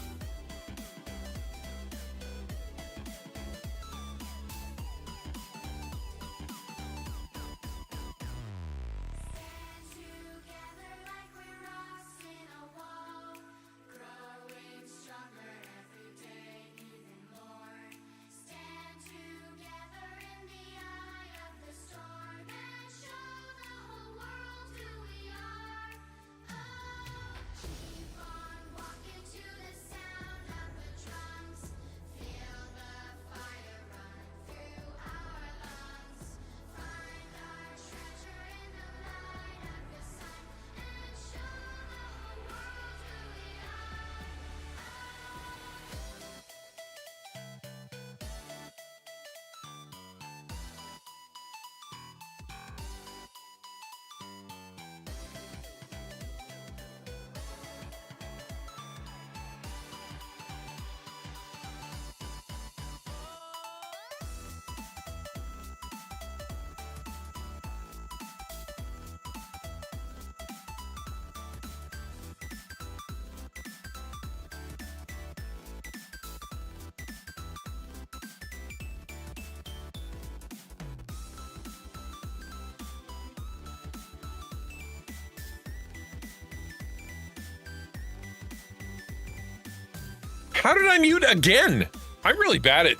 How did I mute again? I'm really bad at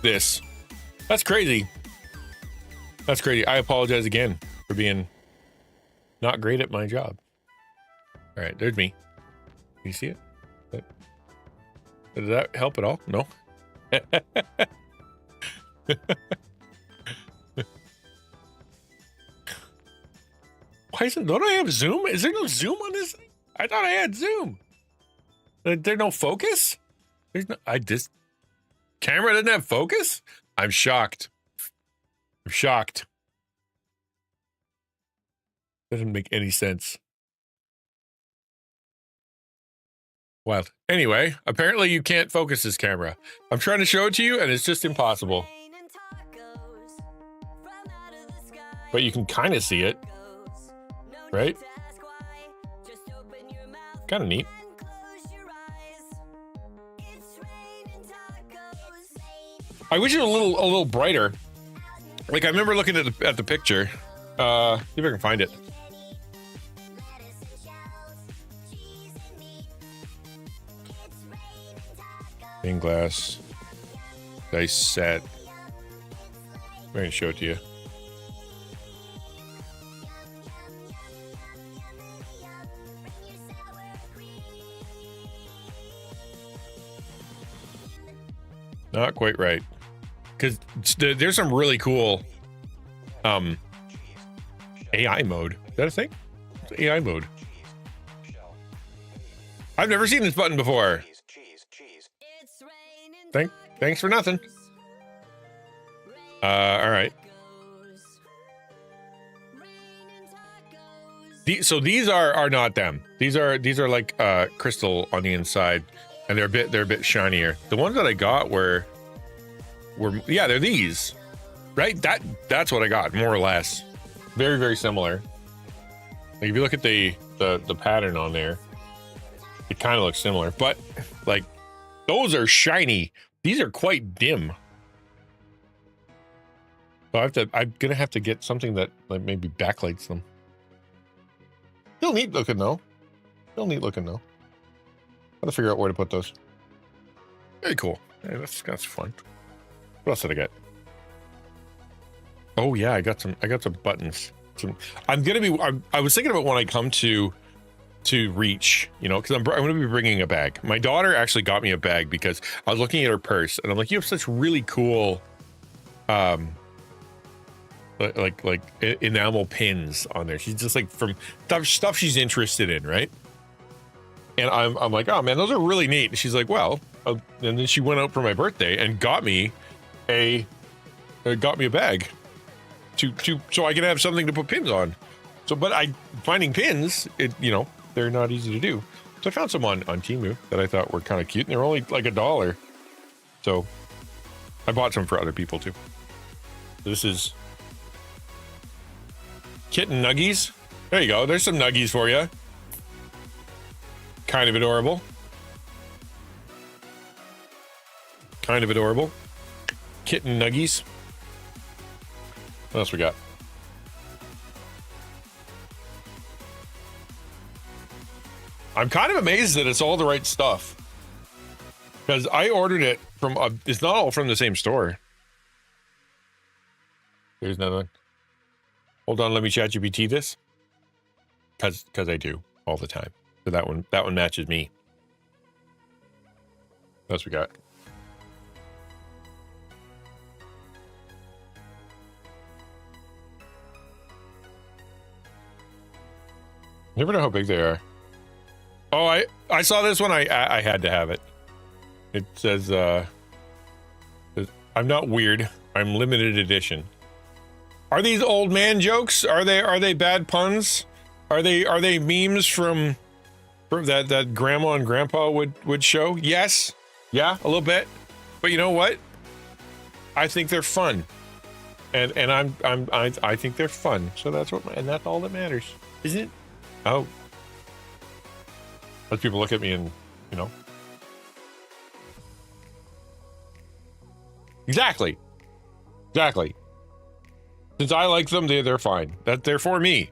this. That's crazy. That's crazy. I apologize again for being not great at my job. All right, there's me. Can you see it? Did that help at all? No. Why don't I have Zoom? Is there no Zoom on this thing? I thought I had Zoom. There's no focus? Camera doesn't have focus? I'm shocked. I'm shocked. Doesn't make any sense. Wild. Anyway, apparently you can't focus this camera. I'm trying to show it to you and it's just impossible. But you can kind of see it, right? Kind of neat. I wish it was a little brighter. Like I remember looking at the picture. See if I can find it. Stained glass. Dice set. I'm going to show it to you. Not quite right. Because there's some really cool AI mode. Is that a thing? It's AI mode. I've never seen this button before. Thanks for nothing. All right. So these are not them. These are like crystal on the inside, and they're a bit shinier. The ones that I got were yeah, they're these, right? That's what I got, more or less. Very, very similar. Like if you look at the pattern on there, it kind of looks similar, but like those are shiny. These are quite dim. So I'm gonna have to get something that like maybe backlights them. Still neat looking though. I'll have to figure out where to put those. Very cool. Yeah, that's fun. What else did I get? Oh yeah, I got some buttons. I was thinking about when I come to Reach, you know, because I'm going to be bringing a bag. My daughter actually got me a bag because I was looking at her purse and I'm like, you have such really cool like enamel pins on there. She's just like from stuff she's interested in, right? And I'm like, oh man, those are really neat. And she's like, well, and then she went out for my birthday and got me a bag so I can have something to put pins on. So, but finding pins, they're not easy to do. So I found some on Temu that I thought were kind of cute, and they're only like $1. So I bought some for other people too. This is kitten nuggies. There you go. There's some nuggies for you. Kind of adorable. Kitten nuggies. What else we got? I'm kind of amazed that it's all the right stuff. Because I ordered it from it's not all from the same store. There's another one. Hold on, let me ChatGPT this. Because I do all the time. So that one matches me. What else we got? Never know how big they are. Oh, I saw this one. I had to have it. It says, I'm not weird. I'm limited edition. Are these old man jokes? Are they bad puns? Are they memes from that grandma and grandpa would show? Yes. Yeah, a little bit. But you know what? I think they're fun. And I think they're fun. So that's all that matters. Isn't it? Oh. Let people look at me and, Exactly. Since I like them, they're fine. They're for me.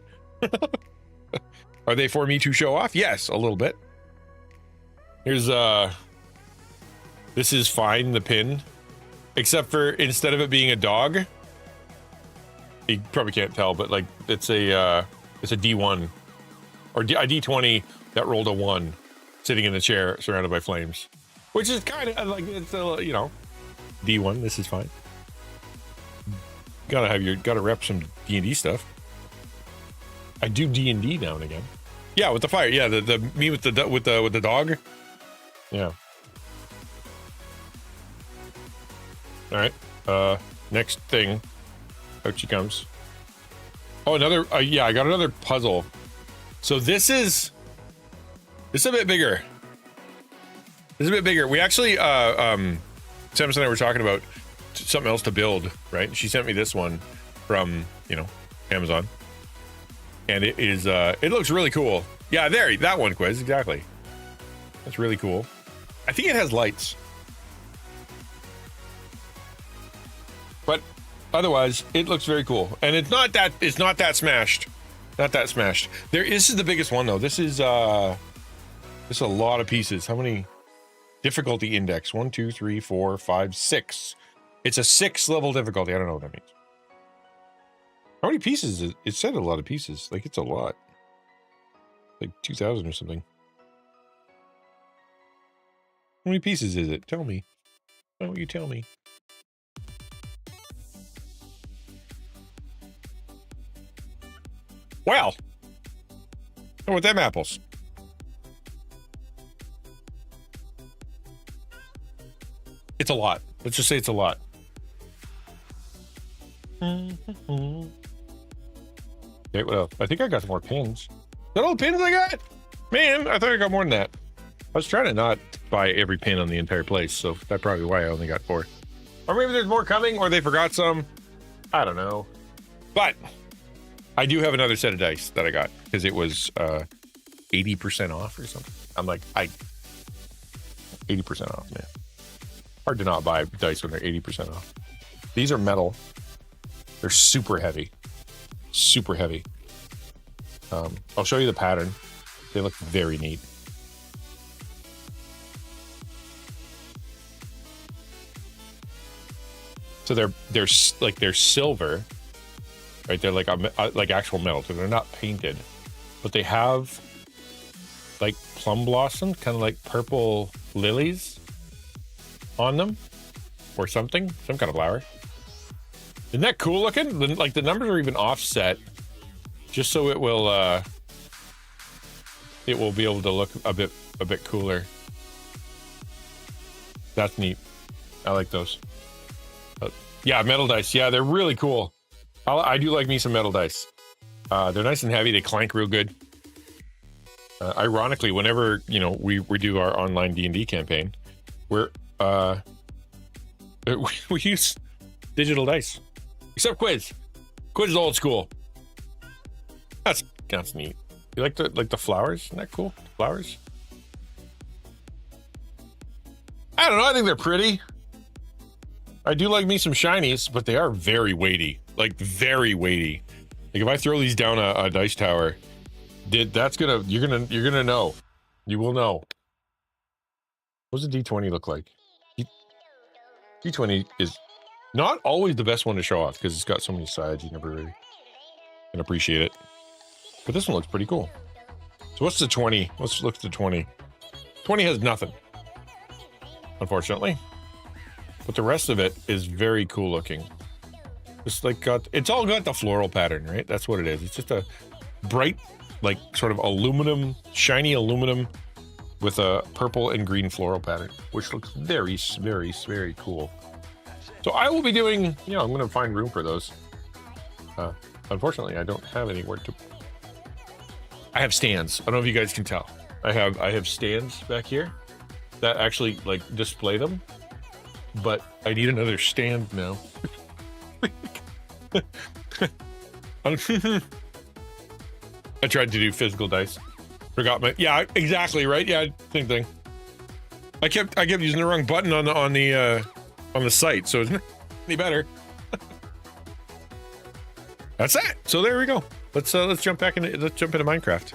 Are they for me to show off? Yes, a little bit. Here's This is fine, the pin. Except for instead of it being a dog, you probably can't tell, but like it's a D1 or a D20 that rolled a 1 sitting in the chair surrounded by flames, which is kind of like, it's a, you know, D1. This is fine. Gotta rep some D&D stuff. I do D&D now and again. Yeah, with the fire. Yeah, the me with the dog. Yeah. All right. Next thing. Out she comes. Oh, another. Yeah, I got another puzzle. So this is a bit bigger. This is a bit bigger. We actually, Sam and I were talking about something else to build, right? She sent me this one from, you know, Amazon, and it is. It looks really cool. Yeah, there, that one, Quiz, exactly. That's really cool. I think it has lights. But otherwise, it looks very cool, and it's not that smashed, not that smashed. This is the biggest one though. This is a lot of pieces. How many? Difficulty index 1, 2, 3, 4, 5, 6. It's a 6 level difficulty. I don't know what that means. How many pieces is it? It said a lot of pieces. Like it's a lot. Like 2,000 or something. How many pieces is it? Tell me. Why don't you tell me? Wow. Oh, with them apples. It's a lot. Let's just say it's a lot. Okay, what else? I think I got some more pins. Is that all the pins I got? Man, I thought I got more than that. I was trying to not buy every pin on the entire place, so that's probably why I only got 4. Or maybe there's more coming, or they forgot some. I don't know. But I do have another set of dice that I got because it was 80% off or something. I'm like, 80% off, man. Hard to not buy dice when they're 80% off. These are metal. They're super heavy. Super heavy. I'll show you the pattern. They look very neat. So they're silver, right? They're like actual metal, so they're not painted, but they have like plum blossom, kind of like purple lilies on them, or something, some kind of flower. Isn't that cool looking? Like the numbers are even offset, just so it will be able to look a bit cooler. That's neat. I like those. Yeah, metal dice. Yeah, they're really cool. I do like me some metal dice. They're nice and heavy. They clank real good. Ironically, whenever we do our online D&D campaign, we use digital dice. Except Quiz. Quiz is old school. That's neat. You like the flowers? Isn't that cool? Flowers? I don't know. I think they're pretty. I do like me some shinies, but they are very weighty. Like very weighty. Like if I throw these down a dice tower, you're gonna know. You will know. What does a D20 look like? D20 is not always the best one to show off because it's got so many sides. You never really can appreciate it. But this one looks pretty cool. So what's the 20? Let's look at the 20. 20 has nothing, unfortunately. But the rest of it is very cool looking. It's all got the floral pattern, right? That's what it is. It's just a bright, like sort of aluminum, shiny aluminum with a purple and green floral pattern, which looks very, very, very cool. So I will be doing, I'm going to find room for those. Unfortunately, I don't have anywhere to. I have stands. I don't know if you guys can tell. I have stands back here that actually display them. But I need another stand now. I tried to do physical dice. Forgot my. Yeah, exactly right. Yeah, same thing. I kept using the wrong button on the site, so it's not any better. That's that. So there we go. Let's jump into Minecraft.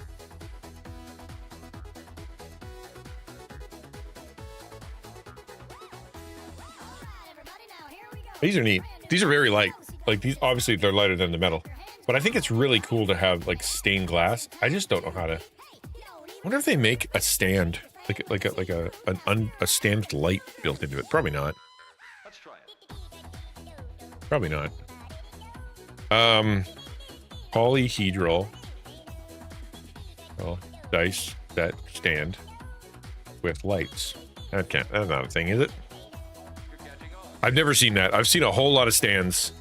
These are neat. These are very light. Like these, obviously they're lighter than the metal, but I think it's really cool to have like stained glass. I just don't know how to. I wonder if they make a stand, like a stand with light built into it. Probably not. Let's try it. Probably not. Polyhedral. Well, dice set stand with lights. That's not a thing, is it? I've never seen that. I've seen a whole lot of stands.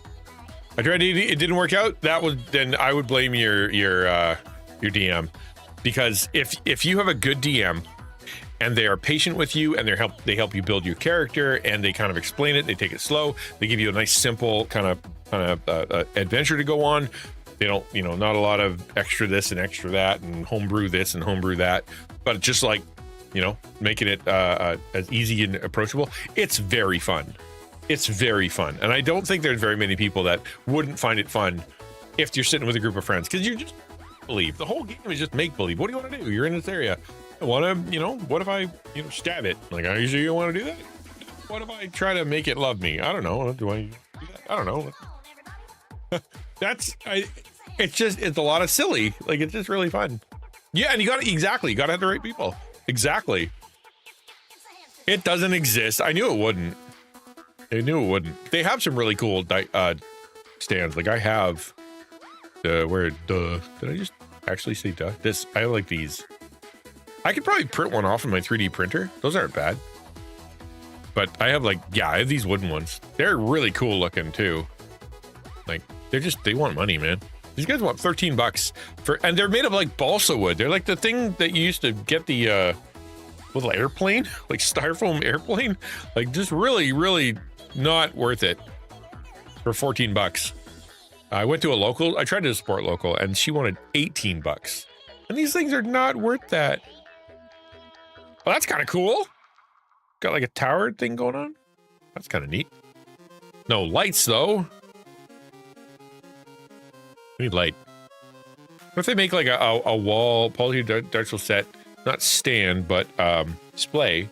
I tried it didn't work out. Then I would blame your DM, because if you have a good DM and they are patient with you and they help you build your character and they kind of explain it, they take it slow, they give you a nice simple kind of adventure to go on. They don't, not a lot of extra this and extra that and homebrew this and homebrew that, but just like, making it as easy and approachable. It's very fun. It's very fun. And I don't think there's very many people that wouldn't find it fun if you're sitting with a group of friends, because you just believe. The whole game is just make believe. What do you want to do? You're in this area. I want to, what if I, stab it? Like, are you sure you want to do that? What if I try to make it love me? I don't know. Do I do that? I don't know. It's a lot of silly. Like, it's just really fun. Yeah, and you got to have the right people. Exactly. It doesn't exist. I knew it wouldn't. They have some really cool stands. Like I have did I just actually say duh? I like these. I could probably print one off of my 3D printer. Those aren't bad. But I have I have these wooden ones. They're really cool looking too. Like they want money, man. These guys want $13 and they're made of like balsa wood. They're like the thing that you used to get the little airplane, like styrofoam airplane. Like just really, really not worth it for $14. I went to a local. I tried to support local, and she wanted $18. And these things are not worth that. Well, that's kind of cool. Got like a tower thing going on. That's kind of neat. No lights though. We need light. What if they make like a wall polyhedral set, not stand, but display,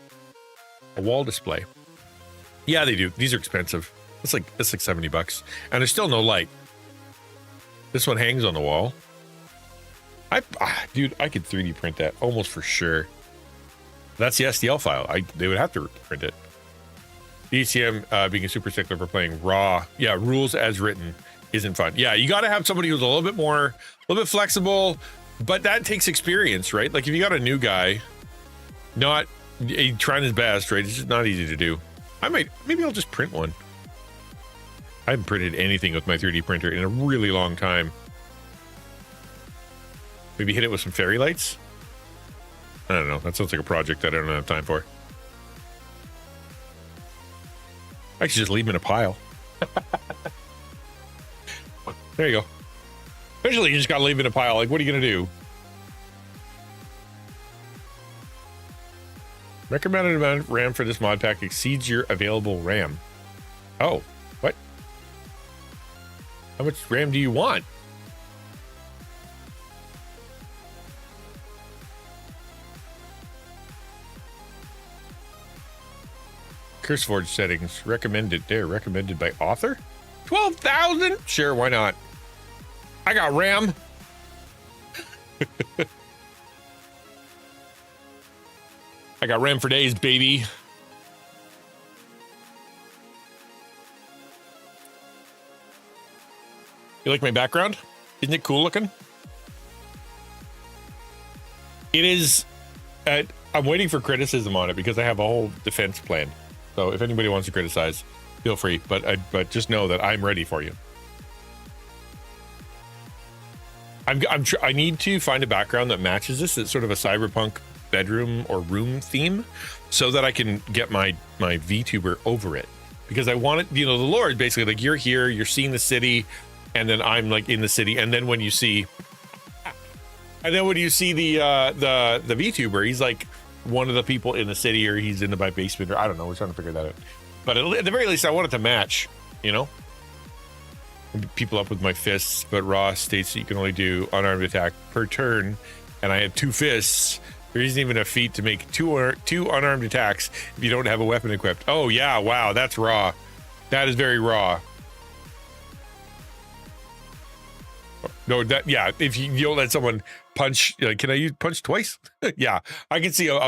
a wall display? Yeah, they do. These are expensive. It's like $70, and there's still no light. This one hangs on the wall. Dude, I could 3D print that almost for sure. That's the STL file. They would have to print it. DCM being a super stickler for playing raw. Yeah, rules as written isn't fun. Yeah, you got to have somebody who's a little bit flexible, but that takes experience, right? Like if you got a new guy, not trying his best, right? It's just not easy to do. Maybe I'll just print one. I haven't printed anything with my 3D printer in a really long time. Maybe hit it with some fairy lights. I don't know. That sounds like a project that I don't have time for. I should just leave them in a pile. There you go. Eventually, you just gotta leave it in a pile. Like, what are you gonna do? Recommended amount of RAM for this mod pack exceeds your available RAM. Oh, what? How much RAM do you want? CurseForge settings recommended there. Recommended by author? 12,000? Sure, why not? I got RAM. I got RAM for days, baby. You like my background? Isn't it cool looking? It is. I'm waiting for criticism on it because I have a whole defense plan. So if anybody wants to criticize, feel free. But just know that I'm ready for you. I need to find a background that matches this. It's sort of a cyberpunk bedroom or room theme, so that I can get my VTuber over it. Because I want it. The lore is basically like you're here, you're seeing the city, and then I'm like in the city, and then when you see the VTuber, he's like one of the people in the city, or he's in my basement, or I don't know. We're trying to figure that out. But at the very least, I want it to match, People up with my fists, but Raw states that you can only do unarmed attack per turn, and I have 2 fists. There isn't even a feat to make two unarmed attacks if you don't have a weapon equipped. Oh yeah, wow, that's Raw. That is very raw. No, that yeah. If you don't let someone punch, can I use punch twice? Yeah, I can see a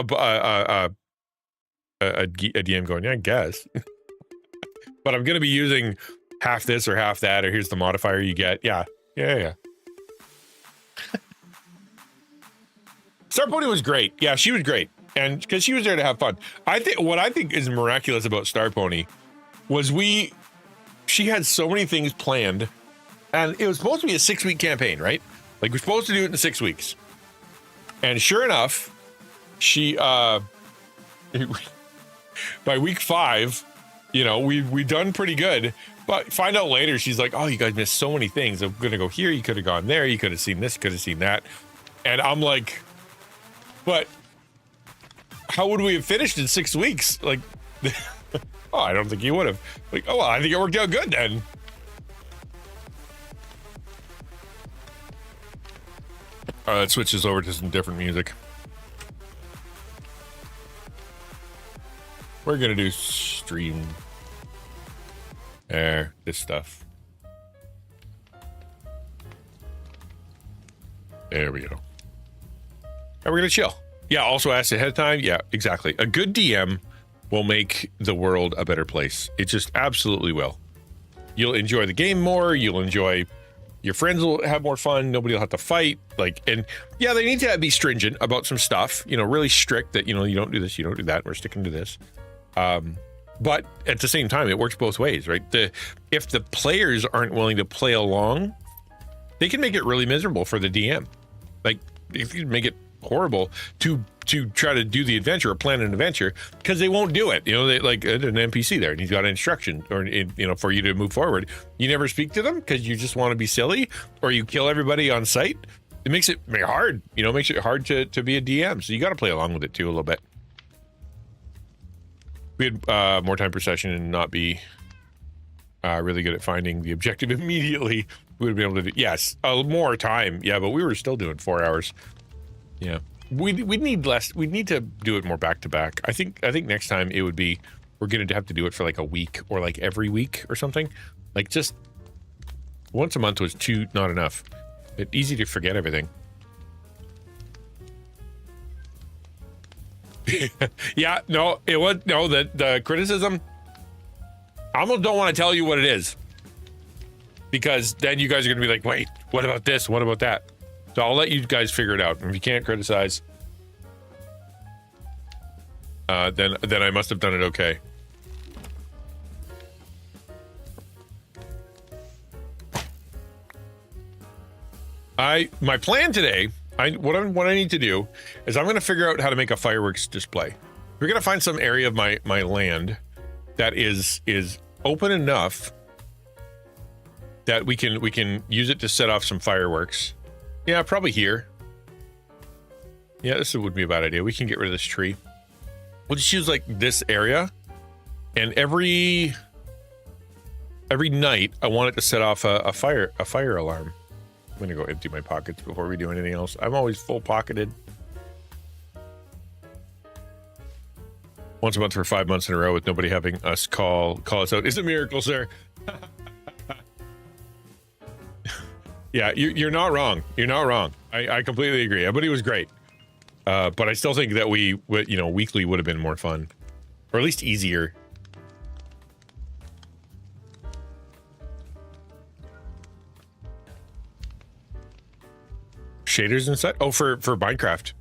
DM going. Yeah, I guess. But I'm gonna be using half this or half that, or here's the modifier you get. Yeah. Star Pony was great. Yeah, she was great, and because she was there to have fun. What I think is miraculous about Star Pony was she had so many things planned. And it was supposed to be a 6-week campaign, right? Like, we're supposed to do it in 6 weeks. And sure enough, she, by week 5, we done pretty good. But find out later, she's like, oh, you guys missed so many things. I'm going to go here. You could have gone there. You could have seen this, could have seen that. And I'm like, but how would we have finished in 6 weeks? Like, oh, I don't think you would have. Like, oh, well, I think it worked out good then. It switches over to some different music. We're gonna do stream. This stuff. There we go. And we're gonna chill. Yeah, also ask ahead of time. Yeah, exactly. A good DM will make the world a better place. It just absolutely will. You'll enjoy the game more. You'll enjoy... Your friends will have more fun. Nobody will have to fight. And yeah, they need to be stringent about some stuff, really strict that, you don't do this, you don't do that. We're sticking to this. But at the same time, it works both ways, right? If the players aren't willing to play along, they can make it really miserable for the DM. Like, if you make it horrible to try to do the adventure or plan an adventure, because they won't do it. They like an NPC there and he's got an instruction or for you to move forward. You never speak to them because you just want to be silly, or you kill everybody on sight. It makes it hard, makes it hard to be a DM. So you got to play along with it too a little bit. We had more time per session and not be really good at finding the objective immediately. We would be able to do, yes, more time. Yeah, but we were still doing 4 hours. Yeah. We need less. We need to do it more back to back. I think next time it would be, we're going to have to do it for like a week or like every week or something. Like, just once a month was not enough. It's easy to forget everything. Yeah, no, it was, no, the criticism, I almost don't want to tell you what it is, because then you guys are going to be like, wait, what about this? What about that? So I'll let you guys figure it out. If you can't criticize, then I must have done it okay. My plan today, what I need to do is I'm going to figure out how to make a fireworks display. We're going to find some area of my land that is open enough that we can use it to set off some fireworks. Yeah, probably here. Yeah, this would be a bad idea. We can get rid of this tree. We'll just use like this area, and every night I want it to set off a fire alarm. I'm gonna go empty my pockets before we do anything else. I'm always full pocketed. Once a month for 5 months in a row with nobody having us call us out is a miracle, sir. Yeah, you're not wrong. You're not wrong. I completely agree. Everybody was great. But I still think that weekly would have been more fun, or at least easier. Shaders and such. Oh, for Minecraft.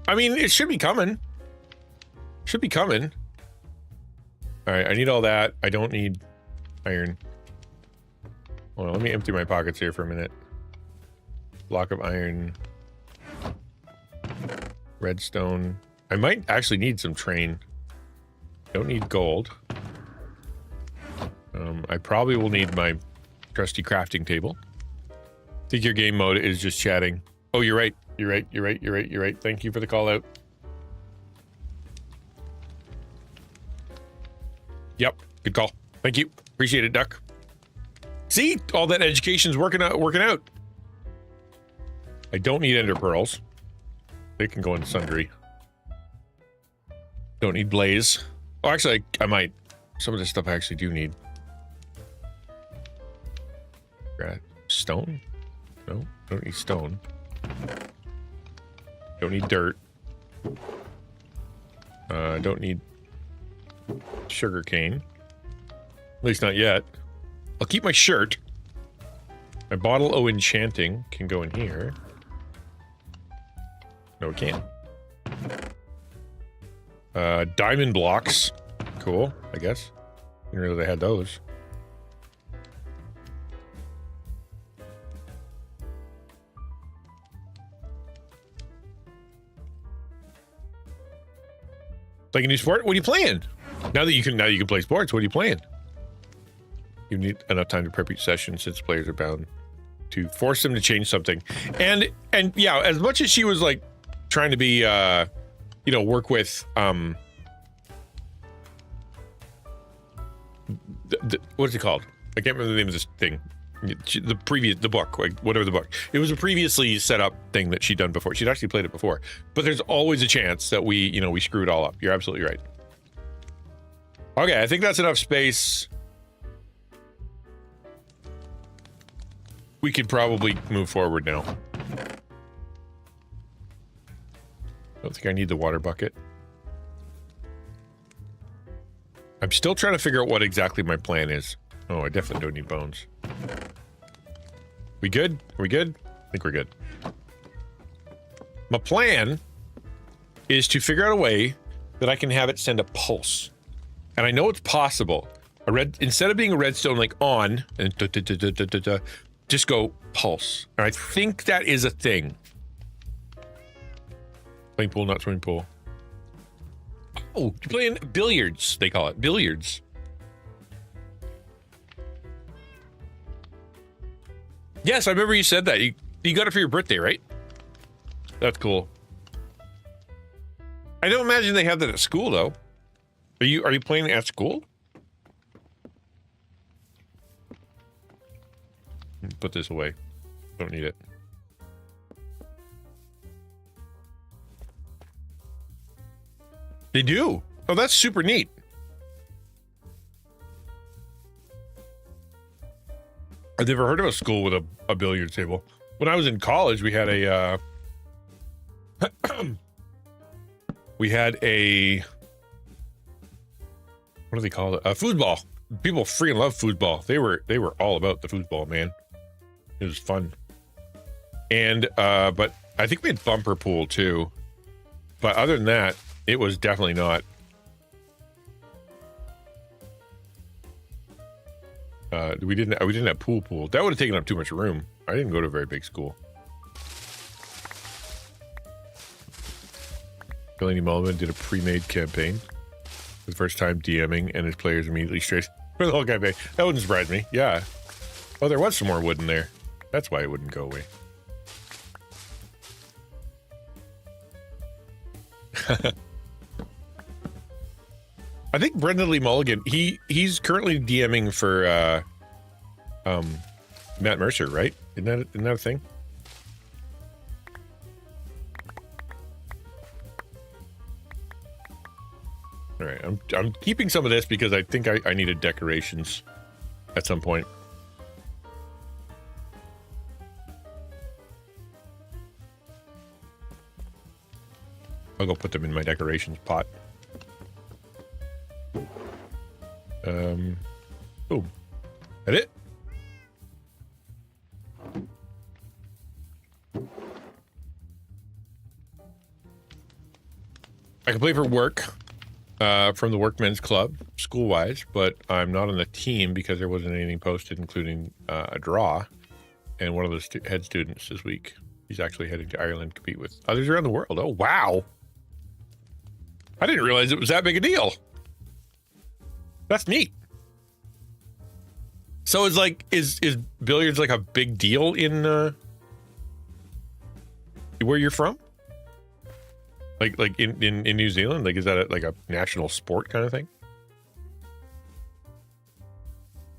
I mean, it should be coming. Should be coming. All right, I need all that. I don't need iron. Hold on, let me empty my pockets here for a minute. Block of iron. Redstone. I might actually need some train. Don't need gold. I probably will need my trusty crafting table. I think your game mode is just chatting. Oh, you're right. You're right. Thank you for the call out. Yep, good call. Thank you. Appreciate it, Duck. See, all that education's working out. I don't need ender pearls. They can go in sundry. Don't need blaze. Oh, actually, I might. Some of this stuff I actually do need. Stone? No, don't need stone. Don't need dirt. Don't need sugar cane. At least not yet. I'll keep my shirt. My bottle o' enchanting can go in here. No, it can't. Diamond blocks. Cool, I guess. Didn't realize I had those. Like a new sport? What are you playing? Now you can play sports, what are you playing? You need enough time to prep each session since players are bound to force them to change something. And yeah, as much as she was like trying to be work with what's it called? I can't remember the name of this thing. The book, like whatever the book. It was a previously set up thing that she'd done before. She'd actually played it before. But there's always a chance that we screw it all up. You're absolutely right. Okay, I think that's enough space. We could probably move forward now. Don't think I need the water bucket. I'm still trying to figure out what exactly my plan is. Oh, I definitely don't need bones. We good? Are we good? I think we're good. My plan is to figure out a way that I can have it send a pulse. And I know it's possible. Instead of being a redstone like on and just go pulse. And I think that is a thing. Playing pool, not swimming pool. Oh, you're playing billiards, they call it. Billiards. Yes, I remember you said that. You got it for your birthday, right? That's cool. I don't imagine they have that at school, though. Are you playing at school? Put this away. Don't need it. They do? Oh, that's super neat. I've never heard of a school with a billiard table. When I was in college, we had a what do they call it? Foosball. People freaking love foosball. They were all about the foosball, man. It was fun. And but I think we had bumper pool too. But other than that, it was definitely not. We didn't have pool. That would have taken up too much room. I didn't go to a very big school. Delaney Mulligan did a pre-made campaign. The first time DMing, and his players immediately straight for the whole campaign. That wouldn't surprise me. Yeah. Oh, there was some more wood in there. That's why it wouldn't go away. I think Brendan Lee Mulligan, he's currently DMing for Matt Mercer, right? Isn't that a thing? All right, I'm keeping some of this because I think I needed decorations at some point. I'll go put them in my decorations pot. Boom. That it? I can play for work from the Workmen's Club, school-wise, but I'm not on the team because there wasn't anything posted, including a draw. And one of the head students this week, he's actually heading to Ireland to compete with others around the world. Oh, wow. I didn't realize it was that big a deal. That's neat. So it's like, is billiards like a big deal in where you're from? Like in New Zealand? Like, is that like a national sport kind of thing?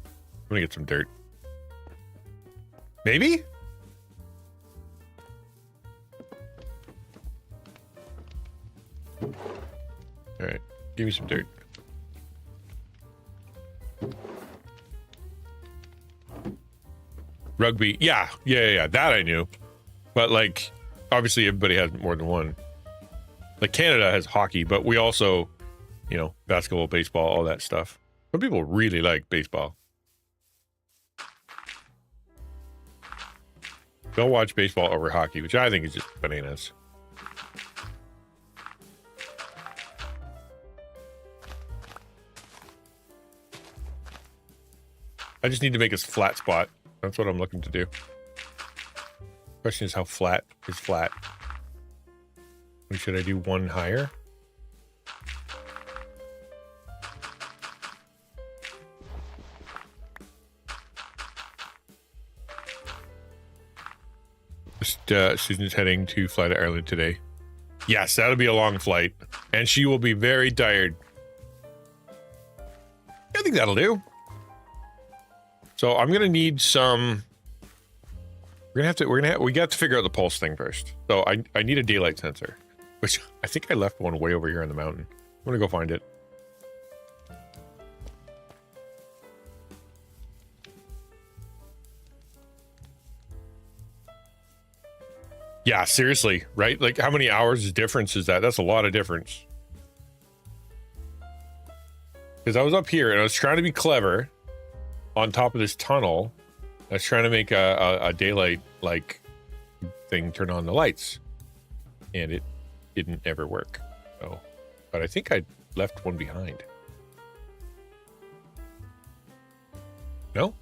I'm gonna get some dirt. Maybe? All right, give me some dirt. Rugby. Yeah. That I knew. But like, obviously everybody has more than one. Like Canada has hockey, but we also, you know, basketball, baseball, all that stuff. Some people really like baseball. They'll watch baseball over hockey, which I think is just bananas. I just need to make a flat spot. That's what I'm looking to do. Question is, how flat is flat? Should I do one higher? Susan's heading to fly to Ireland today. Yes, that'll be a long flight. And she will be very tired. I think that'll do. So I'm gonna need some. We got to figure out the pulse thing first. So I need a daylight sensor, which I think I left one way over here on the mountain. I'm gonna go find it. Yeah, seriously, right? Like, how many hours difference is that? That's a lot of difference. Because I was up here and I was trying to be clever on top of this tunnel. I was trying to make a daylight like thing turn on the lights, and it didn't ever work. So, but I think I left one behind. No?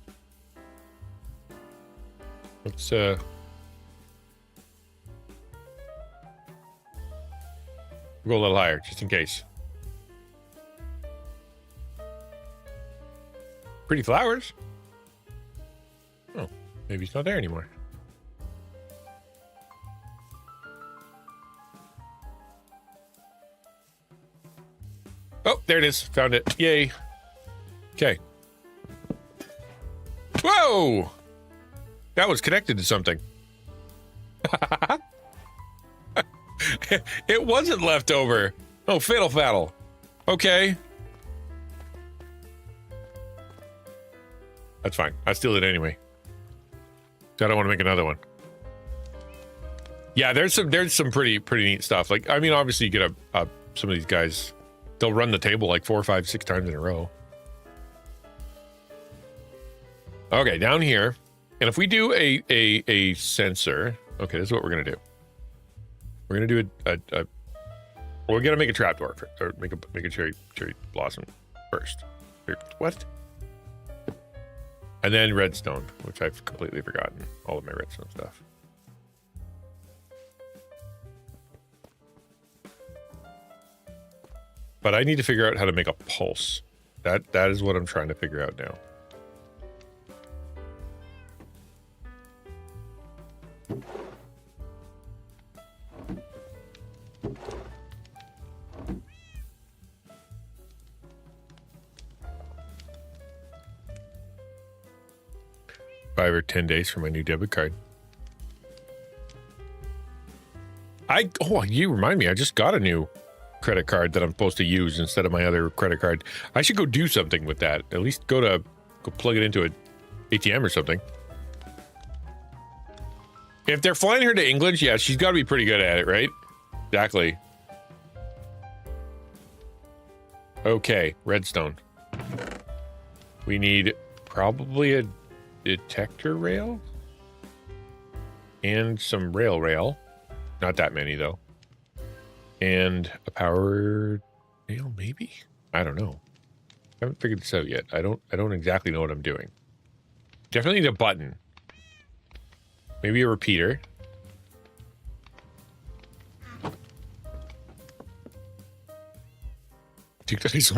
Let's go a little higher, just in case. Pretty flowers. Oh, maybe it's not there anymore. Oh, there it is. Found it. Yay. Okay. Whoa! That was connected to something. It wasn't left over. Oh, fiddle faddle. Okay. That's fine. I steal it anyway. I don't want to make another one. Yeah, there's some pretty neat stuff. Like, I mean, obviously you get some of these guys, they'll run the table like 4, 5, 6 times in a row. Okay, down here. And if we do a sensor, okay, this is what we're gonna do. We're gonna do we're gonna make a trapdoor or make a cherry blossom first. What? And then redstone, which I've completely forgotten all of my redstone stuff. But I need to figure out how to make a pulse. That is what I'm trying to figure out now. $5 or 10 days for my new debit card. You remind me, I just got a new credit card that I'm supposed to use instead of my other credit card. I should go do something with that. At least go plug it into an ATM or something. If they're flying her to England, yeah, she's got to be pretty good at it, right? Exactly. Okay, redstone. We need probably a detector rail and some rail. Not that many though. And a power nail, maybe? I don't know. I haven't figured this out yet. I don't exactly know what I'm doing. Definitely need a button. Maybe a repeater.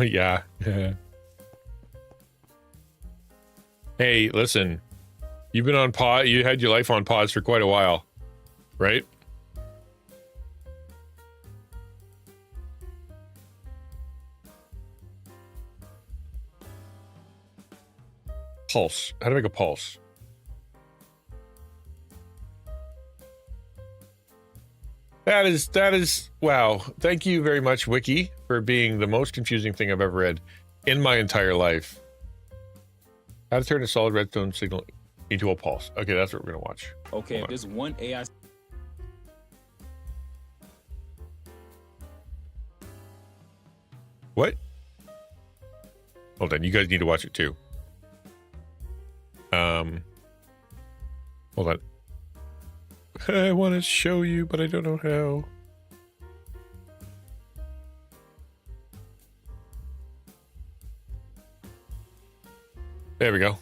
Yeah. Hey, listen. You've been on pause. You had your life on pause for quite a while, right? Pulse. How to make a pulse? That is wow. Thank you very much, Wiki, for being the most confusing thing I've ever read in my entire life. How to turn a solid redstone signal into a pulse. Okay, that's what we're gonna watch. Okay, Hold if there's one AI What? Hold on, you guys need to watch it too. Hold on. I want to show you, but I don't know how. There we go.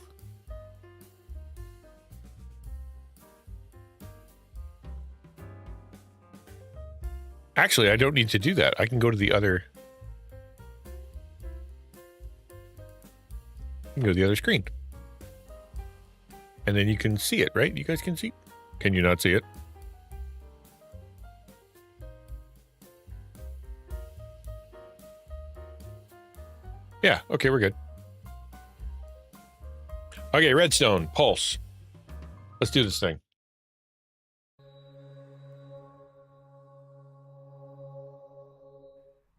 Actually, I don't need to do that. I can go to the other. I can go to the other screen. And then you can see it, right? You guys can see? Can you not see it? Yeah, okay, we're good. Okay, redstone, pulse. Let's do this thing.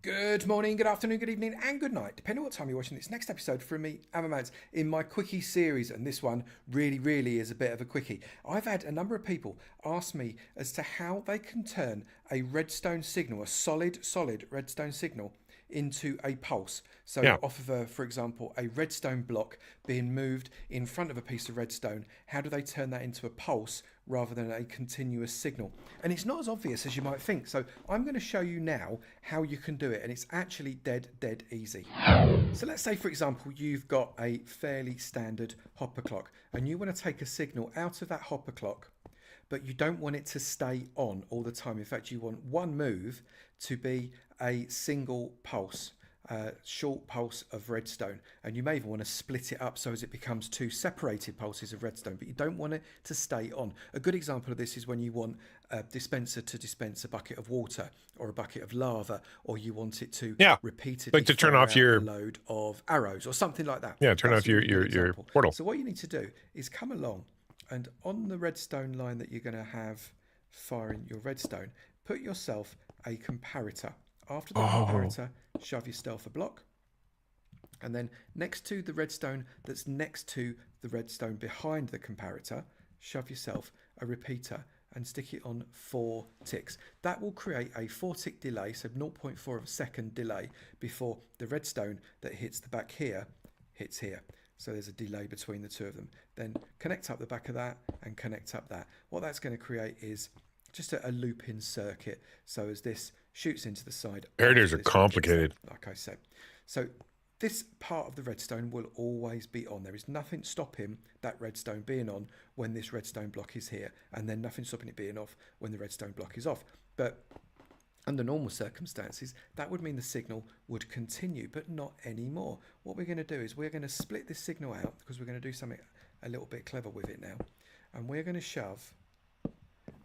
Good morning, good afternoon, good evening, and good night, depending on what time you're watching this next episode from me, Amamounts, in my quickie series. And this one really is a bit of a quickie. I've had a number of people ask me as to how they can turn a redstone signal, a solid redstone signal, into a pulse. So off of, for example, a redstone block being moved in front of a piece of redstone, how do they turn that into a pulse rather than a continuous signal? And it's not as obvious as you might think. So I'm going to show you now how you can do it. And it's actually dead easy. So let's say, for example, you've got a fairly standard hopper clock and you want to take a signal out of that hopper clock, but you don't want it to stay on all the time. In fact, you want one move to be a single pulse, short pulse of redstone. And you may even want to split it up so as it becomes two separated pulses of redstone, but you don't want it to stay on. A good example of this is when you want a dispenser to dispense a bucket of water or a bucket of lava, or you want it to repeatedly like to turn off your load of arrows or something like that. Yeah, turn off your portal. So what you need to do is come along and on the redstone line that you're going to have firing your redstone, put yourself a comparator. After the comparator, shove yourself a block. And then next to the redstone that's next to the redstone behind the comparator, shove yourself a repeater and stick it on 4 ticks. That will create a 4-tick delay, so 0.4 of a second delay before the redstone that hits the back here hits here. So there's a delay between the two of them. Then connect up the back of that and connect up that. What that's going to create is just a looping circuit. So as this shoots into the side. Areas are complicated. Like I said. So this part of the redstone will always be on. There is nothing stopping that redstone being on when this redstone block is here. And then nothing stopping it being off when the redstone block is off. But under normal circumstances, that would mean the signal would continue, but not anymore. What we're going to do is we're going to split this signal out because we're going to do something a little bit clever with it now. And we're going to shove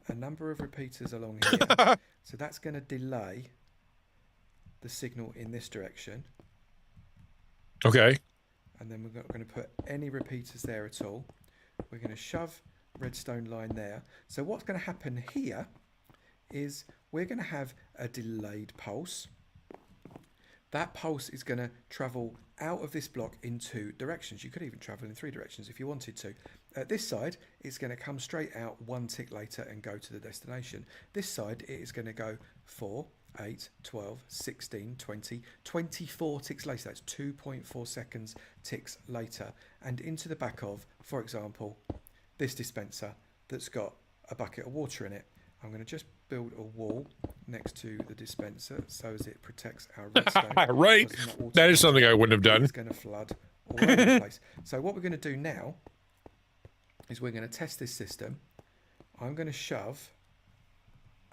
a number of repeaters along here. So that's going to delay the signal in this direction. Okay. And then we're not going to put any repeaters there at all. We're going to shove redstone line there. So what's going to happen here is we're going to have a delayed pulse. That pulse is going to travel out of this block in 2 directions. You could even travel in 3 directions if you wanted to. At this side, it's going to come straight out 1 tick later and go to the destination. This side, it is going to go 4, 8, 12, 16, 20, 24 ticks later. That's 2.4 seconds ticks later. And into the back of, for example, this dispenser that's got a bucket of water in it. I'm going to just build a wall next to the dispenser so as it protects our redstone. Right. That is something I wouldn't have done. It's going to flood all over the place. So what we're going to do now is we're going to test this system. I'm going to shove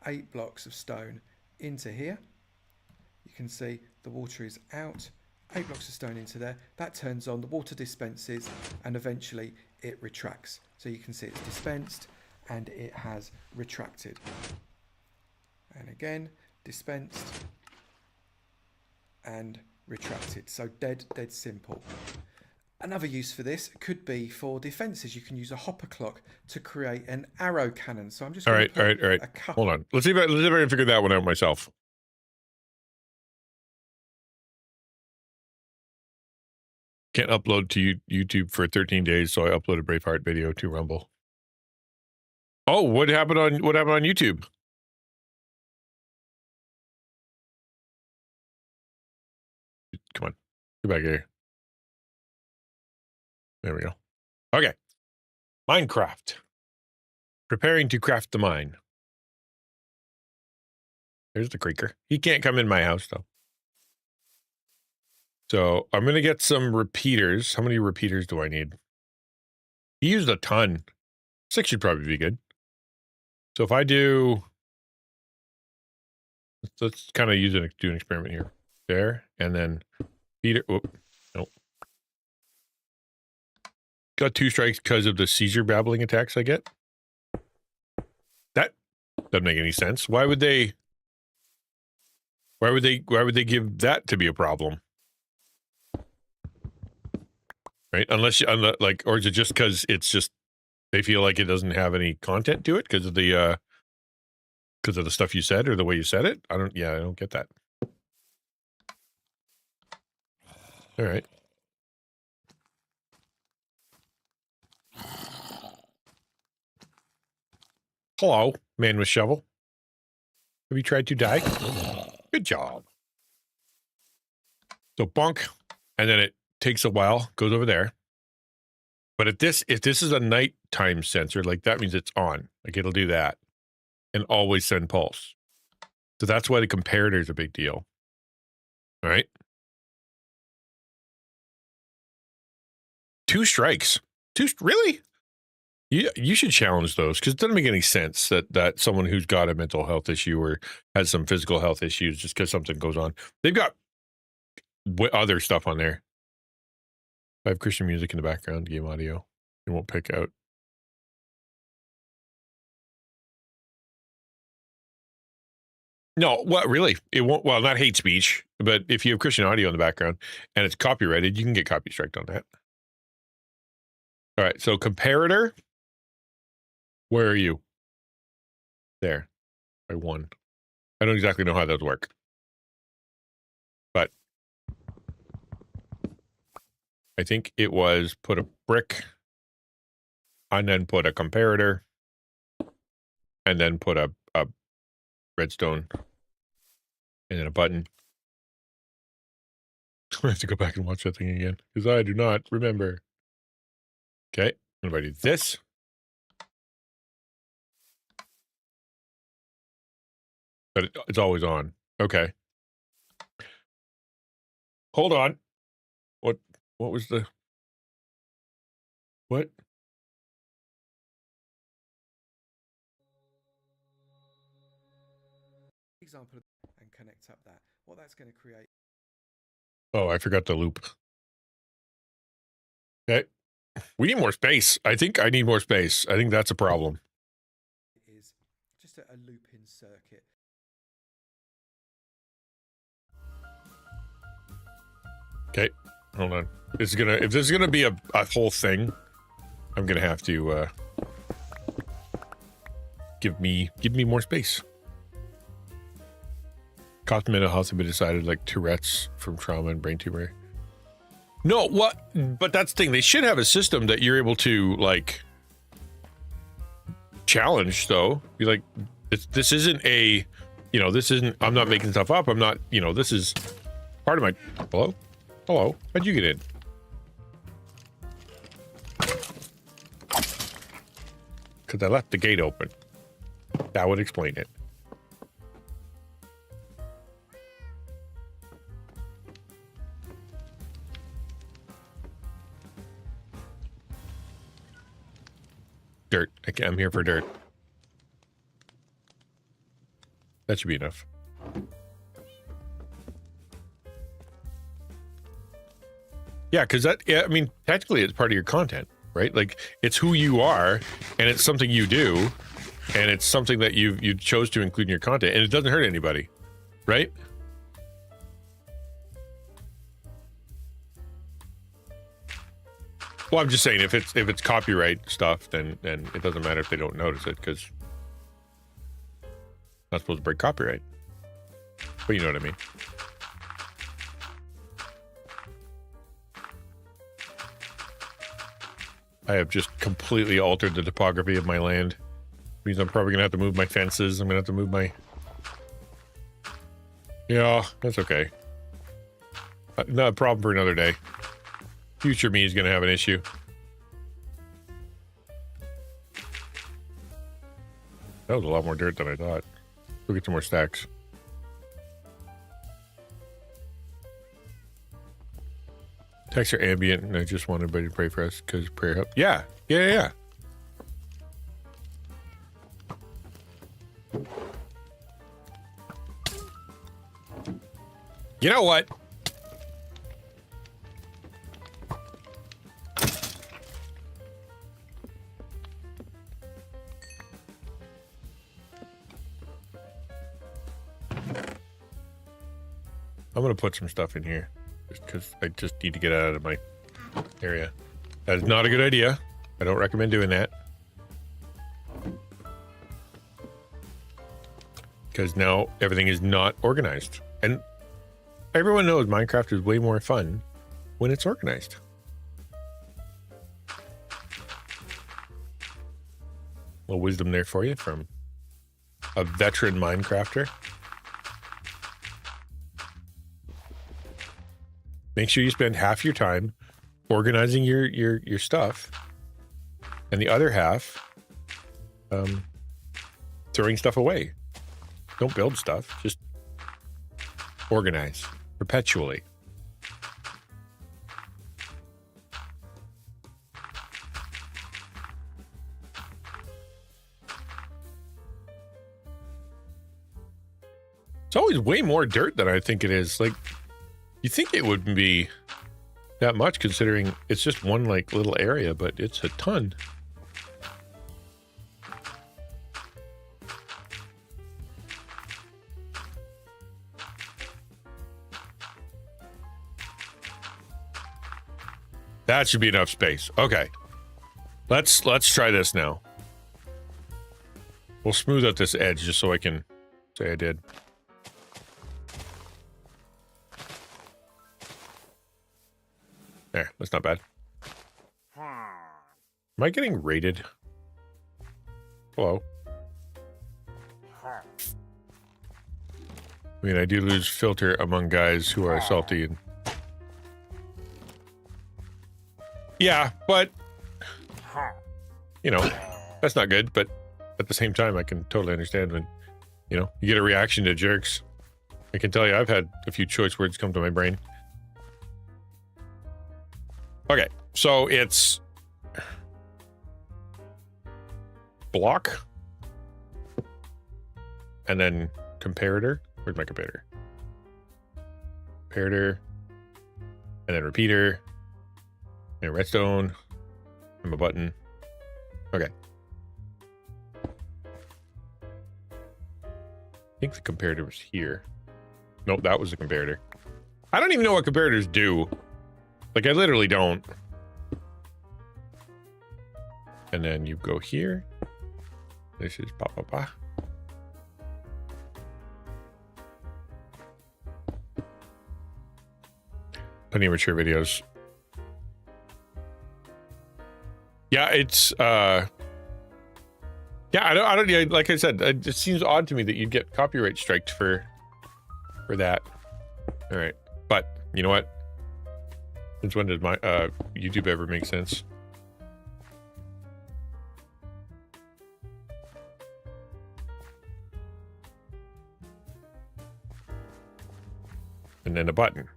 8 blocks of stone into here. You can see the water is out. 8 blocks of stone into there. That turns on, the water dispenses, and eventually it retracts. So you can see it's dispensed and it has retracted. And again, dispensed and retracted. So dead simple. Another use for this could be for defenses. You can use a hopper clock to create an arrow cannon. So I'm just all right. Hold on. Let's see if I can figure that one out myself. Can't upload to YouTube for 13 days, so I uploaded Braveheart video to Rumble. Oh, what happened on YouTube? Come on, get back here. There we go. Okay, Minecraft. Preparing to craft the mine. There's the creaker. He can't come in my house though. So I'm gonna get some repeaters. How many repeaters do I need? He used a ton. 6 should probably be good. So if I do, let's kind of do an experiment here. There, and then feeder. Oh, nope. Got 2 strikes because of the seizure babbling attacks I get. That doesn't make any sense. Why would they give that to be a problem? Right? Unless like, or is it just because it's just they feel like it doesn't have any content to it because of the stuff you said or the way you said it? I don't get that. All right. Hello, man with shovel. Have you tried to die? Good job. So bonk, and then it takes a while, goes over there. But if this is a nighttime sensor, like that means it's on. Like it'll do that and always send pulse. So that's why the comparator is a big deal. All right. 2 strikes. Really? You should challenge those because it doesn't make any sense that someone who's got a mental health issue or has some physical health issues just because something goes on. They've got other stuff on there. I have Christian music in the background, game audio. It won't pick out. No, what really? It won't. Well, not hate speech, but if you have Christian audio in the background and it's copyrighted, you can get copy striked on that. All right, so comparator. Where are you? There. I won. I don't exactly know how those work. But I think it was put a brick and then put a comparator and then put a redstone and then a button. I have to go back and watch that thing again because I do not remember. Okay, I'm going to do this. But it's always on. Okay. Hold on. What was the... What? Example and connect up that. What that's going to create. Oh, I forgot the loop. Okay. We need more space. I think I need more space. I think that's a problem. Is just a loop-in circuit. Okay, hold on. If this is gonna be a whole thing, I'm gonna have to give me more space. Cost mental health have been decided like Tourette's from trauma and brain tumor. No, what? But that's the thing. They should have a system that you're able to like challenge. Though, be like, this isn't a, this isn't. I'm not making stuff up. I'm not. This is part of my. Hello. How'd you get in? Because I left the gate open. That would explain it. Dirt. I'm here for dirt. That should be enough. Yeah, because technically it's part of your content, right? Like, it's who you are, and it's something you do, and it's something that you chose to include in your content, and it doesn't hurt anybody, right? Well, I'm just saying, if it's copyright stuff, then it doesn't matter if they don't notice it, because not supposed to break copyright. But you know what I mean. I have just completely altered the topography of my land. Means I'm probably gonna have to move my fences. I'm gonna have to move my... Yeah, that's okay. Not a problem for another day. Future me is gonna have an issue. That was a lot more dirt than I thought. We'll get some more stacks. Texts are ambient, and I just want everybody to pray for us because prayer helps. Yeah. You know what? I'm gonna put some stuff in here just because I just need to get out of my area. That is not a good idea. I don't recommend doing that. Because now everything is not organized. And everyone knows Minecraft is way more fun when it's organized. A little wisdom there for you from a veteran Minecrafter. Make sure you spend half your time organizing your stuff, and the other half throwing stuff away. Don't build stuff, just organize perpetually. It's always way more dirt than I think it is. Like, you think it wouldn't be that much considering it's just one like little area, but it's a ton. That should be enough space. Okay. Let's try this now. We'll smooth out this edge just so I can say I did. There, that's not bad. Am I getting rated? Hello. I mean, I do lose filter among guys who are salty and... Yeah, but... You know, that's not good, but at the same time, I can totally understand when, you know, you get a reaction to jerks. I can tell you, I've had a few choice words come to my brain. Okay, so it's block and then comparator. Where's my comparator? Comparator and then repeater and redstone and my button. Okay. I think the comparator was here. Nope, that was the comparator. I don't even know what comparators do. Like, I literally don't. And then you go here. This is pa. Plenty of mature videos. Yeah, it's yeah, I don't like I said, it just seems odd to me that you'd get copyright striked for that. All right, but you know what? Since when did my YouTube ever make sense? And then a button.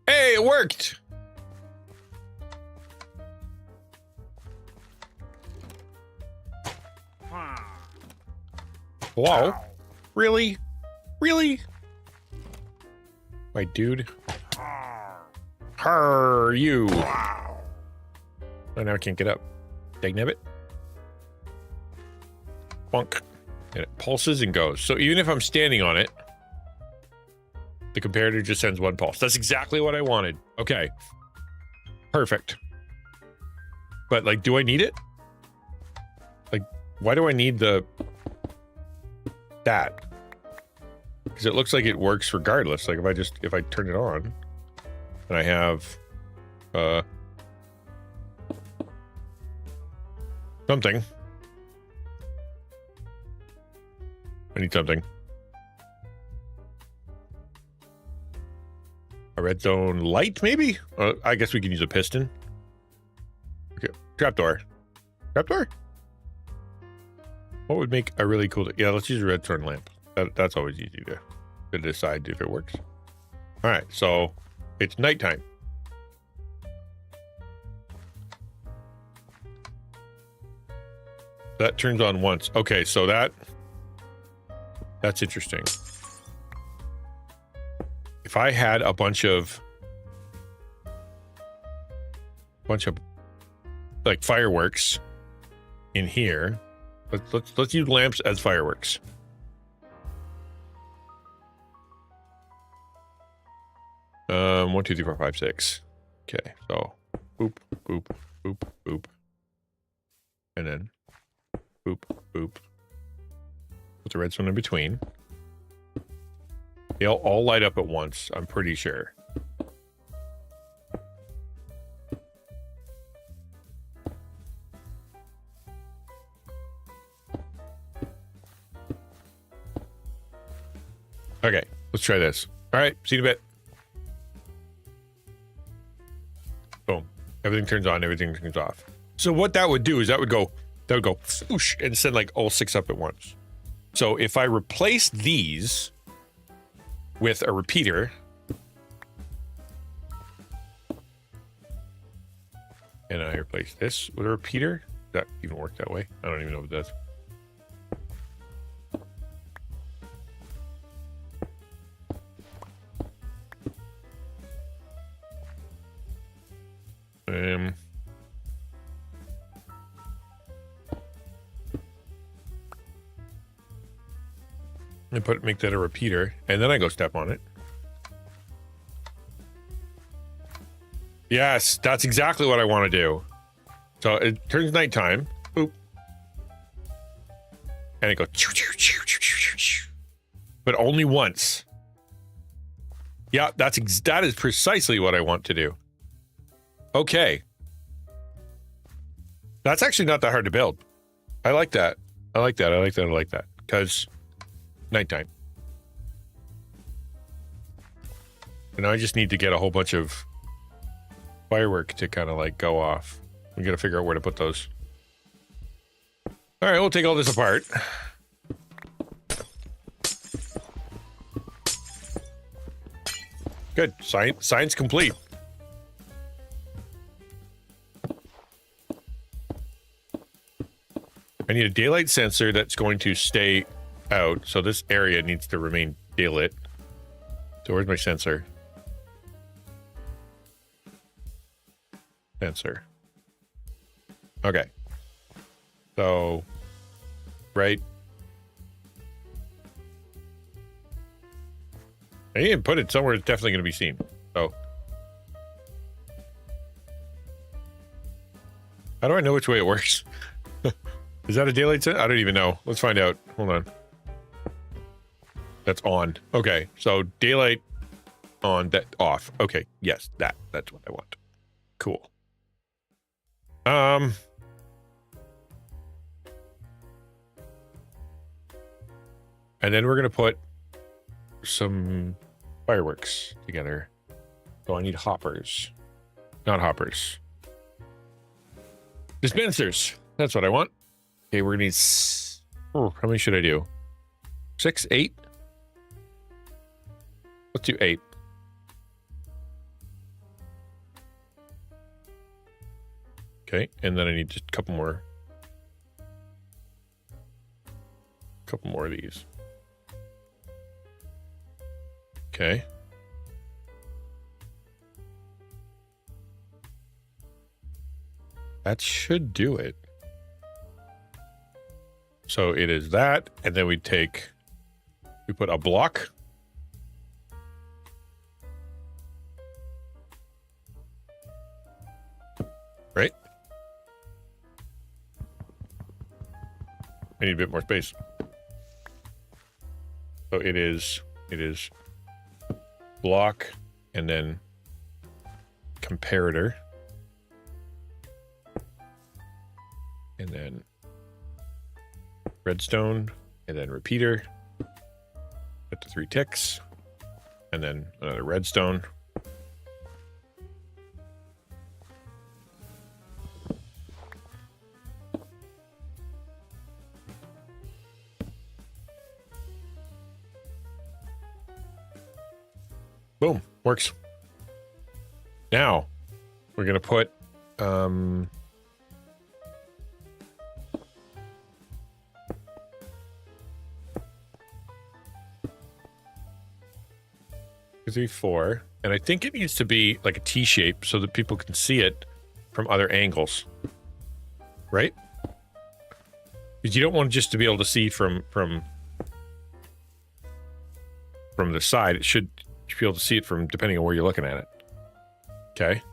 Hey, it worked! Whoa. Really? Really? My dude. Her, you. Oh, now I can't get up. Dagnabbit. Bonk. And it pulses and goes. So even if I'm standing on it, the comparator just sends one pulse. That's exactly what I wanted. Okay. Perfect. But, like, do I need it? Like, why do I need that? Because it looks like it works regardless. Like if I turn it on and I have something. I need something. A redstone light, maybe? I guess we can use a piston. Okay, trapdoor. Trapdoor? What would make a really cool... Yeah, let's use a redstone lamp. That's always easy to decide if it works. All right, so it's nighttime. That turns on once. Okay, so that's interesting. If I had a bunch of like fireworks in here, let's use lamps as fireworks. One, two, three, four, five, six. Okay, so boop, boop, boop, boop, and then boop, boop. Put the redstone in between. They'll all light up at once, I'm pretty sure. Okay, let's try this. All right, see you in a bit. Boom. Everything turns on, everything turns off. So what that would do is that would go whoosh, and send like all 6 up at once. So if I replace these with a repeater, and I replace this with a repeater, does that even work that way? I don't even know if it does. And make that a repeater, and then I go step on it. Yes, that's exactly what I want to do. So it turns nighttime. Boop. And it goes, but only once. Yeah, that is precisely what I want to do. Okay. That's actually not that hard to build. I like that. I like that. Because nighttime. And I just need to get a whole bunch of firework to kind of like go off. We got to figure out where to put those. All right, we'll take all this apart. Good. Science complete. I need a daylight sensor that's going to stay out. So this area needs to remain daylit. So where's my sensor? Sensor. Okay. So, right. I need to put it somewhere it's definitely going to be seen. So, how do I know which way it works? Is that a daylight sensor? I don't even know. Let's find out. Hold on. That's on. Okay, so daylight on, that off. Okay, yes, that's what I want. Cool. And then we're gonna put some fireworks together. So I need hoppers. Not hoppers. Dispensers. That's what I want. Okay, we're gonna need how many should I do? 6, 8? Let's do 8. Okay, and then I need just a couple more of these. Okay. That should do it. So it is that, and then we put a block. Right? I need a bit more space. So it is It is block and then comparator. And then redstone and then repeater. Get the 3 ticks. And then another redstone. Boom, works. Now we're gonna put three, 4, and I think it needs to be like a T shape so that people can see it from other angles, right? Because you don't want just to be able to see from the side. It should be able to see it from depending on where you're looking at it. Okay,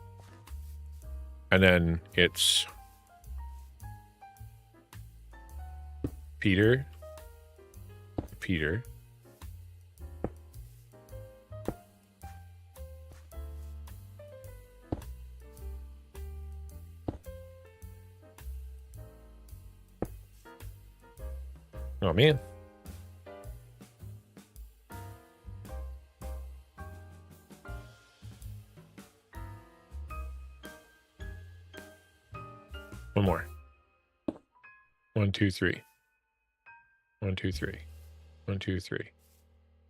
and then it's Peter. Oh man. One more. 1, 2, 3. 1, 2, 3. 1, 2, 3.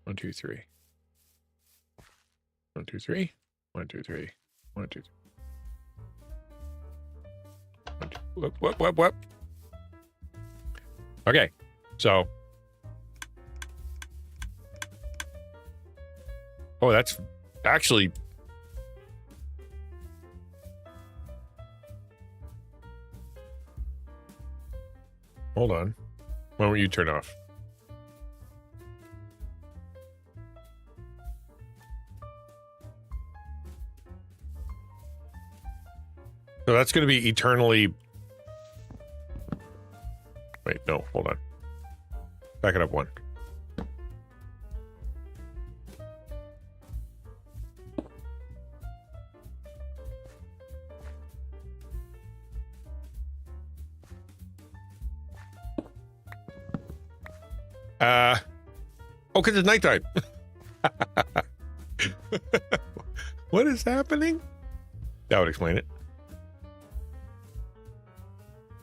1, 2, 3. 1, 2, 3. 1, 2, 3. 1, 2, 3. Whoop. Okay, so. Oh, that's actually. Hold on. Why don't you turn off? So that's going to be eternally. Wait, no, hold on. Back it up 1. Oh, because it's nighttime. What is happening? That would explain it.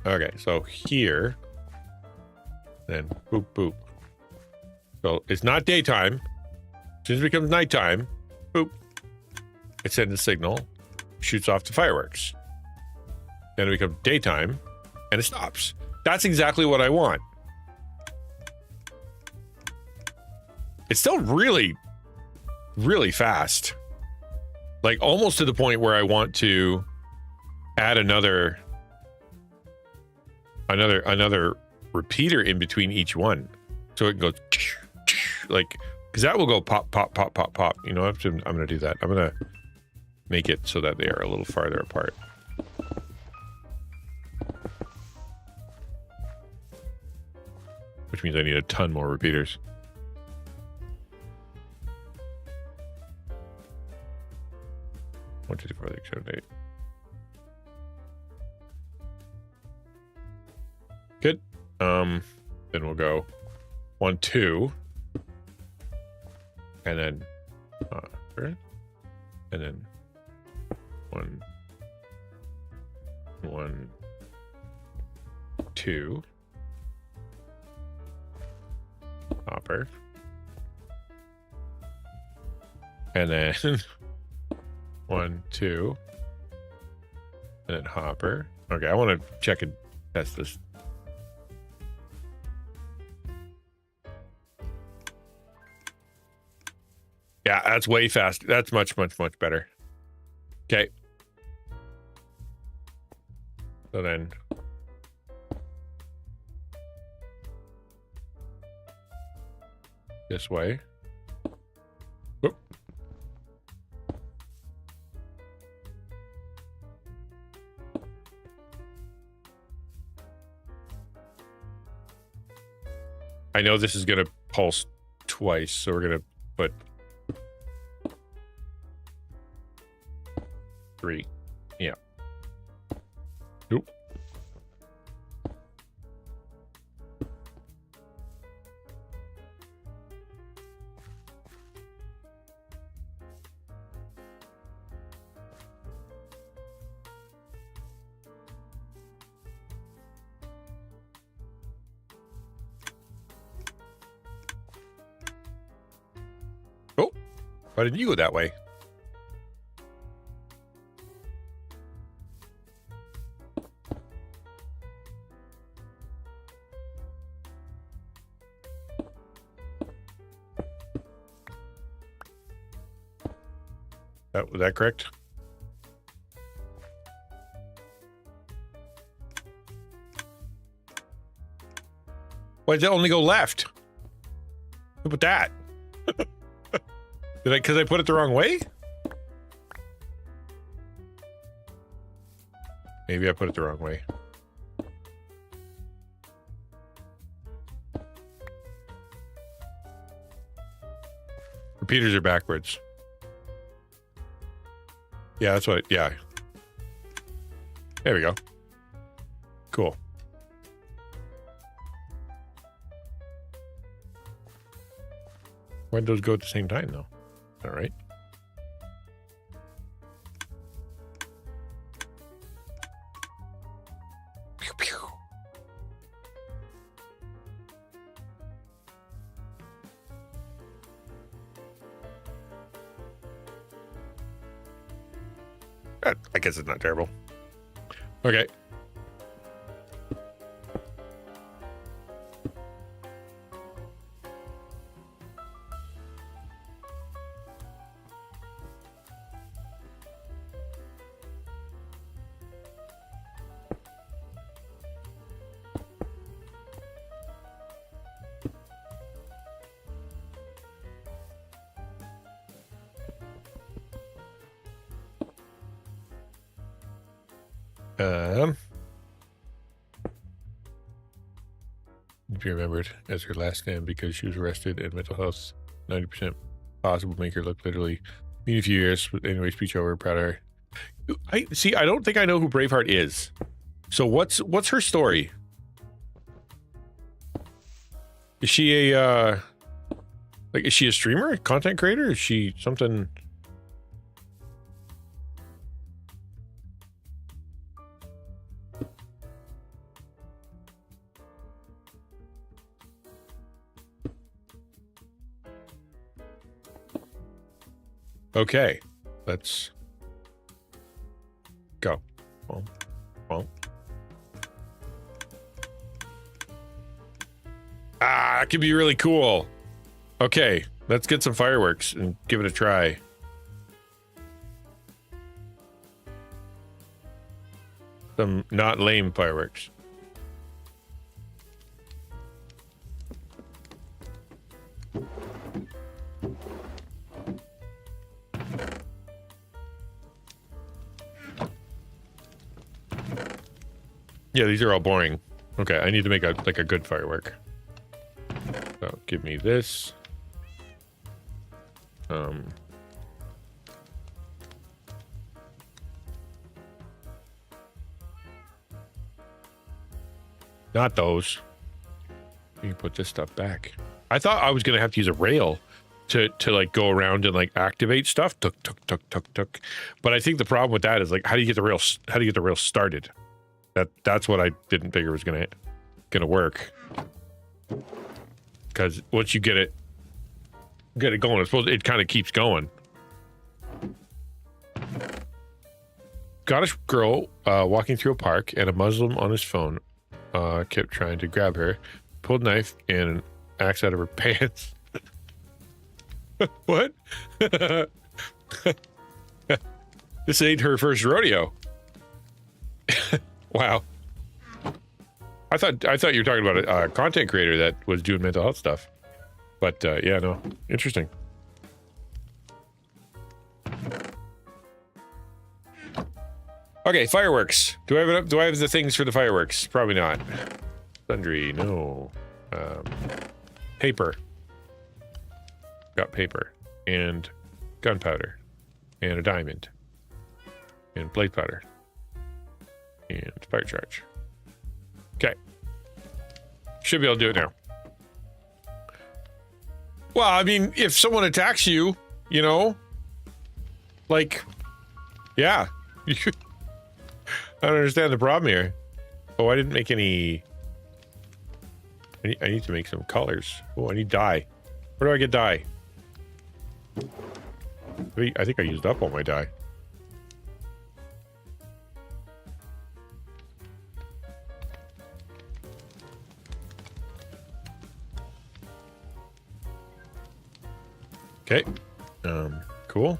Okay, so here, then boop, boop. So it's not daytime. As soon as it becomes nighttime, boop, it sends a signal, shoots off the fireworks. Then it becomes daytime, and it stops. That's exactly what I want. It's still really, really fast. Like almost to the point where I want to add another repeater in between each one. So it goes like, because that will go pop, pop, pop, pop, pop. You know, I'm going to do that. I'm going to make it so that they are a little farther apart. Which means I need a ton more repeaters. One, two, three, four, 6, 7, 8. Good. Then we'll go 1, 2, and then and then 1, 1, 2, hopper, and then 1, 2, and then hopper. Okay, I want to check and test this. Yeah, that's way fast. That's much, much, much better. Okay. So then. This way. Whoop. I know this is going to pulse twice, so we're going to but 3. Yeah. Nope. Oh, why didn't you go that way? Was that correct? Why does it only go left? What about that? Because I put it the wrong way? Maybe I put it the wrong way. Repeaters are backwards. Yeah, that's what, yeah. There we go. Cool. Why did those go at the same time, though? All right. Pew, pew. I guess it's not terrible. Okay. Be remembered as her last stand because she was arrested and mental health 90% possible make her look literally in a few years. But anyway, speech over. Proud of her. I see. I don't think I know who Braveheart is. So what's her story? Is she a is she a streamer, a content creator? Is she something? Okay, let's go. Well. Ah, that could be really cool. Okay, let's get some fireworks and give it a try. Some not lame fireworks. Yeah, these are all boring. Okay, I need to make a good firework. So give me this. Not those. You can put this stuff back. I thought I was gonna have to use a rail to like go around and like activate stuff. Tuk tuk tuk tuk tuk. But I think the problem with that is like how do you get the rail started? That's what I didn't figure was gonna work. Because once you get it going, it kind of keeps going. Scottish girl walking through a park and a Muslim on his phone kept trying to grab her, pulled a knife and an axe out of her pants. What? This ain't her first rodeo. Wow. I thought you were talking about a content creator that was doing mental health stuff. But yeah, no. Interesting. Okay, fireworks. Do I have the things for the fireworks? Probably not. Sundry, no. Paper. got paper and gunpowder and a diamond and blade powder and fire charge. Okay. Should be able to do it now. Well, I mean, if someone attacks you, you know, like, yeah. I don't understand the problem here. Oh, I didn't make any... I need to make some colors. Oh, I need dye. Where do I get dye? I think I used up all my dye. Okay. Cool.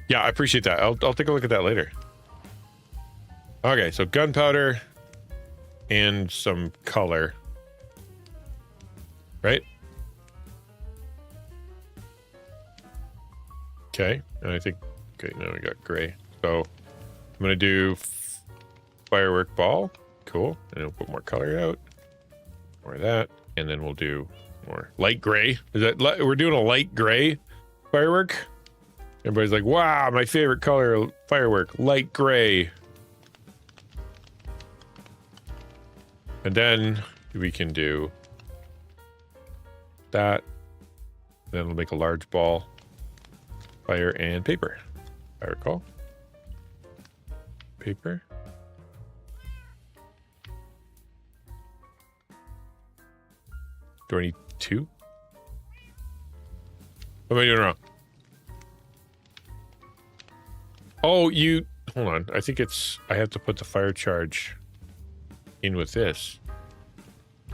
Yeah, I appreciate that. I'll take a look at that later. Okay, so gunpowder and some color. Right? Okay, and I think, okay, now we got gray. So I'm going to do firework ball. Cool. And we'll put more color out. More of that. And then we'll do more light gray. Is that, we're doing a light gray firework? Everybody's like, wow, my favorite color firework, light gray. And then we can do that. Then we'll make a large ball. Fire and paper. I recall. Paper. Do I need 2? What am I doing wrong? Oh, hold on. I think I have to put the fire charge in with this.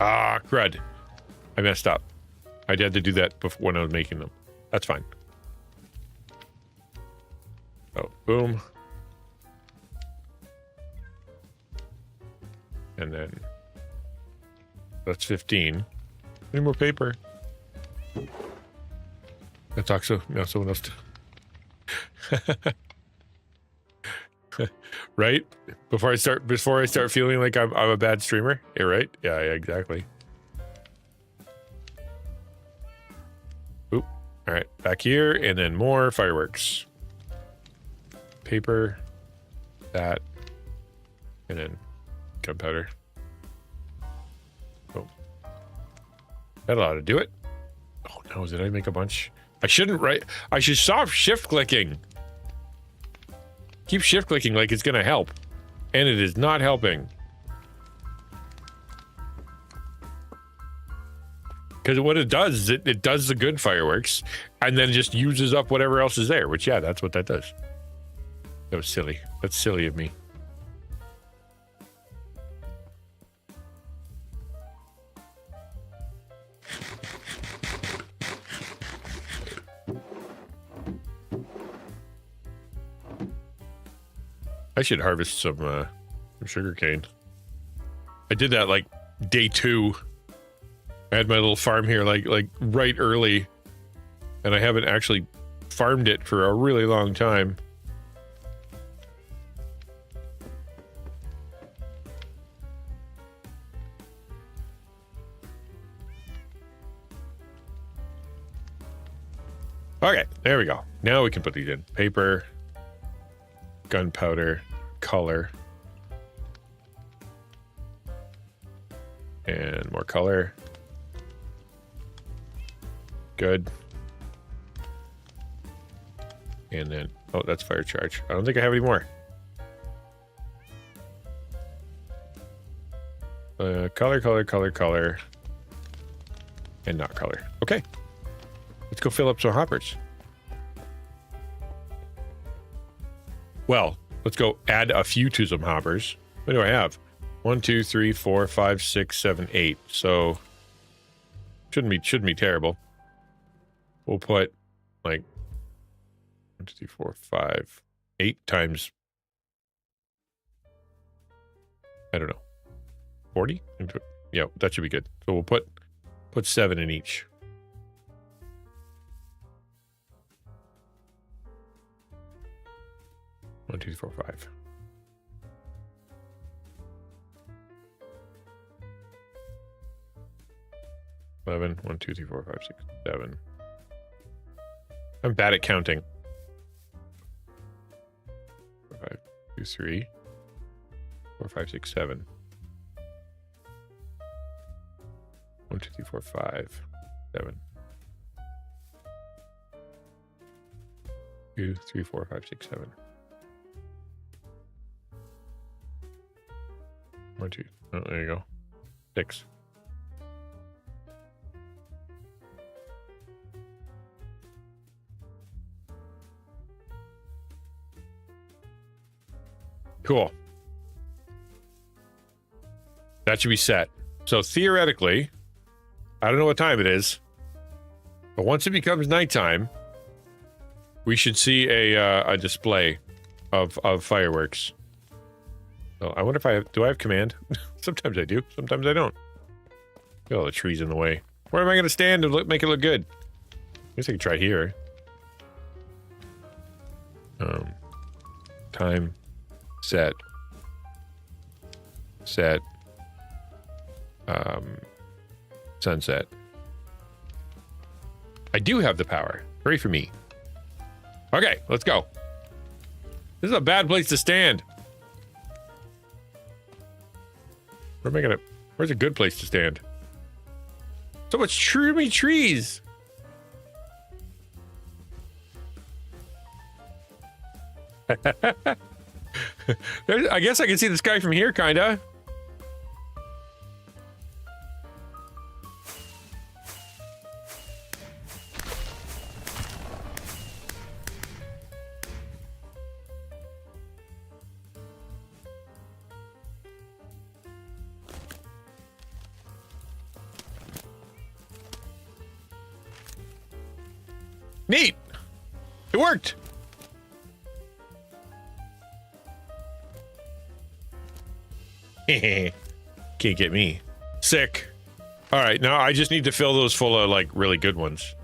Ah, crud. I messed up. I had to do that before when I was making them. That's fine. Oh, boom. And then that's 15. Any more paper? That's also now someone else. Right? Before I start feeling like I'm a bad streamer. Yeah, right? Yeah, exactly. Oop. All right, back here, and then more fireworks. Paper, that, and then gunpowder. Oh, that ought to do it. Oh no, did I make a bunch? I shouldn't write. I should stop shift clicking. Keep shift clicking like it's gonna help, and it is not helping. Because what it does is it does the good fireworks, and then just uses up whatever else is there. Which, yeah, that's what that does. That was silly. That's silly of me. I should harvest some sugar cane. I did that like day 2. I had my little farm here like right early, and I haven't actually farmed it for a really long time. Okay, there we go. Now we can put these in. Paper, gunpowder, color, and more color. Good. And then, oh, that's fire charge. I don't think I have any more. Color, and not color. Okay. Let's go fill up some hoppers. Well, let's go add a few to some hoppers. What do I have? 1, 2, 3, 4, 5, 6, 7, 8. So shouldn't be terrible. We'll put like 1, 2, 3, 4, 5, 8 times. I don't know. 40? Yeah, that should be good. So we'll put 7 in each. One, 2, 4, 5. 11. 1, 2, 3, 4, 5, 6, 7. I'm bad at counting. 4, 5, 2, 3, 4, 5, 6, 7. 1, 2, 3, 4, 5, 7. 2, 3, 4, 5, 6, 7. 1, 2. Oh, there you go. 6. Cool. That should be set. So theoretically, I don't know what time it is, but once it becomes nighttime, we should see a display of fireworks. So I wonder if do I have command? Sometimes I do, sometimes I don't. Look at all the trees in the way. Where am I going to stand to make it look good? I guess I could try here. Time. Set. Sunset. I do have the power. Hurry for me. Okay, let's go. This is a bad place to stand. Where am I gonna... Where's a good place to stand? So much trimmy trees. I guess I can see the sky from here, kinda. Neat! It worked! Can't get me. Sick. All right, now I just need to fill those full of like really good ones.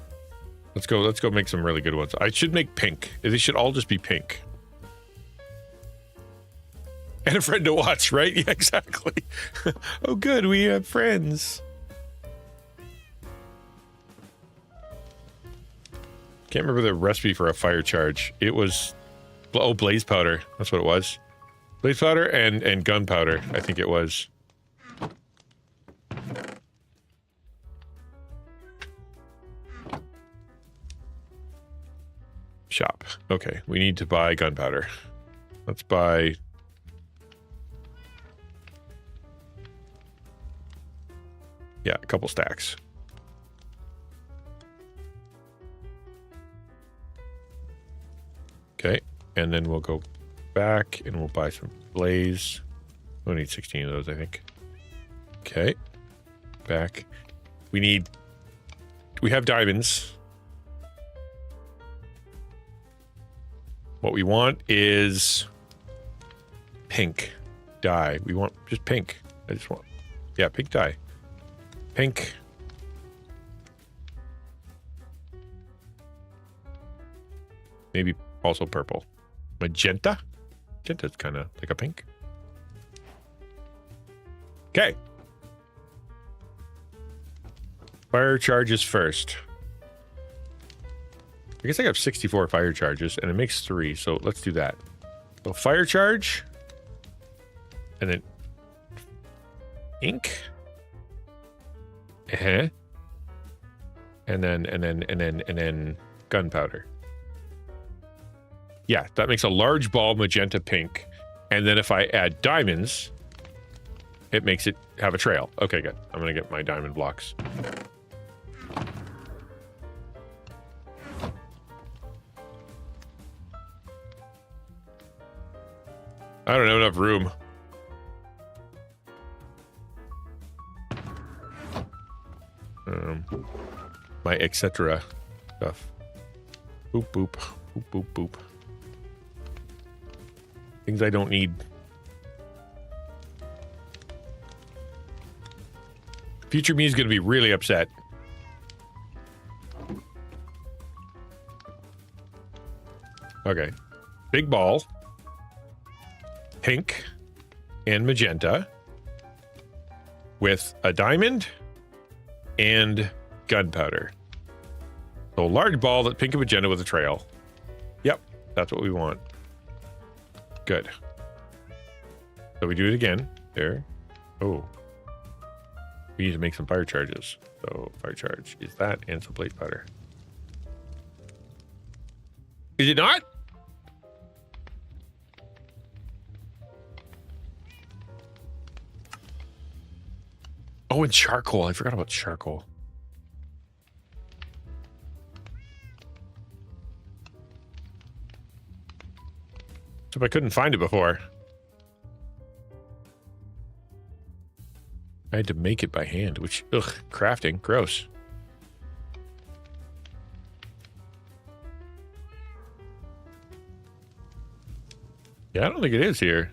Let's go make some really good ones. I should make pink. They should all just be pink. And a friend to watch, right? Yeah, exactly. Oh good, we have friends. Can't remember the recipe for a fire charge. It was blaze powder. That's what it was. Blaze powder and gunpowder, I think it was. Shop. Okay, we need to buy gunpowder. Let's buy... Yeah, a couple stacks. Okay, and then we'll go back and we'll buy some blaze. We'll need 16 of those, I think. Okay, back. We have diamonds. What we want is pink dye. We want just pink. I just want, yeah, pink dye. Pink. Maybe also purple. Magenta? Magenta's kind of like a pink. Okay. Fire charges first. I guess I have 64 fire charges, and it makes 3, so let's do that. So fire charge, and then ink, and then gunpowder. Yeah, that makes a large ball magenta pink, and then if I add diamonds, it makes it have a trail. Okay, good. I'm gonna get my diamond blocks. I don't have enough room. My etc. stuff. Boop, boop, boop, boop, boop. Things I don't need. Future me is going to be really upset. Okay. Big ball. Pink and magenta with a diamond and gunpowder. So a large ball that's pink and magenta with a trail. Yep, that's what we want. Good. So we do it again. There. Oh. We need to make some fire charges. So fire charge is that and some blaze powder. Is it not? Oh, and charcoal. I forgot about charcoal. So if I couldn't find it before, I had to make it by hand, which, ugh, crafting, gross. Yeah, I don't think it is here.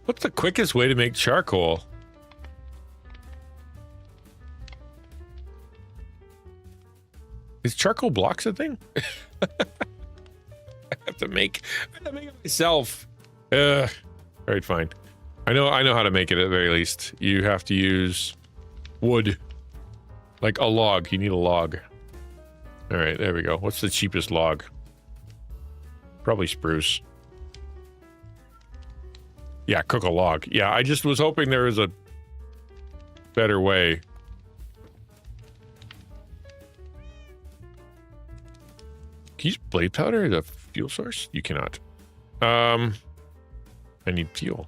What's the quickest way to make charcoal? Is charcoal blocks a thing? I have to make it myself. All right, fine. I know how to make it at the very least. You have to use wood. Like a log. You need a log. All right, there we go. What's the cheapest log? Probably spruce. Yeah, cook a log. Yeah, I just was hoping there was a better way. Can you use blade powder as a fuel source? You cannot. I need fuel.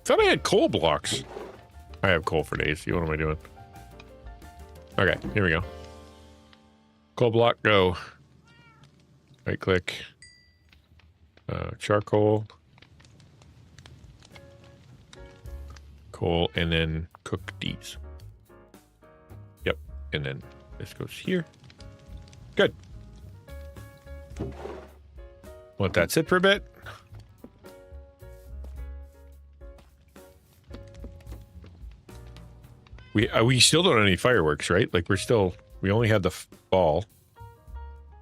Thought I had coal blocks. I have coal for days. What am I doing? Okay, here we go. Coal block, go. Right click. Charcoal. Coal, and then cook these. Yep, and then this goes here. Good. Let that sit for a bit. We still don't have any fireworks, right? Like we only had the ball.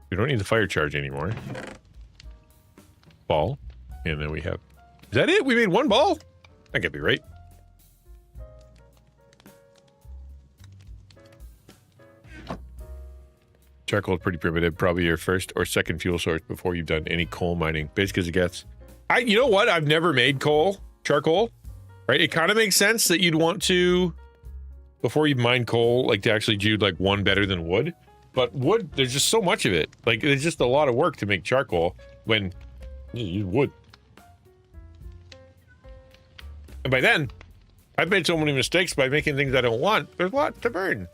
We don't need the fire charge anymore. Ball. And then we have... Is that it? We made one ball? That could be right. Charcoal is pretty primitive. Probably your first or second fuel source before you've done any coal mining. Basic as it gets. You know what? I've never made charcoal. Right? It kind of makes sense that you'd want to... Before you mine coal, like to actually do like one better than wood. But wood, there's just so much of it. Like there's just a lot of work to make charcoal when you use wood. And by then, I've made so many mistakes by making things I don't want. There's a lot to burn.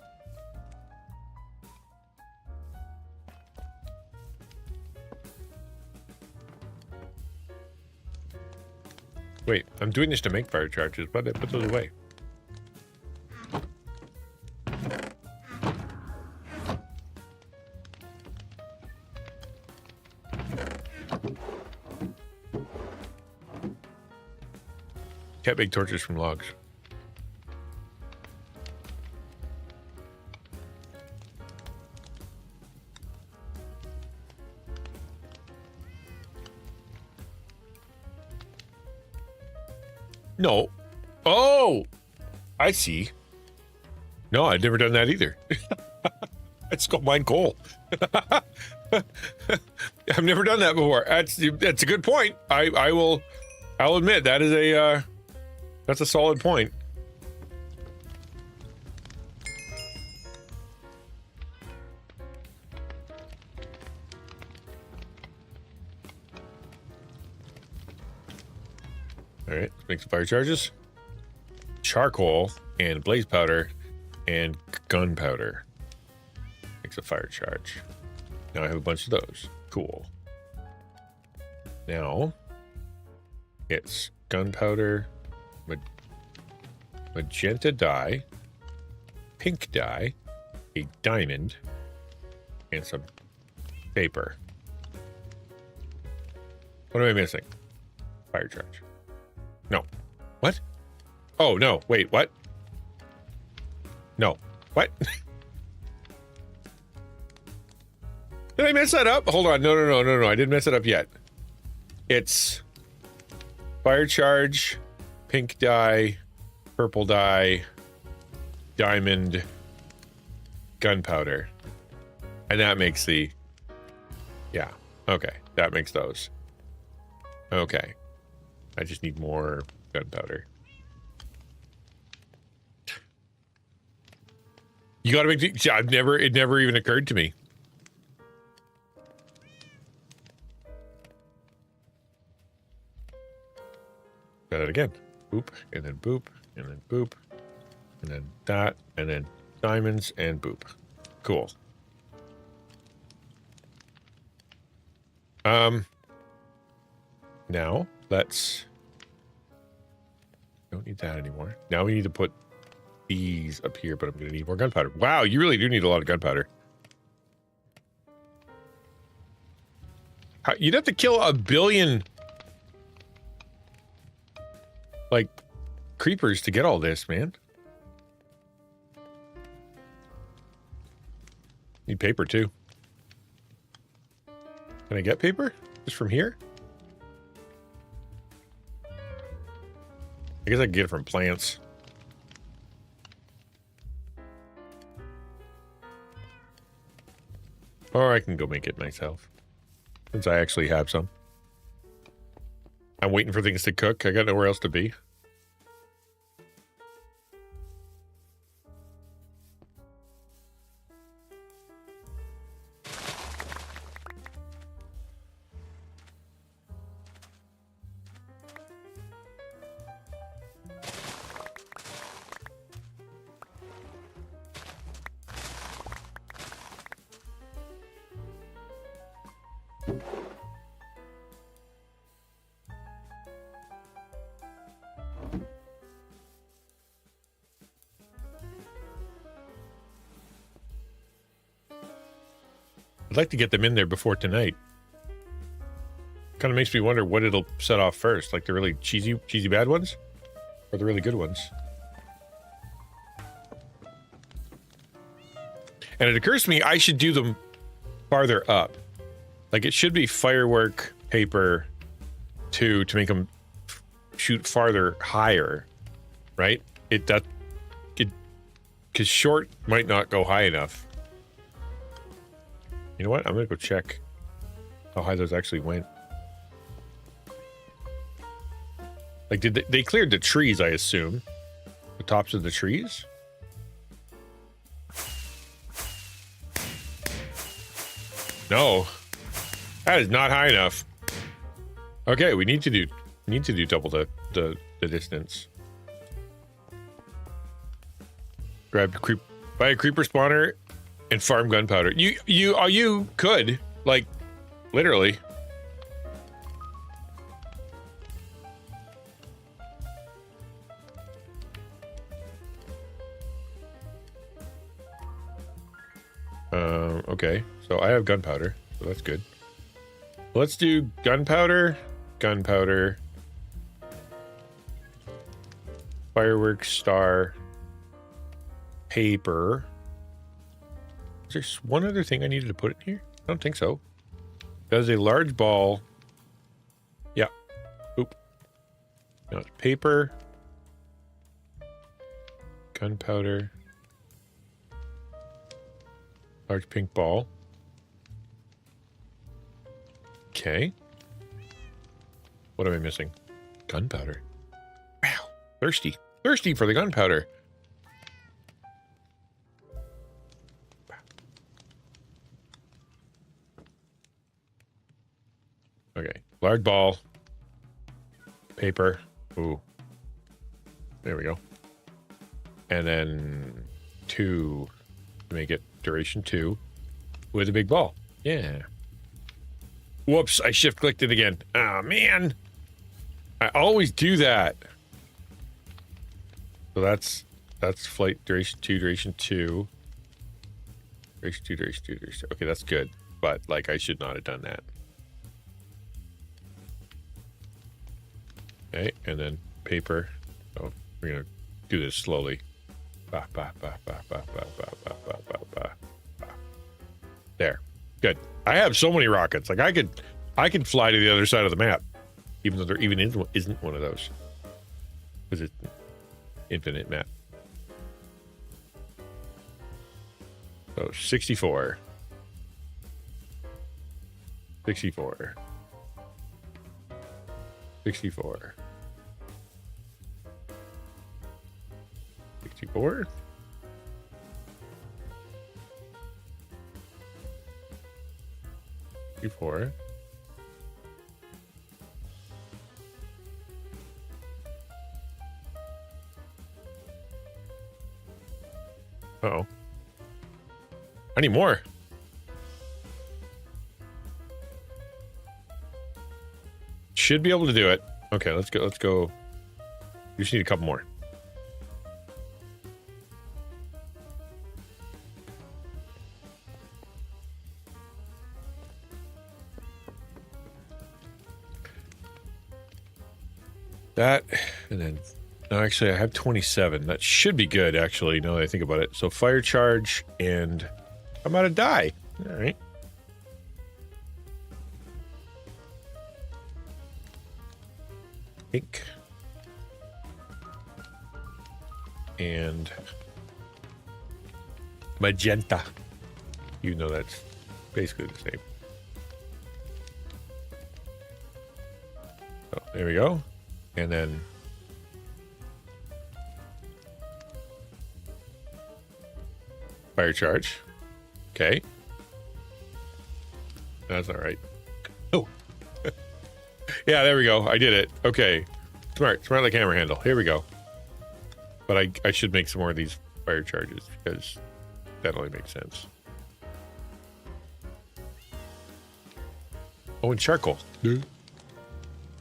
Wait, I'm doing this to make fire charges, but I put those away. Can't make torches from logs. No. Oh! I see. No, I've never done that either. Let's go mine coal. I've never done that before. That's a good point. I'll admit that is that's a solid point. All right, let's make some fire charges. Charcoal and blaze powder and gunpowder makes a fire charge. Now I have a bunch of those. Cool. Now it's gunpowder, magenta dye, pink dye, a diamond, and some paper. What am I missing? Fire charge. No. What? Oh, no. Wait, what? No. What? Did I mess that up? Hold on. No. I didn't mess it up yet. It's fire charge, pink dye, purple dye, diamond, gunpowder. And that makes the... Yeah. Okay. That makes those. Okay. I just need more gunpowder. You gotta make... It never even occurred to me. Got it again. Boop, and then boop, and then boop, and then that, and then diamonds, and boop. Cool. Now, let's... Don't need that anymore. Now we need to put these up here, but I'm going to need more gunpowder. Wow, you really do need a lot of gunpowder. You'd have to kill 1 billion... like, creepers to get all this, man. Need paper, too. Can I get paper? Just from here? I guess I can get it from plants. Or I can go make it myself. Since I actually have some. I'm waiting for things to cook. I got nowhere else to be. I'd like to get them in there before tonight. Kind of makes me wonder what it'll set off first, like the really cheesy bad ones, or the really good ones. And it occurs to me I should do them farther up. Like it should be firework paper 2 to make them shoot farther higher, right? Because short might not go high enough. You know what? I'm gonna go check how high those actually went. Like, did they cleared the trees? I assume the tops of the trees. No, that is not high enough. Okay, we need to do double the distance. Buy a creeper spawner and farm gunpowder. You could, like, literally. Okay, so I have gunpowder, so that's good. Let's do gunpowder, fireworks, star, paper. Is there one other thing I needed to put in here? I don't think so. That is a large ball. Yeah. Oop. Now it's paper, gunpowder, large pink ball. Okay. What am I missing? Gunpowder. Wow. Thirsty for the gunpowder. Okay, large ball, paper. Ooh, there we go. And then 2 to make it duration 2 with a big ball. Yeah. Whoops! I shift clicked it again. Ah, man! I always do that. So that's flight duration 2, duration 2, duration 2, duration 2, duration 2. Okay, that's good. But like, I should not have done that. Okay, and then paper. Oh, we're gonna do this slowly. There. Good. I have so many rockets. Like I could fly to the other side of the map, even though there even isn't one of those. Because it's infinite map. So 64. 64. 64. 64. Before. Uh-oh. I need more. Should be able to do it. Okay, let's go. Let's go. You just need a couple more. That, and then, no, actually, I have 27. That should be good, actually, now that I think about it. So, fire charge, and I'm out of die. All right. Pink. And magenta. You know that's basically the same. So, there we go. And then fire charge. Okay. That's all right. Oh. Yeah, there we go. I did it. Okay. Smart like hammer handle. Here we go. But I should make some more of these fire charges because that only makes sense. Oh, and charcoal.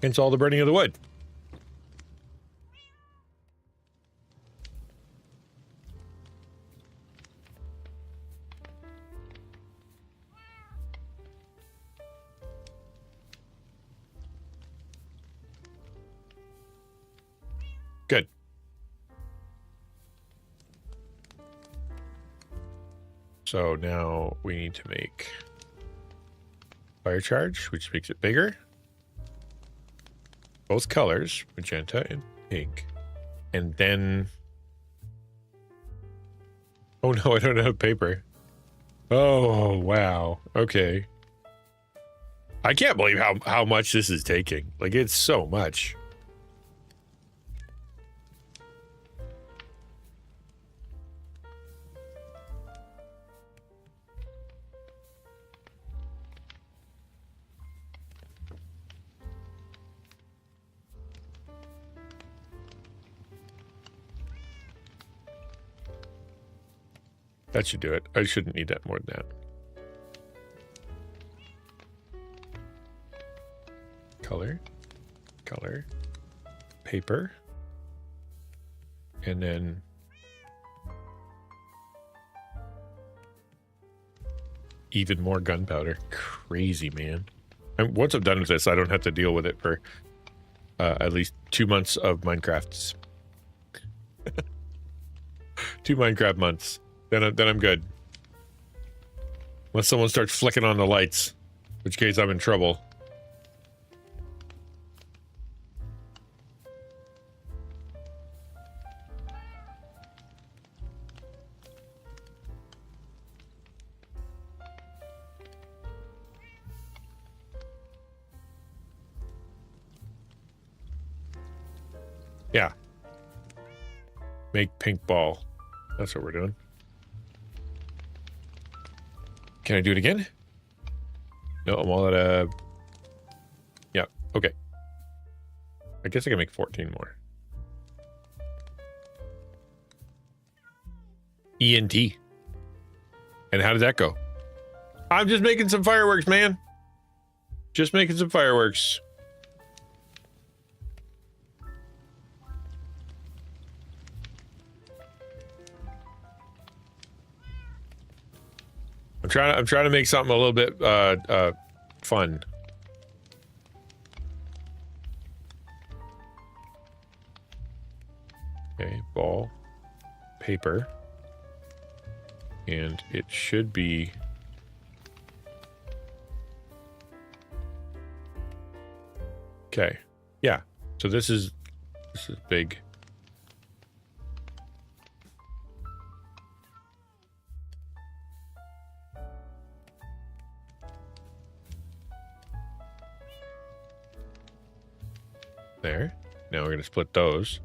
Hence all the burning of the wood. Good. So now we need to make fire charge, which makes it bigger. Both colors, magenta and pink. And then... Oh no, I don't have paper. Oh, wow. Okay. I can't believe how much this is taking. Like, it's so much. That should do it. I shouldn't need that more than that. Color. Color. Paper. And then... even more gunpowder. Crazy, man. And once I'm done with this, I don't have to deal with it for at least 2 months of Minecrafts. 2 Minecraft months. Then I'm good. Unless someone starts flicking on the lights, in which case I'm in trouble. Yeah. Make pink ball. That's what we're doing. Can I do it again? No, I'm all out of... Yeah, okay. I guess I can make 14 more. ENT. And how did that go? I'm just making some fireworks, man. Just making some fireworks. I'm trying to make something a little bit fun. Okay, ball, paper, and it should be Okay. Yeah. So this is big. There. Now we're going to split those.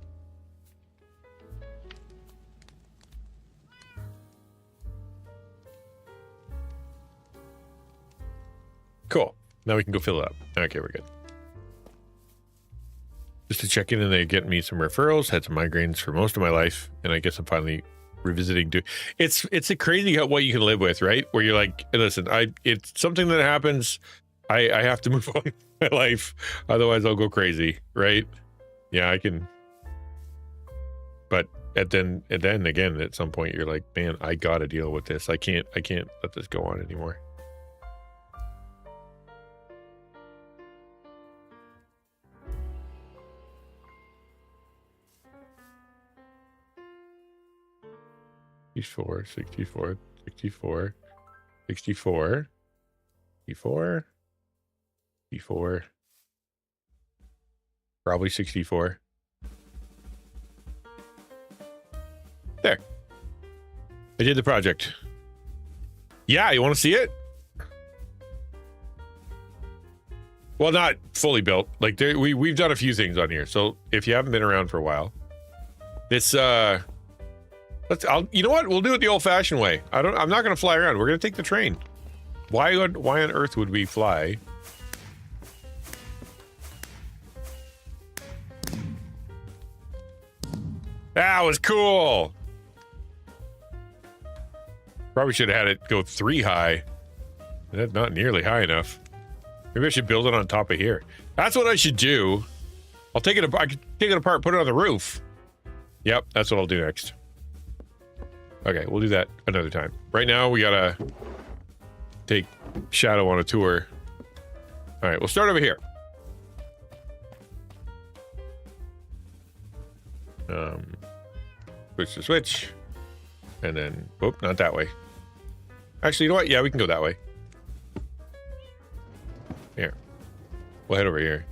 Cool. Now we can go fill it up. Okay, we're good. Just to check in, and they get me some referrals. Had some migraines for most of my life, and I guess I'm finally revisiting. It's a crazy what you can live with, right? Where you're like, listen, it's something that happens. I have to move on with my life, otherwise I'll go crazy, right? Yeah, I can. But then again, at some point, you're like, man, I gotta deal with this. I can't let this go on anymore. Sixty-four, 64, probably 64. There. I did the project. Yeah, you want to see it? Well, not fully built. Like we've done a few things on here. So if you haven't been around for a while, this you know what? We'll do it the old-fashioned way. I'm not going to fly around. We're going to take the train. Why on earth would we fly? That was cool. Probably should have had it go 3 high. That's not nearly high enough. Maybe I should build it on top of here. That's what I should do. I'll take it apart. I can take it apart, put it on the roof. Yep, that's what I'll do next. Okay, we'll do that another time. Right now, we gotta take Shadow on a tour. All right, we'll start over here. Switch to switch. And then, whoop, not that way. Actually, you know what? Yeah, we can go that way. Here. We'll head over here.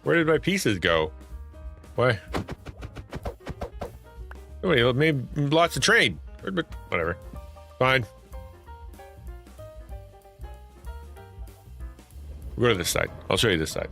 Where did my pieces go? Why? Nobody made lots of trade. Whatever. Fine. We'll go to this side. I'll show you this side.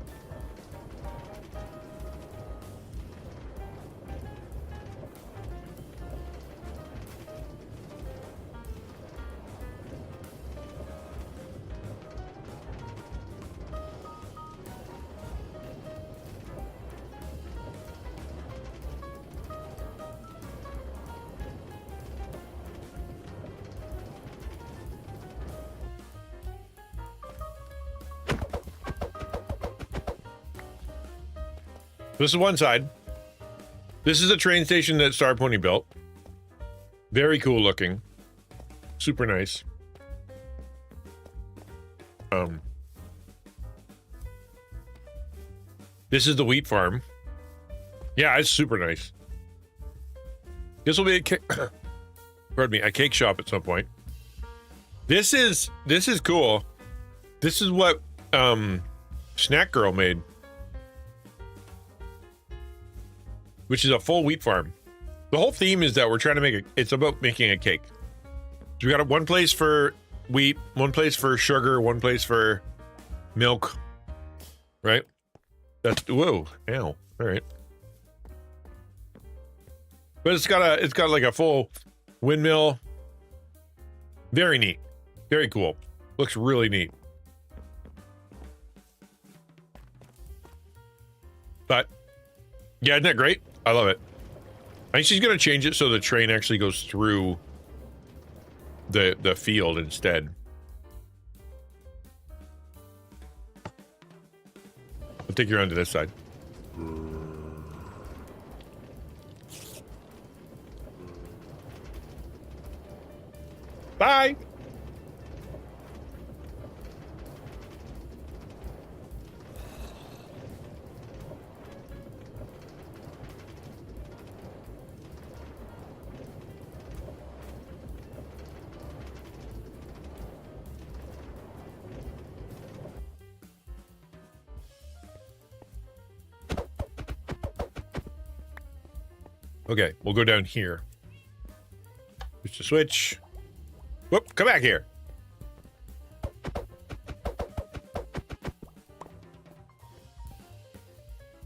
This is one side. This is a train station that Star Pony built. Very cool looking. Super nice. This is the wheat farm. Yeah, it's super nice. This will be a pardon me, a cake shop at some point. This is cool. This is what Snack Girl made. Which is a full wheat farm. The whole theme is that we're trying to it's about making a cake. So we got one place for wheat, one place for sugar, one place for milk. Right? Whoa, ow. All right. But it's got like a full windmill. Very neat. Very cool. Looks really neat. But yeah, isn't that great? I love it. I think she's gonna change it so the train actually goes through the field instead. I'll take you around to this side. Bye. Okay, we'll go down here. Just a switch. Whoop, come back here.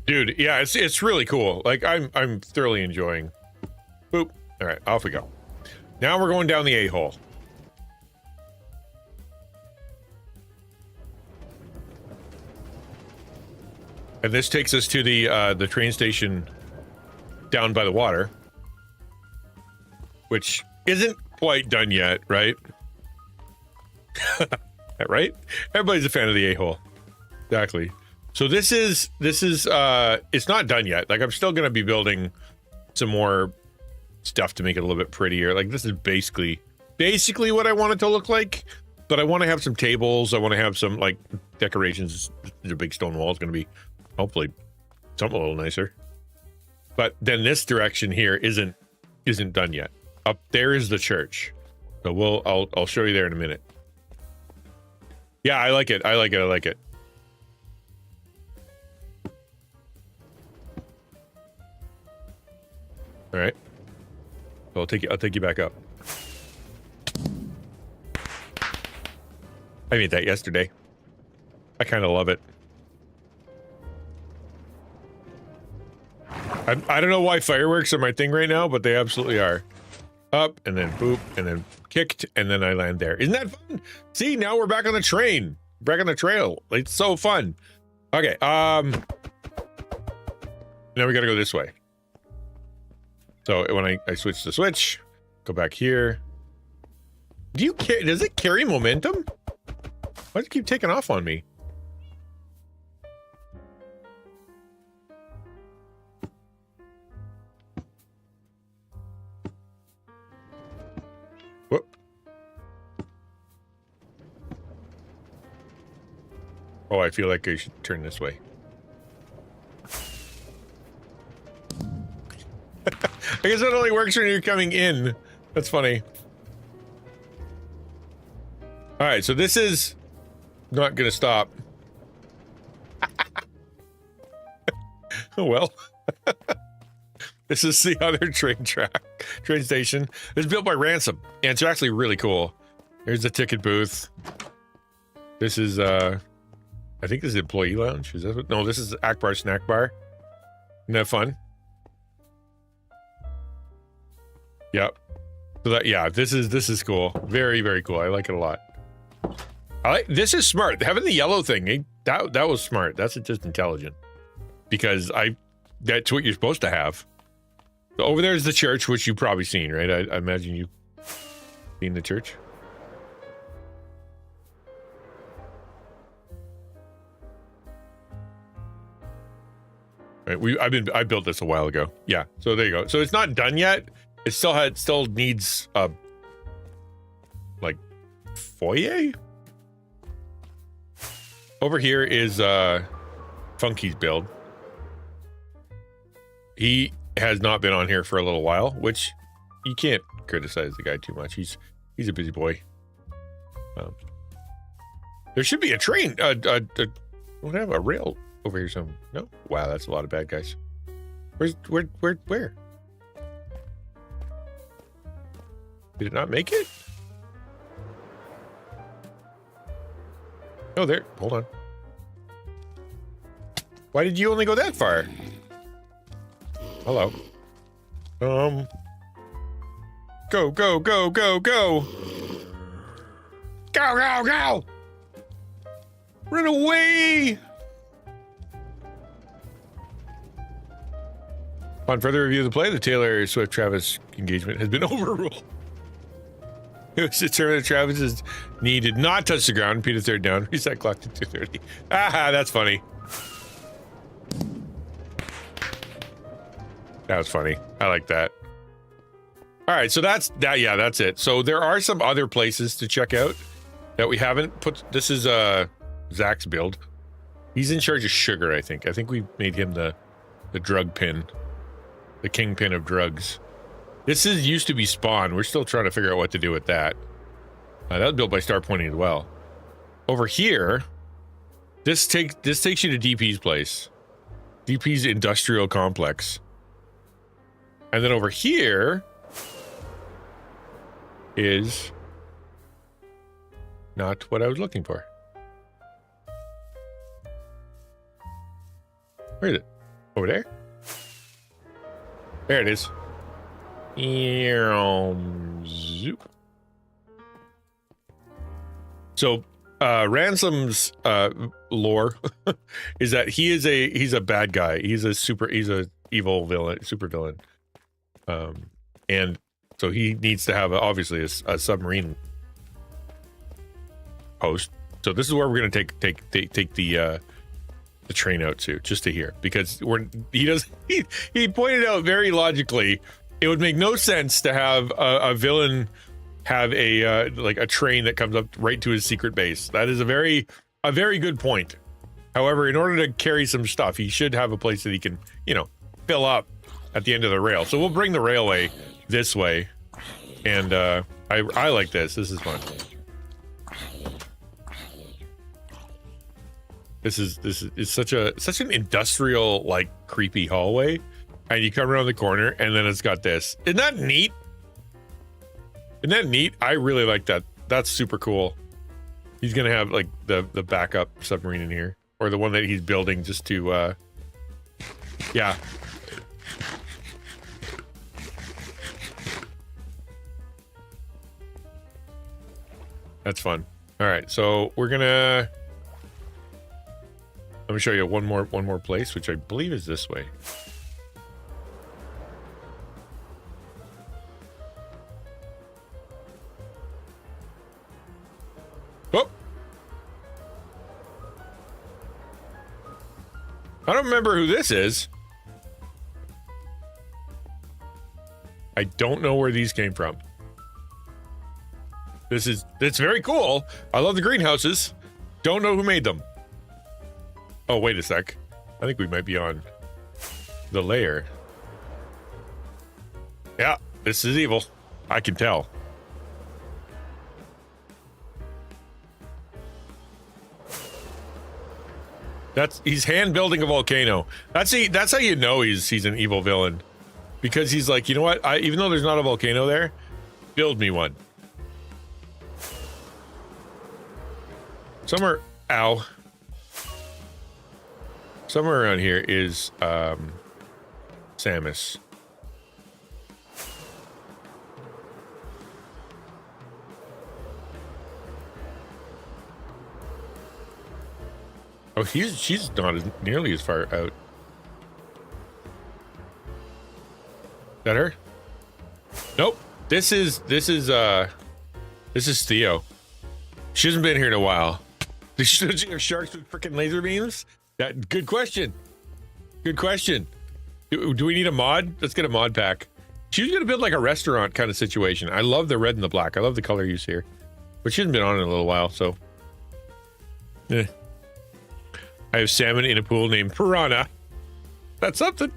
Dude, yeah, it's really cool. Like I'm thoroughly enjoying. Boop. All right, off we go. Now we're going down the A-hole. And this takes us to the train station down by the water, which isn't quite done yet, right? Right? Everybody's a fan of the A-hole. Exactly. So this is it's not done yet. Like I'm still gonna be building some more stuff to make it a little bit prettier. Like this is basically what I want it to look like, but I want to have some tables. I want to have some like decorations. The big stone wall is gonna be hopefully something a little nicer. But then this direction here isn't done yet. Up there is the church. So I'll show you there in a minute. Yeah, I like it. I like it. All right. So I'll take you back up. I made that yesterday. I kind of love it. I don't know why fireworks are my thing right now, but they absolutely are. Up and then boop and then kicked and then I land there. Isn't that fun? See, now we're back on the train. Back on the trail. It's so fun. Okay. Now we gotta go this way. So when I switch the switch, go back here. Does it carry momentum? Why does it keep taking off on me? Whoop. Oh, I feel like I should turn this way. I guess it only works when you're coming in. That's funny. All right, so this is not gonna stop. Oh well. This is the other train station. It's built by Ransom, and it's actually really cool. Here's the ticket booth. This is I think this is employee lounge. Is that what? No, this is Akbar snack bar. Isn't that fun? Yep. So that, yeah, this is cool. Very, very cool. I like it a lot. This is smart. Having the yellow thing, that was smart. That's just intelligent. Because that's what you're supposed to have. So over there is the church, which you've probably seen, right? I imagine you've seen the church. Right, I built this a while ago. Yeah, so there you go. So it's not done yet. It still needs like foyer. Over here is Funky's build. He has not been on here for a little while, which you can't criticize the guy too much. He's a busy boy. There should be a train. We'll have a rail over here somewhere. No? Wow, that's a lot of bad guys. Where? Did it not make it? Oh, there. Hold on. Why did you only go that far? Hello. Go. Go. Run away. On further review of the play, the Taylor Swift-Travis engagement has been overruled. It was determined that Travis's knee did not touch the ground. Repeat a third down. Reset clock to 2:30. Ah, that's funny. That was funny. I like that. All right, so that's that. Yeah, that's it. So there are some other places to check out that we haven't put. This is Zach's build. He's in charge of sugar, I think. I think we made him the drug pin, the kingpin of drugs. This used to be Spawn. We're still trying to figure out what to do with that. That was built by Star Pointing as well. Over here, this takes you to DP's place. DP's industrial complex. And then over here is not what I was looking for. Where is it? Over there? There it is. Zoop. So Ransom's lore is that he's a bad guy. He's a evil villain, super villain. And so he needs to have obviously a submarine post. So this is where we're going to take the train out to, just to here, because he pointed out very logically it would make no sense to have a villain have a like a train that comes up right to his secret base. That is a very good point. However, in order to carry some stuff, he should have a place that he can, fill up at the end of the rail. So we'll bring the railway this way, and I like this. This is fun. This is such an industrial, like, creepy hallway, and you come around the corner and then it's got this. Isn't that neat? I really like that. That's super cool. He's gonna have like the backup submarine in here, or the one that he's building just to yeah. That's fun. All right, so we're gonna let me show you one more place, which I believe is this way. Oh! I don't remember who this is. I don't know where these came from. It's very cool. I love the greenhouses. Don't know who made them. Oh, wait a sec. I think we might be on the layer. Yeah, this is evil. I can tell. He's hand building a volcano. That's how you know he's an evil villain. Because he's like, you know what? Even though there's not a volcano there, build me one. Somewhere around here is Samus. Oh, she's not nearly as far out. Is that her? Nope. This is Theo. She hasn't been here in a while. Does she have sharks with freaking laser beams? Good question. Good question. Do we need a mod? Let's get a mod pack. She's gonna build like a restaurant kind of situation. I love the red and the black. I love the color use here. But she hasn't been on in a little while, so. I have salmon in a pool named Piranha. That's something.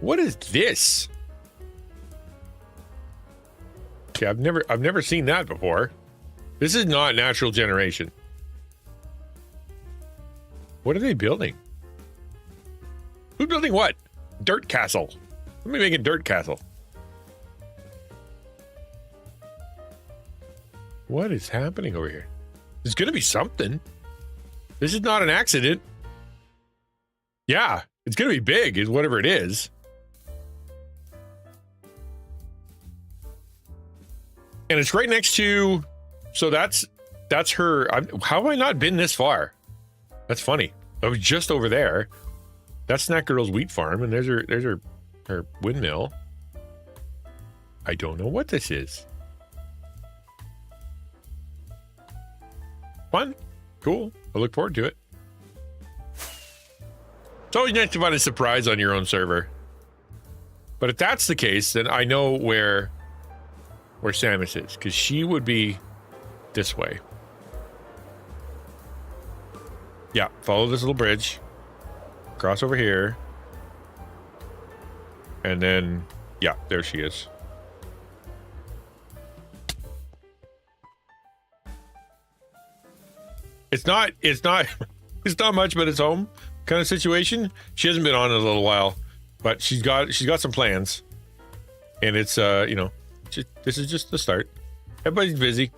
What is this? Okay, I've never seen that before. This is not natural generation. What are they building? Who's building what? Dirt castle. Let me make a dirt castle. What is happening over here? There's gonna be something. This is not an accident. Yeah, it's gonna be big, is whatever it is. And it's right next to, so that's her. How have I not been this far? That's funny. I was just over there. That's Snack Girl's wheat farm, and there's her windmill. I don't know what this is. Fun, cool. I look forward to it. It's always nice to find a surprise on your own server. But if that's the case, then I know where Samus is, because she would be this way. Yeah, follow this little bridge, cross over here, and then, yeah, there she is. It's not it's not much, but it's home kind of situation. She hasn't been on in a little while, but she's got some plans, and it's this is just the start. Everybody's busy,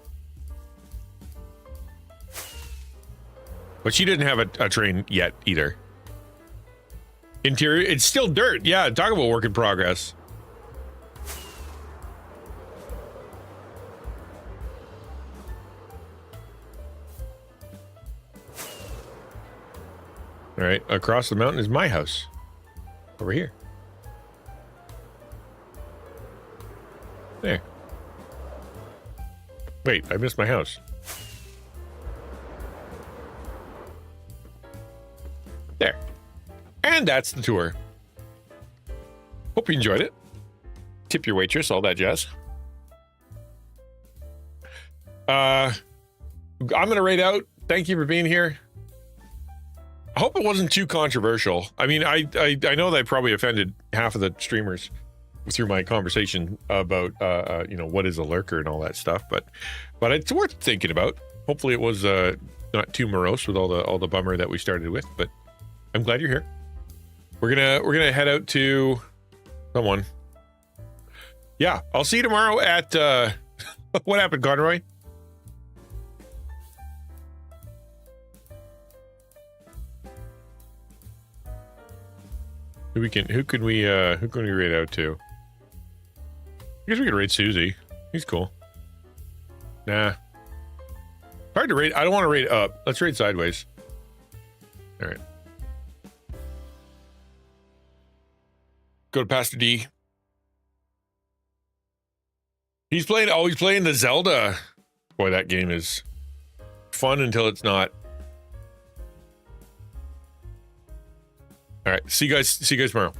but she didn't have a train yet either. Interior, it's still dirt. Yeah, talk about work in progress. All right, across the mountain is my house. Over here. There. Wait, I missed my house. There. And that's the tour. Hope you enjoyed it. Tip your waitress, all that jazz. I'm gonna rate out. Thank you for being here. I hope it wasn't too controversial. I mean, I know that I probably offended half of the streamers through my conversation about what is a lurker and all that stuff, but it's worth thinking about. Hopefully it was not too morose with all the bummer that we started with, but I'm glad you're here. We're gonna head out to someone. Yeah, I'll see you tomorrow at what happened, Conroy? Who can we rate out to? I guess we could rate Susie. He's cool. Nah. Hard to rate. I don't want to rate up. Let's rate sideways. All right. Go to Pastor D. He's playing the Zelda. Boy, that game is fun until it's not. All right. See you guys tomorrow.